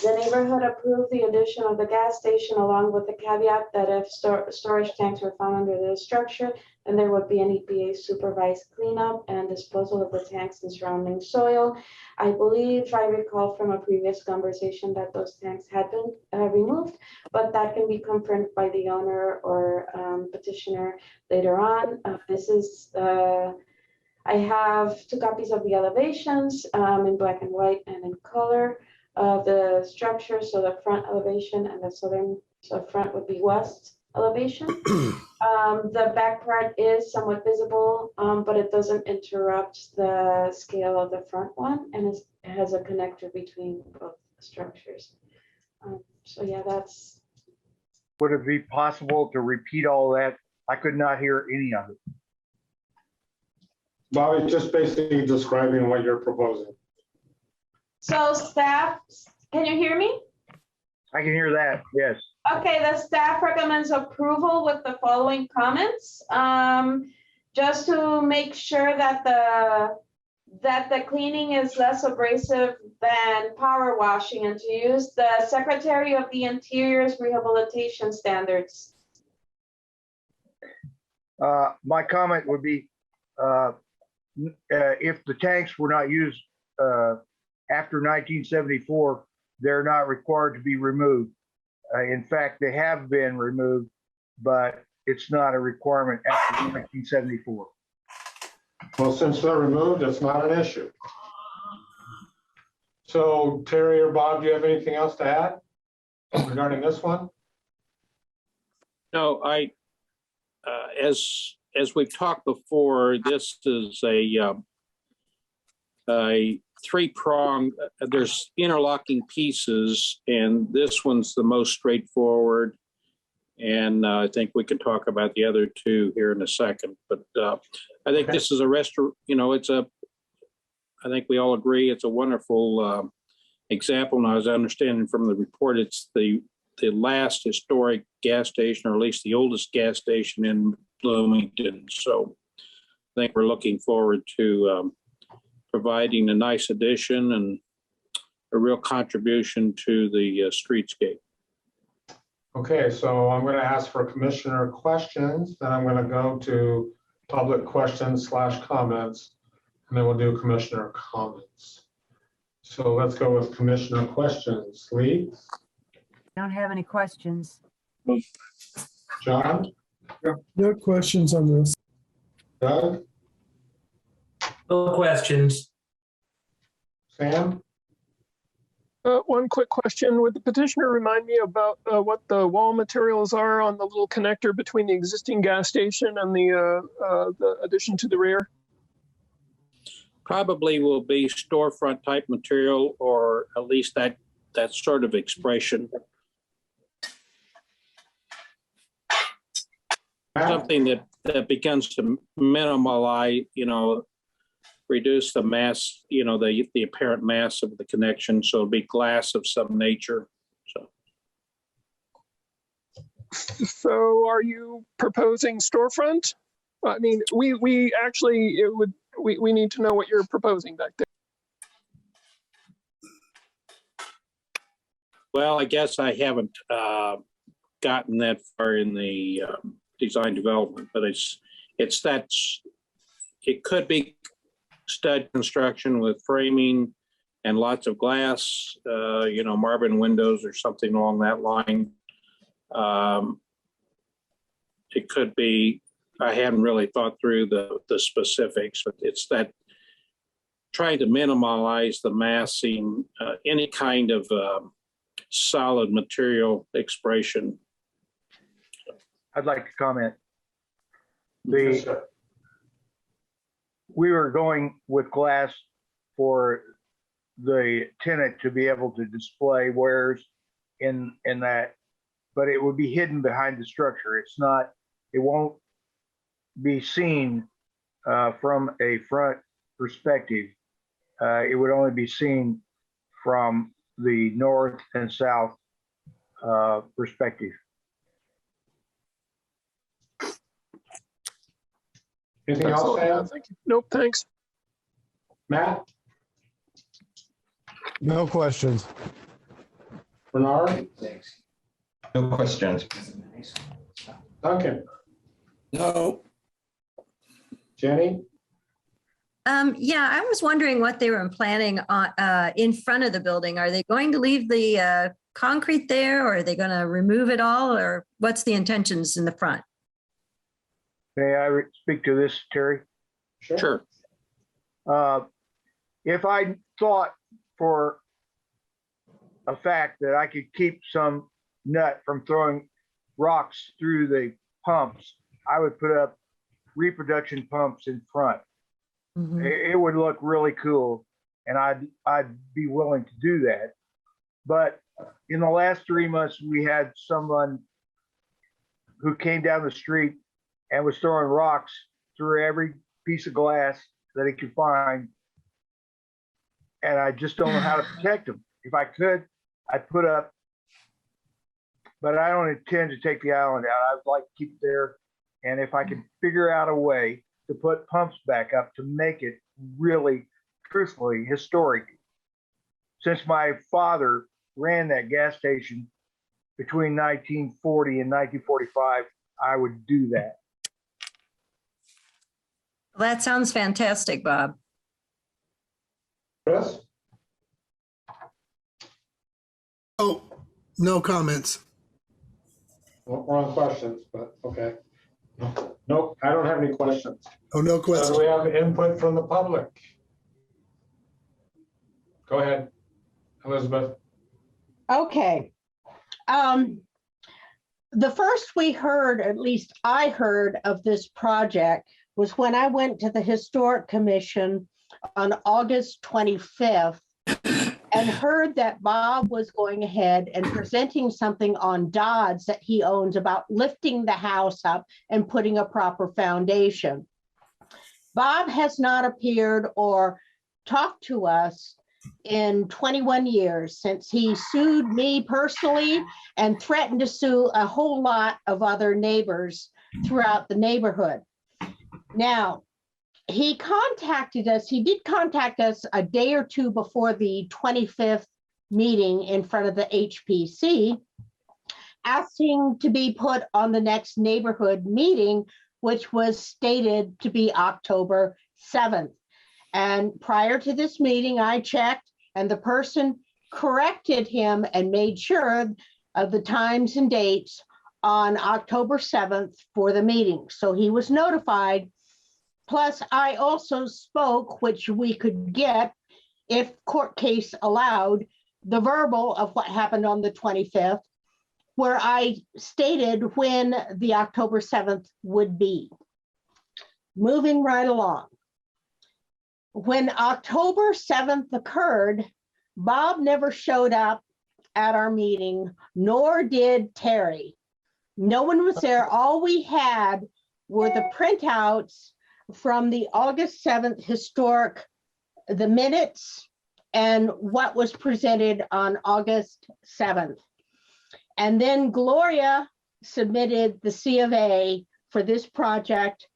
Speaker 8: The neighborhood approved the addition of the gas station along with the caveat that if storage tanks were found under the structure, then there would be an EPA supervised cleanup and disposal of the tanks and surrounding soil. I believe I recall from a previous conversation that those tanks had been removed, but that can be confirmed by the owner or petitioner later on. I have 2 copies of the elevations in black and white and in color of the structure. So the front elevation and the southern, so front would be west elevation. The back part is somewhat visible, but it doesn't interrupt the scale of the front one, and it has a connector between both structures. So yeah, that's.
Speaker 16: Would it be possible to repeat all that? I could not hear any of it.
Speaker 1: Bobby, just basically describing what you're proposing.
Speaker 8: So staff, can you hear me?
Speaker 16: I can hear that, yes.
Speaker 8: Okay, the staff recommends approval with the following comments. Just to make sure that the cleaning is less abrasive than power washing, and to use the Secretary of the Interior's rehabilitation standards.
Speaker 16: My comment would be, if the tanks were not used after 1974, they're not required to be removed. In fact, they have been removed, but it's not a requirement after 1974.
Speaker 1: Well, since they're removed, it's not an issue. So Terry or Bob, do you have anything else to add regarding this one?
Speaker 22: No, as we've talked before, this is a 3-pronged, there's interlocking pieces, and this one's the most straightforward. And I think we can talk about the other 2 here in a second. But I think this is a restaurant, I think we all agree it's a wonderful example. Now, as I understand from the report, it's the last historic gas station, or at least the oldest gas station in Bloomington. So I think we're looking forward to providing a nice addition and a real contribution to the streetscape.
Speaker 1: Okay, so I'm going to ask for commissioner questions, then I'm going to go to public questions / comments, and then we'll do commissioner comments. So let's go with commissioner questions. Lee?
Speaker 20: Don't have any questions.
Speaker 1: John?
Speaker 4: No questions on this.
Speaker 1: Doug?
Speaker 23: No questions.
Speaker 1: Sam?
Speaker 5: One quick question. Would the petitioner remind me about what the wall materials are on the little connector between the existing gas station and the addition to the rear?
Speaker 22: Probably will be storefront type material, or at least that sort of expression. Something that begins to minimalize, reduce the mass, the apparent mass of the connection. So it'll be glass of some nature.
Speaker 5: So are you proposing storefront? I mean, we actually, we need to know what you're proposing back there.
Speaker 22: Well, I guess I haven't gotten that far in the design development, but it could be stud construction with framing and lots of glass, Marvin windows or something along that line. It could be, I haven't really thought through the specifics, but it's that trying to minimize the massing, any kind of solid material expression.
Speaker 16: I'd like to comment. We were going with glass for the tenant to be able to display wares in that, but it would be hidden behind the structure. It won't be seen from a front perspective. It would only be seen from the north and south perspective.
Speaker 1: Anything else, Sam?
Speaker 5: Thank you. Nope, thanks.
Speaker 1: Matt?
Speaker 6: No questions.
Speaker 1: Bernard?
Speaker 13: No questions.
Speaker 1: Duncan?
Speaker 10: No.
Speaker 1: Jenny?
Speaker 3: Yeah, I was wondering what they were planning on in front of the building. Are they going to leave the concrete there, or are they going to remove it all, or what's the intentions in the front?
Speaker 16: May I speak to this, Terry?
Speaker 1: Sure.
Speaker 16: If I thought for a fact that I could keep some nut from throwing rocks through the pumps, I would put up reproduction pumps in front. It would look really cool, and I'd be willing to do that. But in the last 3 months, we had someone who came down the street and was throwing rocks through every piece of glass that he could find. And I just don't know how to protect them. If I could, I'd put up, but I don't intend to take the island out. I'd like to keep it there. And if I could figure out a way to put pumps back up to make it really, truthfully, historic. Since my father ran that gas station between 1940 and 1945, I would do that.
Speaker 3: Well, that sounds fantastic, Bob.
Speaker 1: Chris?
Speaker 7: Oh, no comments.
Speaker 1: Wrong questions, but okay. Nope, I don't have any questions.
Speaker 7: Oh, no
Speaker 1: Do
Speaker 7: questions.
Speaker 1: we have input from the public? Go ahead, Elizabeth.
Speaker 15: Okay. The first we heard, at least I heard of this project, was when I went to the Historic Commission on August 25th and heard that Bob was going ahead and presenting something on Dodds that he owns about lifting the house up and putting a proper foundation. Bob has not appeared or talked to us in 21 years since he sued me personally and threatened to sue a whole lot of other neighbors throughout the neighborhood. Now, he contacted us. He did contact us a day or two before the 25th meeting in front of the HPC, asking to be put on the next neighborhood meeting, which was stated to be October 7th. And prior to this meeting, I checked, and the person corrected him and made sure of the times and dates on October 7th for the meeting. So he was notified. Plus, I also spoke, which we could get if court case allowed, the verbal of what happened on the 25th, where I stated when the October 7th would be. Moving right along. When October 7th occurred, Bob never showed up at our meeting, nor did Terry. No one was there. All we had were the printouts from the August 7th historic, the minutes, and what was presented on August 7th. And then Gloria submitted the C of A for this project,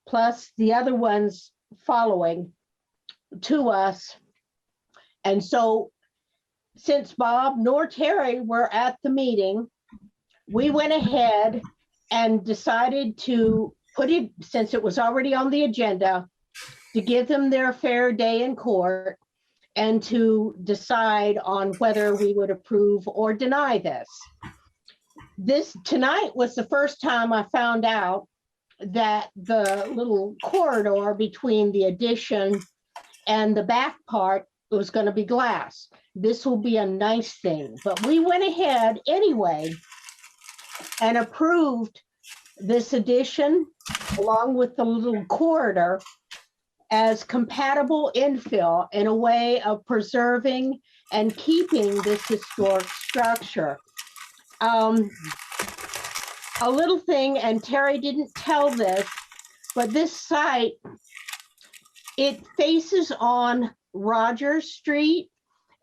Speaker 15: plus the other ones following to us. And so since Bob nor Terry were at the meeting, we went ahead and decided to put it, since it was already on the agenda, to give them their fair day in court and to decide on whether we would approve or deny this. This tonight was the first time I found out that the little corridor between the addition and the back part was going to be glass. This will be a nice thing, but we went ahead anyway and approved this addition along with the little corridor as compatible infill in a way of preserving and keeping this historic structure. A little thing, and Terry didn't tell this, but this site, it faces on Rogers Street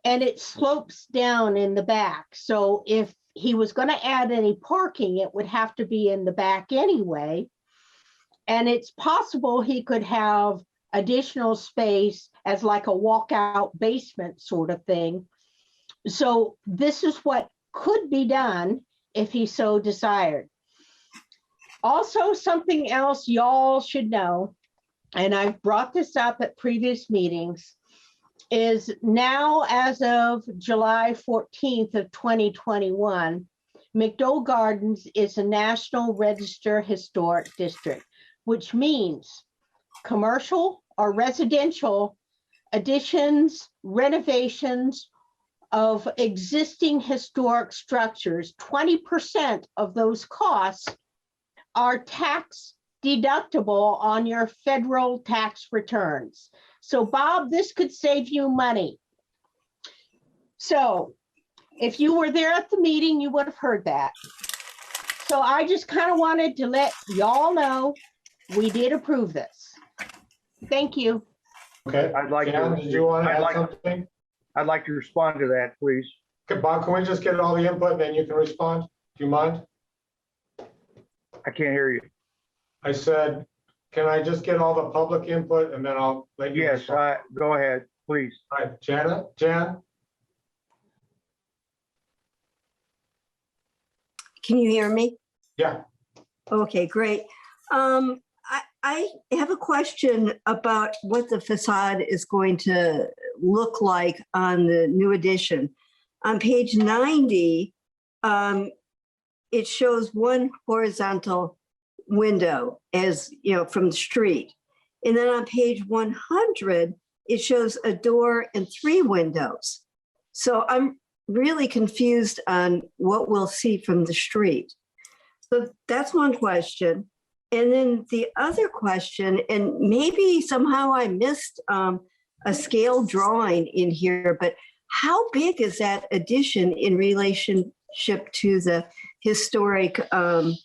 Speaker 15: and it slopes down in the back. So if he was going to add any parking, it would have to be in the back anyway. And it's possible he could have additional space as like a walkout basement sort of thing. So this is what could be done if he so desired. Also, something else y'all should know, and I've brought this up at previous meetings, is now as of July 14th of 2021, Mcdole Gardens is a National Register Historic District, which means commercial or residential additions, renovations of existing historic structures, 20% of those costs are tax deductible on your federal tax returns. So Bob, this could save you money. So if you were there at the meeting, you would have heard that. So I just kind of wanted to let y'all know we did approve this. Thank you.
Speaker 1: Okay.
Speaker 16: I'd like
Speaker 1: Jan,
Speaker 16: to.
Speaker 1: did you want to
Speaker 16: I'd
Speaker 1: add
Speaker 16: like,
Speaker 1: something?
Speaker 16: I'd like to respond to that, please.
Speaker 1: Okay, Bob, can we just get all the input, then you can respond? Do you mind?
Speaker 16: I can't hear you.
Speaker 1: I said, can I just get all the public input and then I'll let you
Speaker 16: Yes,
Speaker 1: respond?
Speaker 16: go ahead, please.
Speaker 1: All right, Jan?
Speaker 11: Can you hear me?
Speaker 1: Yeah.
Speaker 11: Okay, great. I have a question about what the facade is going to look like on the new addition. On page 90, it shows one horizontal window as, you know, from the street. And then on page 100, it shows a door and 3 windows. So I'm really confused on what we'll see from the street. So that's one question. And then the other question, and maybe somehow I missed a scale drawing in here, but how big is that addition in relationship to the historic gas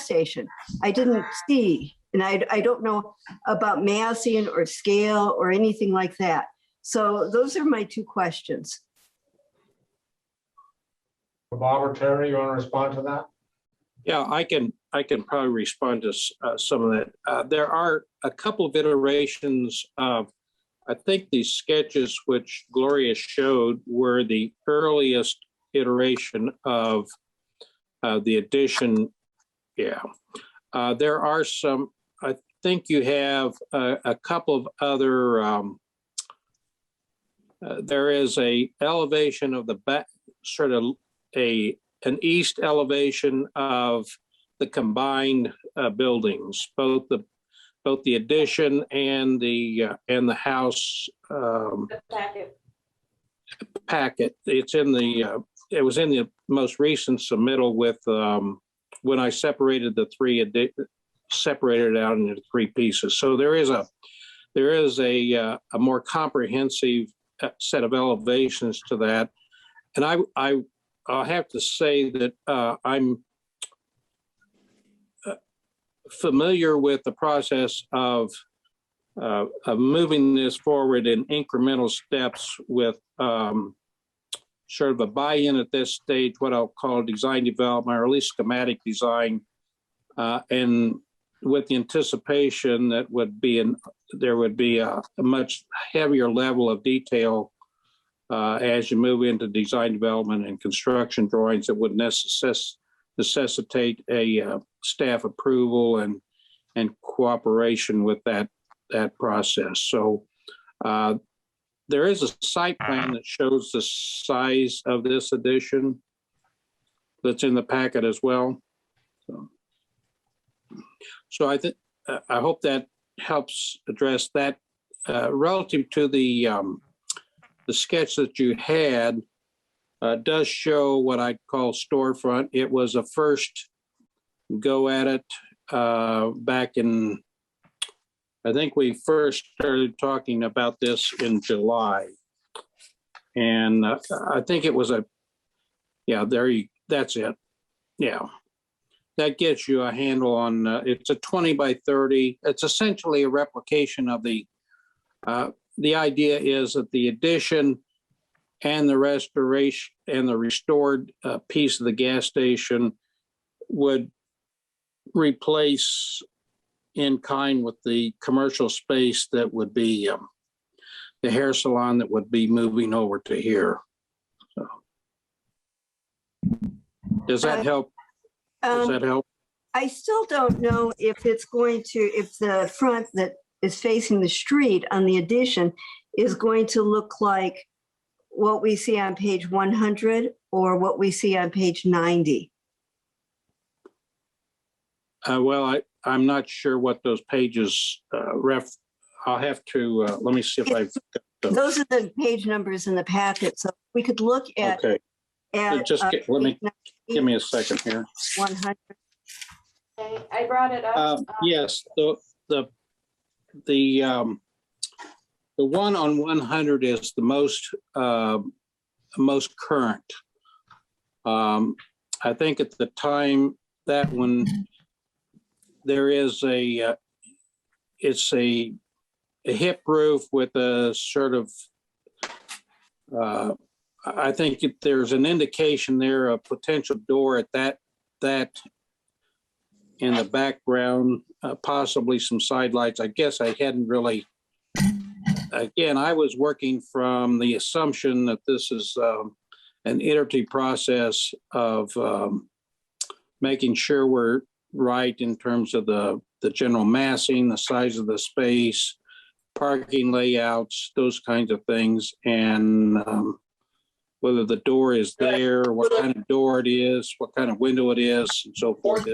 Speaker 11: station? I didn't see, and I don't know about massing or scale or anything like that. So those are my 2 questions.
Speaker 1: Bob or Terry, you want to respond to that?
Speaker 22: Yeah, I can probably respond to some of that. There are a couple of iterations of, I think these sketches which Gloria showed were the earliest iteration of the addition. Yeah, there are some, I think you have a couple of other, there is a elevation of the back, sort of an east elevation of the combined buildings, both the addition and the house packet. It's in the it was in the most recent submittal with when I separated the 3 separated it out into 3 pieces. So there is a more comprehensive set of elevations to that, and I'll have to say that I'm familiar with the process of moving this forward in incremental steps with sort of a buy-in at this stage, what I'll call design development, or at least schematic design, and with the anticipation that there would be a much heavier level of detail as you move into design development and construction drawings that would necessitate a staff approval and cooperation with that process. So there is a site plan that shows the size of this addition that's in the packet as well. So I think I hope that helps address that. Relative to the sketch that you had, does show what I'd call storefront. It was a first go at it back in, I think we first started talking about this in July. And I think it was that's it. Yeah. That gets you a handle on, it's a 20 by 30. It's essentially a replication of the idea is that the addition and the restoration and the restored piece of the gas station would replace in kind with the commercial space that would be the hair salon that would be moving over to here. So Does that help? Does that help?
Speaker 11: I still don't know if it's going to, if the front that is facing the street on the addition is going to look like what we see on page 100 or what we see on page 90.
Speaker 22: Well, I'm not sure what those pages I'll have to, let me see if I've got those.
Speaker 11: Those are the page numbers in the packet. So we could look at.
Speaker 22: Okay.
Speaker 11: At,
Speaker 22: Just give me a second here.
Speaker 11: 100.
Speaker 8: Okay, I brought it up.
Speaker 22: Yes, the one on 100 is the most current. I think at the time that one, there is it's a hip roof with a sort of, I think there's an indication there, a potential door at that in the background, possibly some side lights. I guess I hadn't really, again, I was working from the assumption that this is an iterative process of making sure we're right in terms of the general massing, the size of the space, parking layouts, those kinds of things, and whether the door is there, what kind of door it is, what kind of window it is, and so forth.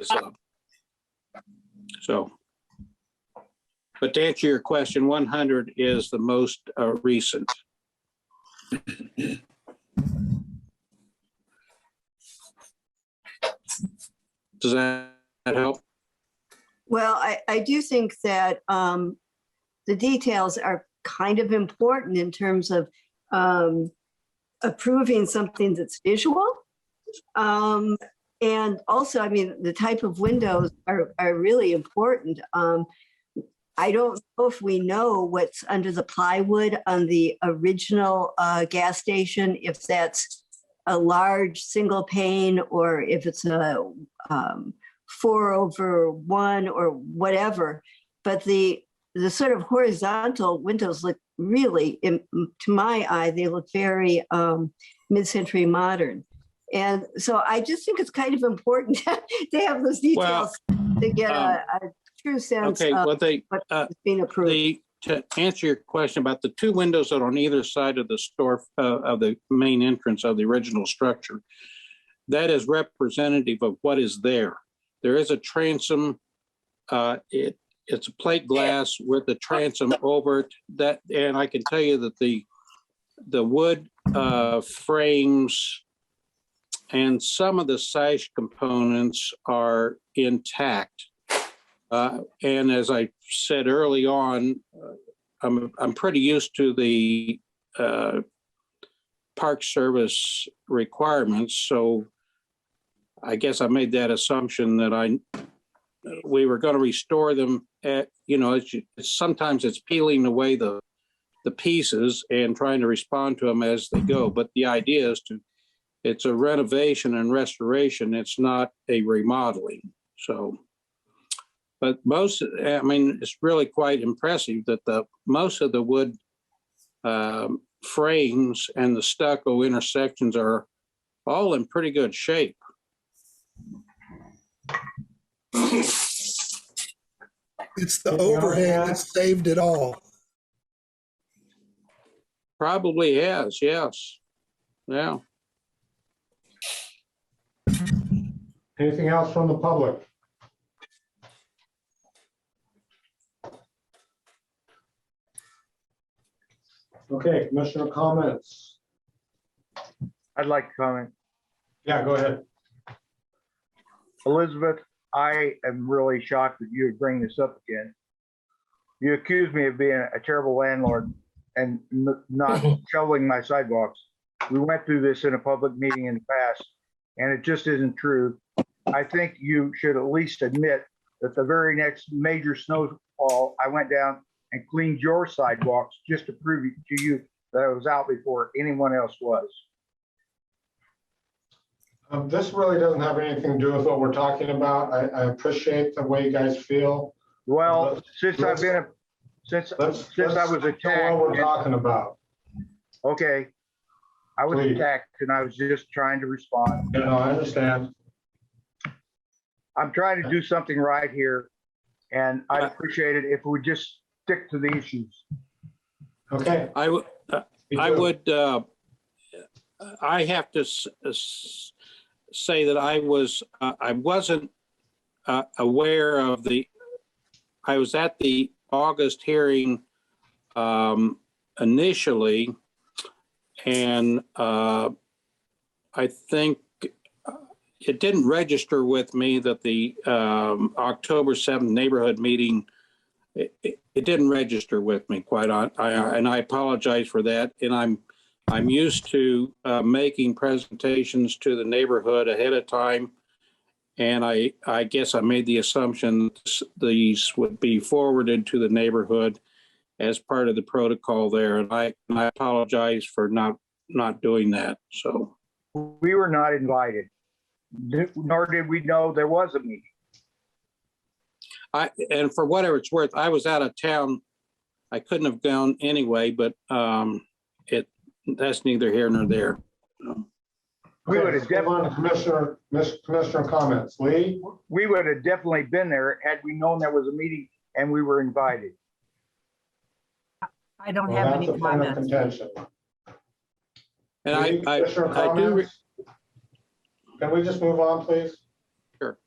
Speaker 22: But to answer your question, 100 is the most recent. Does that help?
Speaker 11: Well, I do think that the details are kind of important in terms of approving something that's visual. And also, I mean, the type of windows are really important. I don't know if we know what's under the plywood on the original gas station, if that's a large single pane or if it's a 4/1 or whatever. But the sort of horizontal windows look really, to my eye, they look very mid-century modern. And so I just think it's kind of important to have those details to get a true sense of what's being approved.
Speaker 22: To answer your question about the two windows that are on either side of the store, of the main entrance of the original structure, that is representative of what is there. There is a transom. It's a plate glass with a transom over it. That, and I can tell you that the wood frames and some of the sash components are intact. And as I said early on, I'm pretty used to the Park Service requirements. So I guess I made that assumption that we were going to restore them at, sometimes it's peeling away the pieces and trying to respond to them as they go. But the idea is it's a renovation and restoration. It's not a remodeling. So, but it's really quite impressive that most of the wood frames and the stucco intersections are all in pretty good shape.
Speaker 7: It's the overhang that saved it all.
Speaker 22: Probably has, yes. Yeah.
Speaker 1: Anything else from the public? Okay, commissioner comments.
Speaker 16: I'd like to comment.
Speaker 1: Yeah, go ahead.
Speaker 16: Elizabeth, I am really shocked that you would bring this up again. You accused me of being a terrible landlord and not shoveling my sidewalks. We went through this in a public meeting in the past, and it just isn't true. I think you should at least admit that the very next major snowfall, I went down and cleaned your sidewalks just to prove to you that I was out before anyone else was.
Speaker 1: This really doesn't have anything to do with what we're talking about. I appreciate the way you guys feel.
Speaker 16: Well, since I was attacked,
Speaker 1: what we're talking about.
Speaker 16: Okay, I was attacked, and I was just trying to respond.
Speaker 1: I understand.
Speaker 16: I'm trying to do something right here, and I'd appreciate it if we just stick to the issues.
Speaker 1: Okay.
Speaker 22: I have to say that I wasn't aware of I was at the August hearing initially, and I think it didn't register with me that the October 7th neighborhood meeting, it didn't register with me quite on, and I apologize for that. And I'm used to making presentations to the neighborhood ahead of time. And I guess I made the assumption these would be forwarded to the neighborhood as part of the protocol there. And I apologize for not doing that. So
Speaker 16: we were not invited, nor did we know there was a meeting.
Speaker 22: And for whatever it's worth, I was out of town. I couldn't have gone anyway, but that's neither here nor there.
Speaker 16: We would have definitely,
Speaker 1: Commissioner comments. Lee?
Speaker 16: We would have definitely been there had we known there was a meeting and we were invited.
Speaker 20: I don't have any comments.
Speaker 22: And I do.
Speaker 1: Can we just move on, please?
Speaker 22: Sure.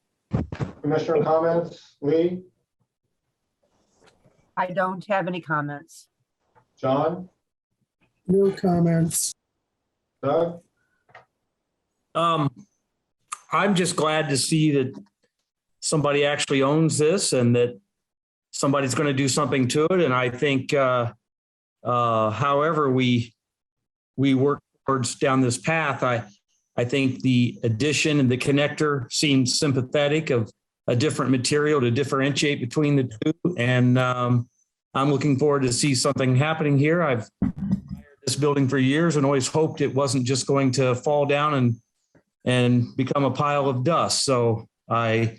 Speaker 1: Commissioner comments. Lee?
Speaker 20: I don't have any comments.
Speaker 1: John?
Speaker 4: No comments.
Speaker 1: Doug?
Speaker 12: I'm just glad to see that somebody actually owns this and that somebody's going to do something to it. And I think, however we work towards down this path, I think the addition and the connector seems sympathetic of a different material to differentiate between the two. And I'm looking forward to see something happening here. I've admired this building for years and always hoped it wasn't just going to fall down and become a pile of dust. So I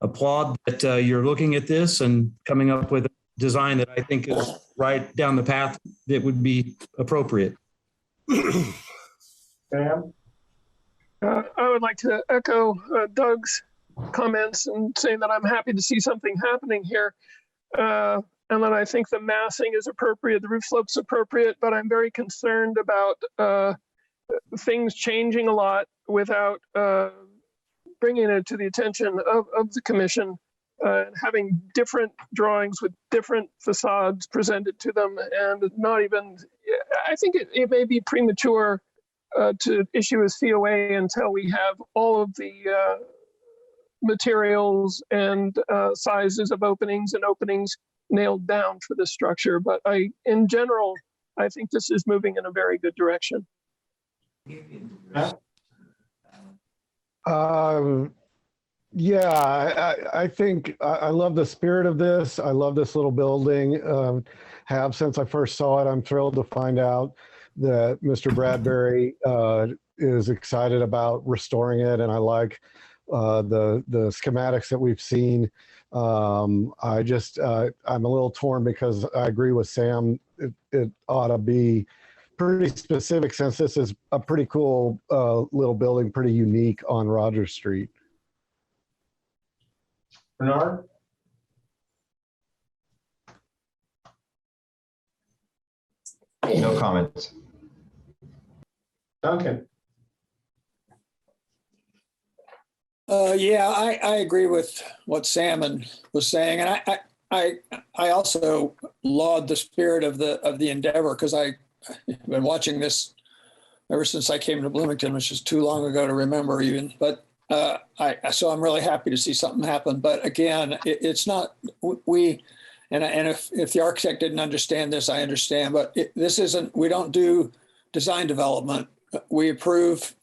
Speaker 12: applaud that you're looking at this and coming up with a design that I think is right down the path that would be appropriate.
Speaker 1: Sam?
Speaker 5: I would like to echo Doug's comments and say that I'm happy to see something happening here. And that I think the massing is appropriate, the roof slope's appropriate, but I'm very concerned about things changing a lot without bringing it to the attention of the commission, having different drawings with different facades presented to them, and not even, I think it may be premature to issue a COA until we have all of the materials and sizes of openings nailed down for this structure. But in general, I think this is moving in a very good direction.
Speaker 6: Yeah, I think I love the spirit of this. I love this little building. Have since I first saw it. I'm thrilled to find out that Mr. Bradbury is excited about restoring it, and I like the schematics that we've seen. I'm a little torn because I agree with Sam. It ought to be pretty specific since this is a pretty cool little building, pretty unique on Rogers Street.
Speaker 1: Bernard?
Speaker 13: No comments.
Speaker 1: Duncan?
Speaker 10: Yeah, I agree with what Sam was saying, and I also laud the spirit of the endeavor, because I've been watching this ever since I came to Bloomington, which is too long ago to remember even. But so I'm really happy to see something happen. But again, it's not if the architect didn't understand this, I understand. But this isn't. We don't do design development. We approve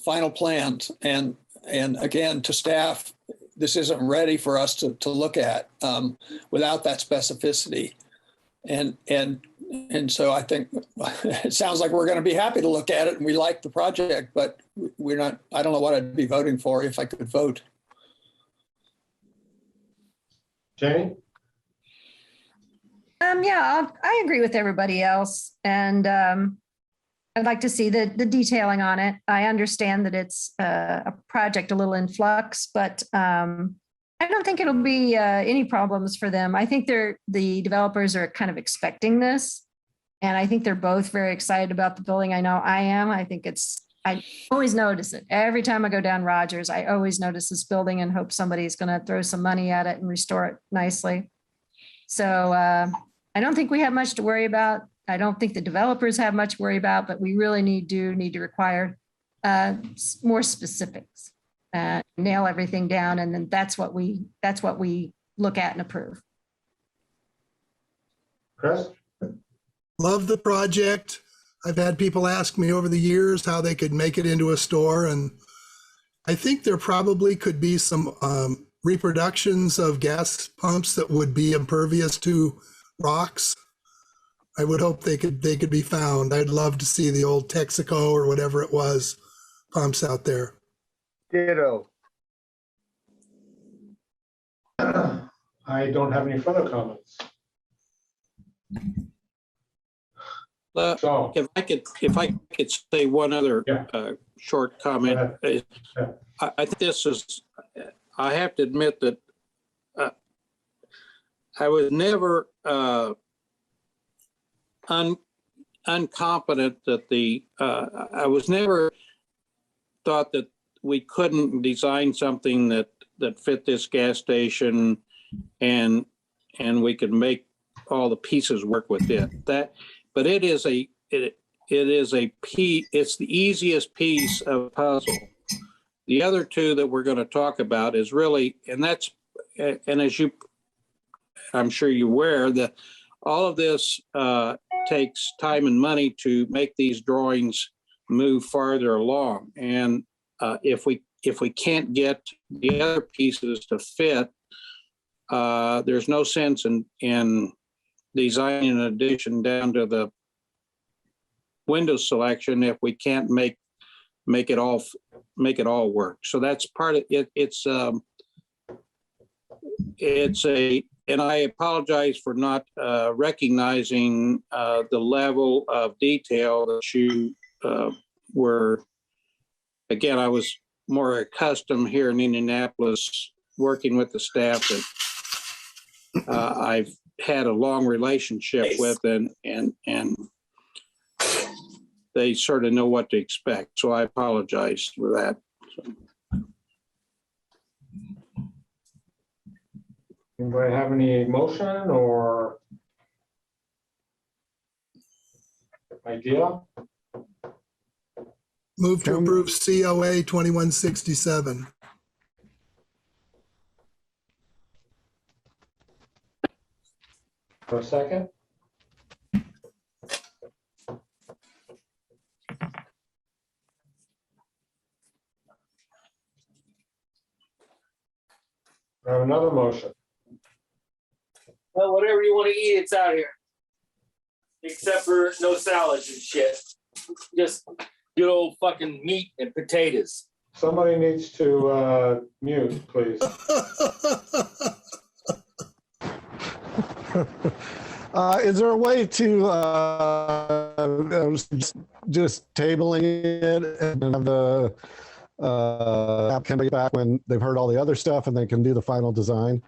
Speaker 10: final plans, and again, to staff, this isn't ready for us to look at without that specificity. And so I think it sounds like we're going to be happy to look at it, and we like the project, but we're not. I don't know what I'd be voting for if I could vote.
Speaker 1: Jenny?
Speaker 3: Yeah, I agree with everybody else, and I'd like to see the detailing on it. I understand that it's a project a little in flux, but I don't think it'll be any problems for them. I think the developers are kind of expecting this. And I think they're both very excited about the building. I know I am. I always notice it. Every time I go down Rogers, I always notice this building and hope somebody's going to throw some money at it and restore it nicely. So I don't think we have much to worry about. I don't think the developers have much to worry about, but we really need to require more specifics, nail everything down. And then that's what we look at and approve.
Speaker 1: Chris?
Speaker 7: Love the project. I've had people ask me over the years how they could make it into a store, and I think there probably could be some reproductions of gas pumps that would be impervious to rocks. I would hope they could be found. I'd love to see the old Texaco or whatever it was pumps out there.
Speaker 16: Ditto.
Speaker 1: I don't have any further comments. So,
Speaker 22: if I could say one other short comment, I think this is. I have to admit that I was never unconfident that I was never thought that we couldn't design something that fit this gas station, and we could make all the pieces work with it. But it is a piece. It's the easiest piece of the puzzle. The other two that we're going to talk about is really, and as I'm sure you're aware, that all of this takes time and money to make these drawings move farther along. And if we can't get the other pieces to fit, there's no sense in designing an addition down to the window selection if we can't make it all work. So that's part of it. And I apologize for not recognizing the level of detail that you were. Again, I was more accustomed here in Indianapolis working with the staff that I've had a long relationship with, and they sort of know what to expect. So I apologize for that.
Speaker 1: Anybody have any motion or idea?
Speaker 7: Move to approve COA 2167.
Speaker 1: For a second? I have another motion.
Speaker 23: Well, whatever you want to eat, it's out here. Except for no salads and shit. Just good old fucking meat and potatoes.
Speaker 1: Somebody needs to mute, please.
Speaker 6: Is there a way to just tabling it and have the applicant bring it back when they've heard all the other stuff and they can do the final design?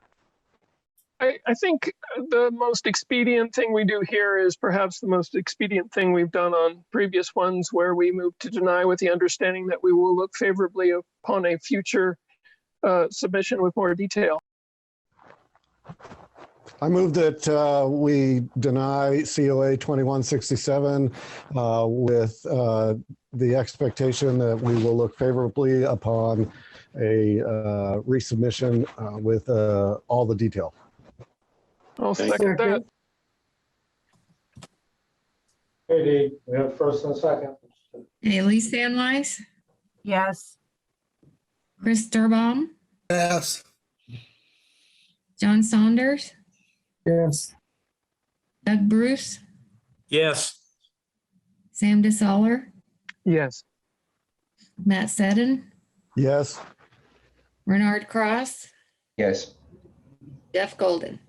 Speaker 5: I think the most expedient thing we do here is perhaps the most expedient thing we've done on previous ones, where we move to deny with the understanding that we will look favorably upon a future submission with more detail.
Speaker 6: I move that we deny COA 2167 with the expectation that we will look favorably upon a resubmission with all the detail.
Speaker 5: I'll second that.
Speaker 1: Hey, Dee, we have first and second.
Speaker 2: Haley Sandwise,
Speaker 20: Yes.
Speaker 2: Chris Durbaum,
Speaker 7: Yes.
Speaker 2: John Saunders,
Speaker 4: Yes.
Speaker 2: Doug Bruce,
Speaker 23: Yes.
Speaker 2: Sam DeSaller,
Speaker 5: Yes.
Speaker 2: Matt Seddon,
Speaker 6: Yes.
Speaker 2: Renard Cross,
Speaker 13: Yes.
Speaker 2: Jeff Golden.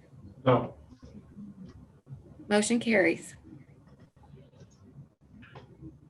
Speaker 1: No.
Speaker 2: Motion carries.